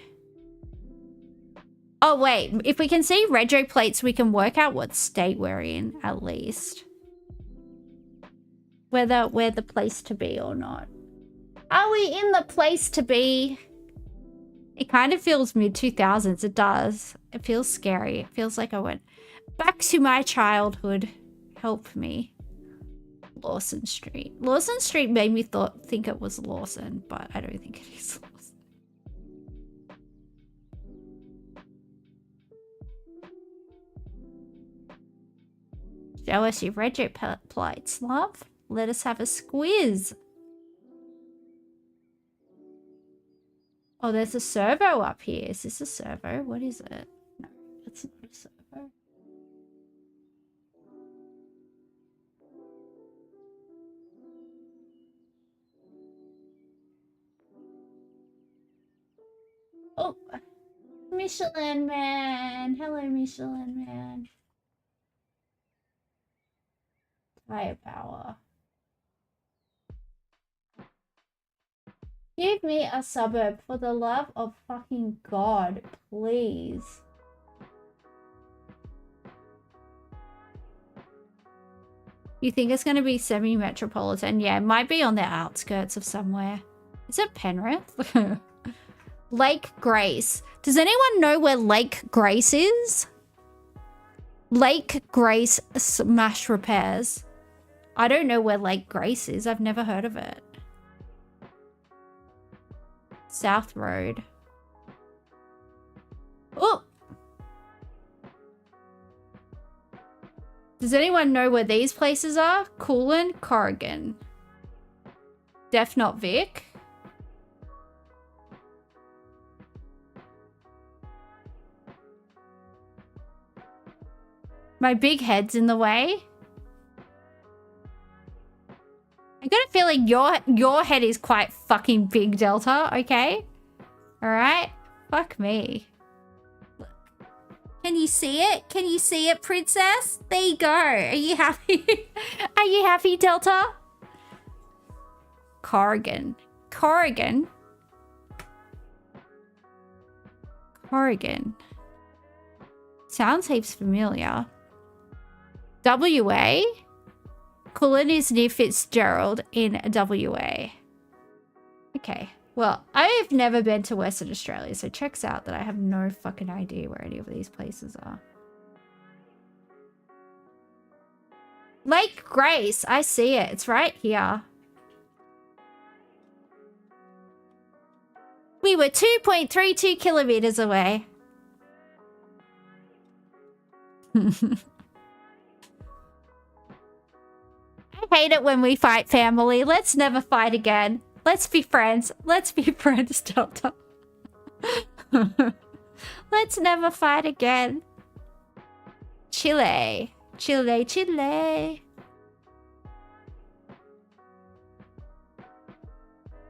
Oh, wait. If we can see rego plates, we can work out what state we're in, at least. Whether we're the place to be or not. Are we in the place to be? It kind of feels mid-2000s. It does. It feels scary. It feels like I went back to my childhood. Help me. Lawson Street. Lawson Street made me think it was Lawson, but I don't think it is Lawson. Show us your rego plates, love. Let us have a squiz. Oh, there's a servo up here. Is this a servo? What is it? No, it's not a servo. Oh, Michelin Man. Hello, Michelin Man. Tire power. Give me a suburb for the love of fucking God, please. You think it's going to be semi-metropolitan? Yeah, it might be on the outskirts of somewhere. Is it Penrith? Lake Grace. Does anyone know where Lake Grace is? Lake Grace Smash Repairs. I don't know where Lake Grace is. I've never heard of it. South Road. Oh! Does anyone know where these places are? Coolin, Corrigan. Def Not Vic. My big head's in the way. I got a feeling your head is quite fucking big, Delta, okay? Alright? Fuck me. Look. Can you see it? Can you see it, princess? There you go. Are you happy? Are you happy, Delta? Corrigan. Corrigan? Corrigan. Sounds heaps familiar. WA? Cullen is near Fitzgerald in WA. Okay. Well, I've never been to Western Australia, so checks out that I have no fucking idea where any of these places are. Lake Grace. I see it. It's right here. We were 2.32 kilometers away. I hate it when we fight, family. Let's never fight again. Let's be friends. Let's be friends, Delta. Let's never fight again. Chile. Chile, Chile.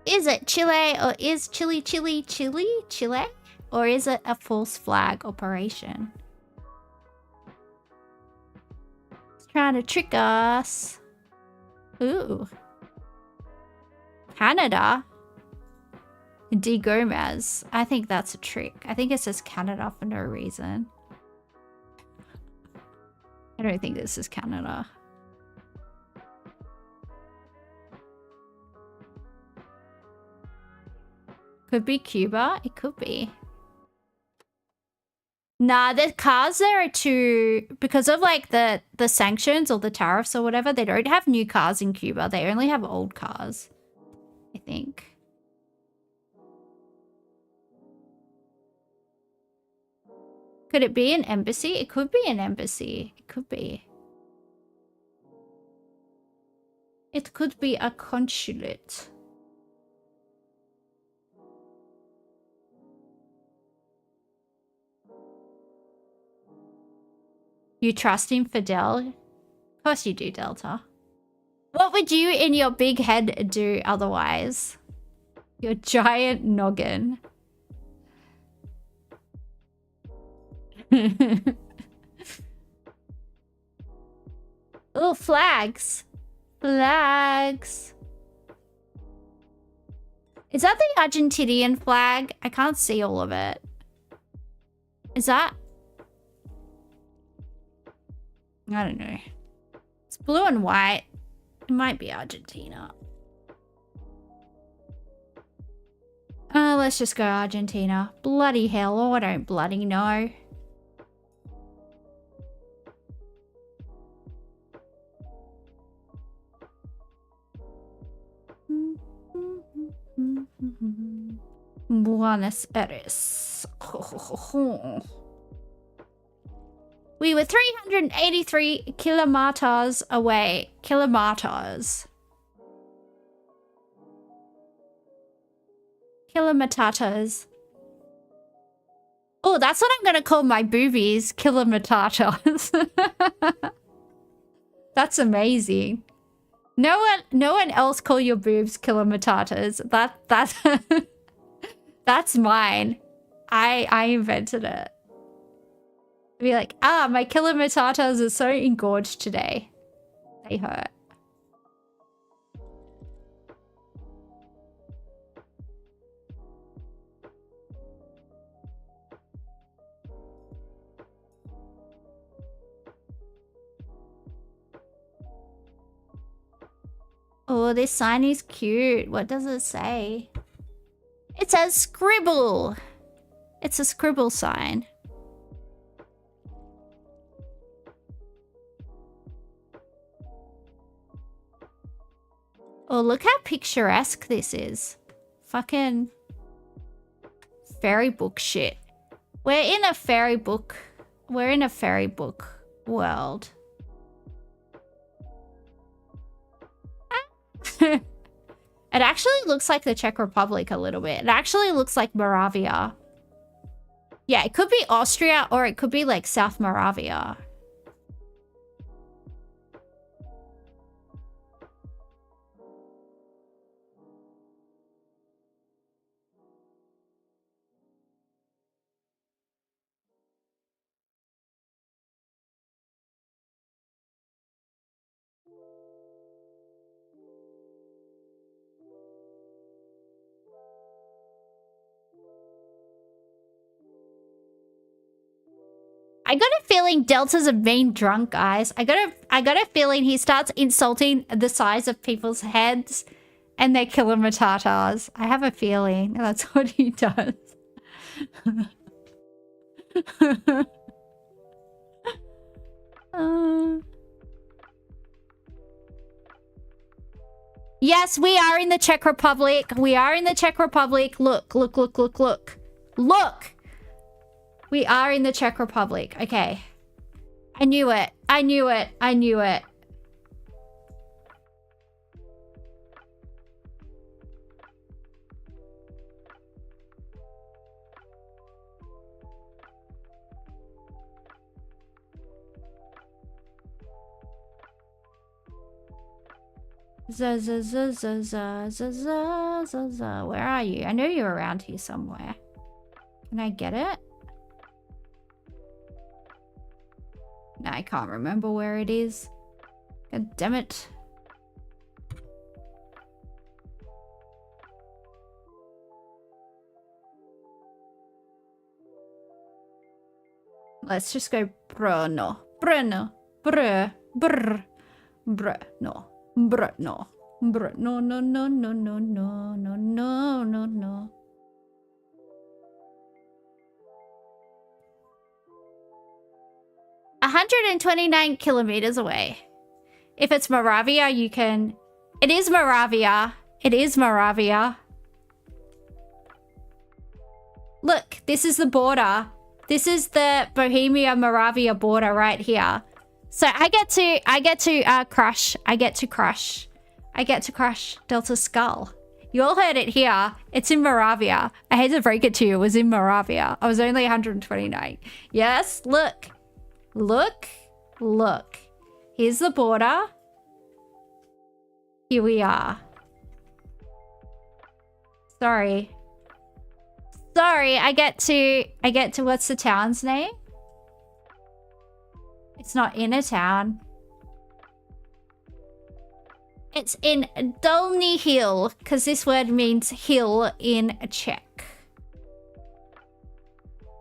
Is it Chile or is Chile? Chile? Or is it a false flag operation? It's trying to trick us. Ooh. Canada? D. Gomez. I think that's a trick. I think it says Canada for no reason. I don't think this is Canada. Could be Cuba. It could be. Nah, the cars there are too... Because of like the sanctions or the tariffs or whatever, they don't have new cars in Cuba. They only have old cars, I think. Could it be an embassy? It could be an embassy. It could be. It could be a consulate. You trust in Fidel? Of course you do, Delta. What would you in your big head do otherwise? Your giant noggin. Oh, flags. Flags. Is that the Argentinian flag? I can't see all of it. Is that? I don't know. It's blue and white. It might be Argentina. Let's just go Argentina. Bloody hell, oh, I don't bloody know. Buenos Aires. We were 383 kilometers away. Kilometers. Kilometers. Oh, that's what I'm gonna call my boobies. Kilometers. That's amazing. No one else call your boobs kilometers. That's mine. I invented it. Be like, ah, my kilometers are so engorged today. They hurt. Oh, this sign is cute. What does it say? It says scribble. It's a scribble sign. Oh, look how picturesque this is. Fucking fairy book shit. We're in a fairy book. We're in a fairy book world. It actually looks like the Czech Republic a little bit. It actually looks like Moravia. Yeah, it could be Austria or it could be like South Moravia. I got a feeling Delta's a mean drunk, guys. I got a feeling he starts insulting the size of people's heads and their kilometers. I have a feeling that's what he does. Yes, we are in the Czech Republic. We are in the Czech Republic. Look, look, look, look, look. Look! We are in the Czech Republic. Okay. I knew it. I knew it. I knew it. Where are you? I know you're around here somewhere. Can I get it? No, I can't remember where it is. God damn it. Let's just go Bruno. Bruno. Brr. Brr. Brr. No. Brr. No. Brr. No, no, no, no, no, no, no, no, no, no. – 129 kilometers away. If it's Moravia, you can... It is Moravia. It is Moravia. Look, this is the border. This is the Bohemia-Moravia border right here. So I get to crush. I get to crush Delta Skull. You all heard it here. It's in Moravia. I hate to break it to you. It was in Moravia. I was only 129. Yes, look. Look. Look. Here's the border. Here we are. Sorry. Sorry, I get to what's the town's name? It's not in a town. It's in Dolny Hill, because this word means hill in Czech.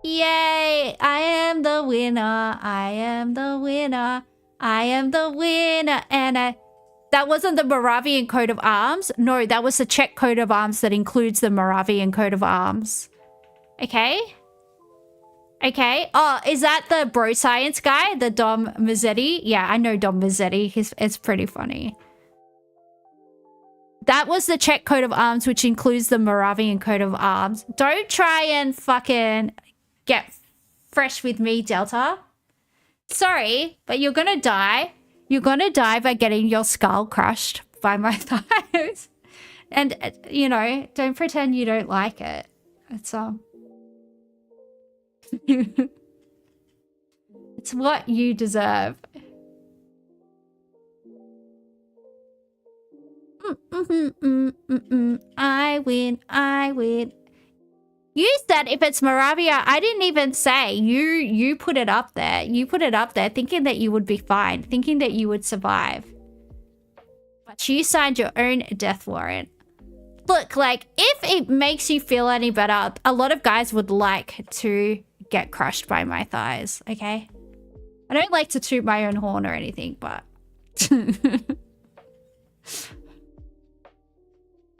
Yay! I am the winner. I am the winner. I am the winner. And that wasn't the Moravian coat of arms. No, that was the Czech coat of arms that includes the Moravian coat of arms. Okay? Okay. Oh, is that the bro science guy? The Dom Mazzetti? Yeah, I know Dom Mazzetti. It's pretty funny. That was the Czech coat of arms, which includes the Moravian coat of arms. Don't try and fucking get fresh with me, Delta. Sorry, but you're gonna die. You're gonna die by getting your skull crushed by my thighs. And, you know, don't pretend you don't like it. It's, it's what you deserve. I win, I win. You said if it's Moravia, I didn't even say. You put it up there. You put it up there thinking that you would be fine, thinking that you would survive. But you signed your own death warrant. Look, like, if it makes you feel any better, a lot of guys would like to get crushed by my thighs, okay? I don't like to toot my own horn or anything, but...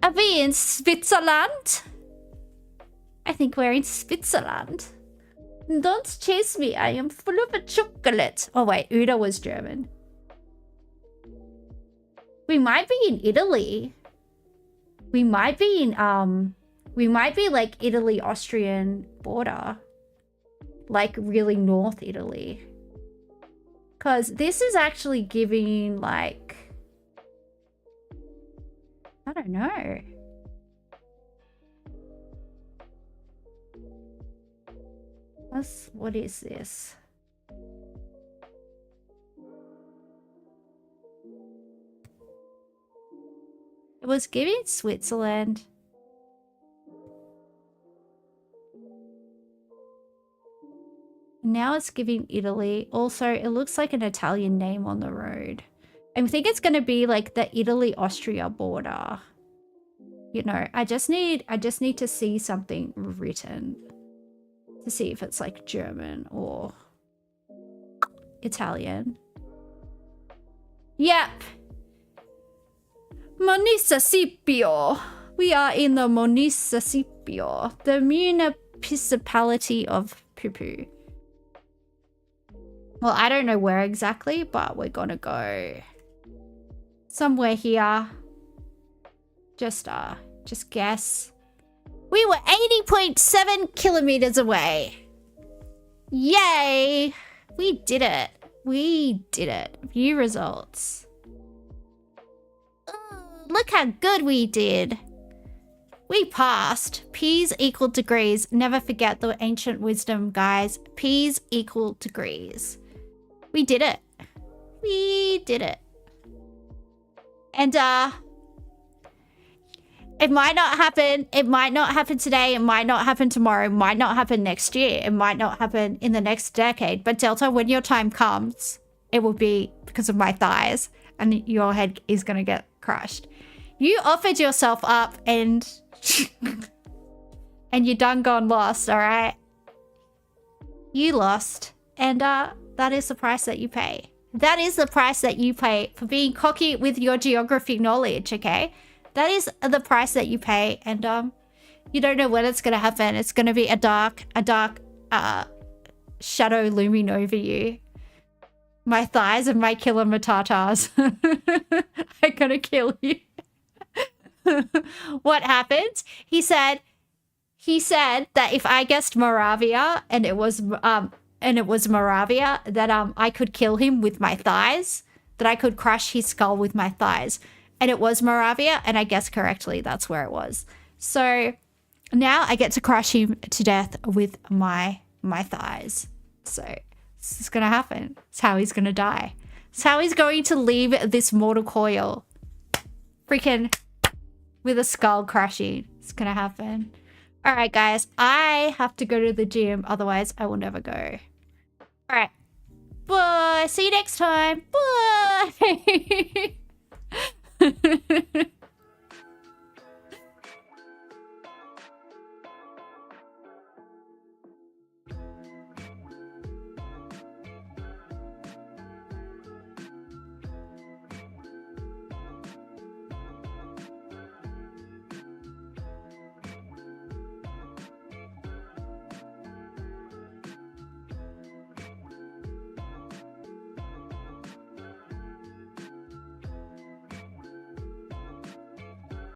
Are we in Switzerland? I think we're in Switzerland. Don't chase me, I am full of chocolate. Oh wait, Uda was German. We might be in Italy. We might be in, we might be like Italy-Austrian border. Like really North Italy. Because this is actually giving like... I don't know. What is this? It was giving Switzerland. Now it's giving Italy. Also, it looks like an Italian name on the road. I think it's going to be like the Italy-Austria border. You know, I just need to see something written to see if it's like German or Italian. Yep. Municipio. We are in the Municipio, the municipality of Pupu. Well, I don't know where exactly, but we're gonna go somewhere here. Just guess. We were 80.7 kilometers away. Yay! We did it. We did it. View results. Look how good we did. We passed. P's equal degrees. Never forget the ancient wisdom, guys. P's equal degrees. We did it. We did it. And it might not happen. It might not happen today. It might not happen tomorrow. It might not happen next year. It might not happen in the next decade. But Delta, when your time comes, it will be because of my thighs. And your head is going to get crushed. You offered yourself up and... and you done gone lost, alright? You lost. And that is the price that you pay. That is the price that you pay for being cocky with your geography knowledge, okay? That is the price that you pay, and you don't know when it's gonna happen. It's gonna be a dark shadow looming over you. My thighs and my killer matatas are gonna kill you. What happened? He said that if I guessed Moravia and it was Moravia, that I could kill him with my thighs, that I could crush his skull with my thighs. And it was Moravia, and I guessed correctly. That's where it was. So now I get to crush him to death with my thighs. So this is going to happen. It's how he's going to die. It's how he's going to leave this mortal coil. Freaking with a skull crushing. It's going to happen. All right, guys. I have to go to the gym. Otherwise, I will never go. All right. Bye. See you next time. Bye.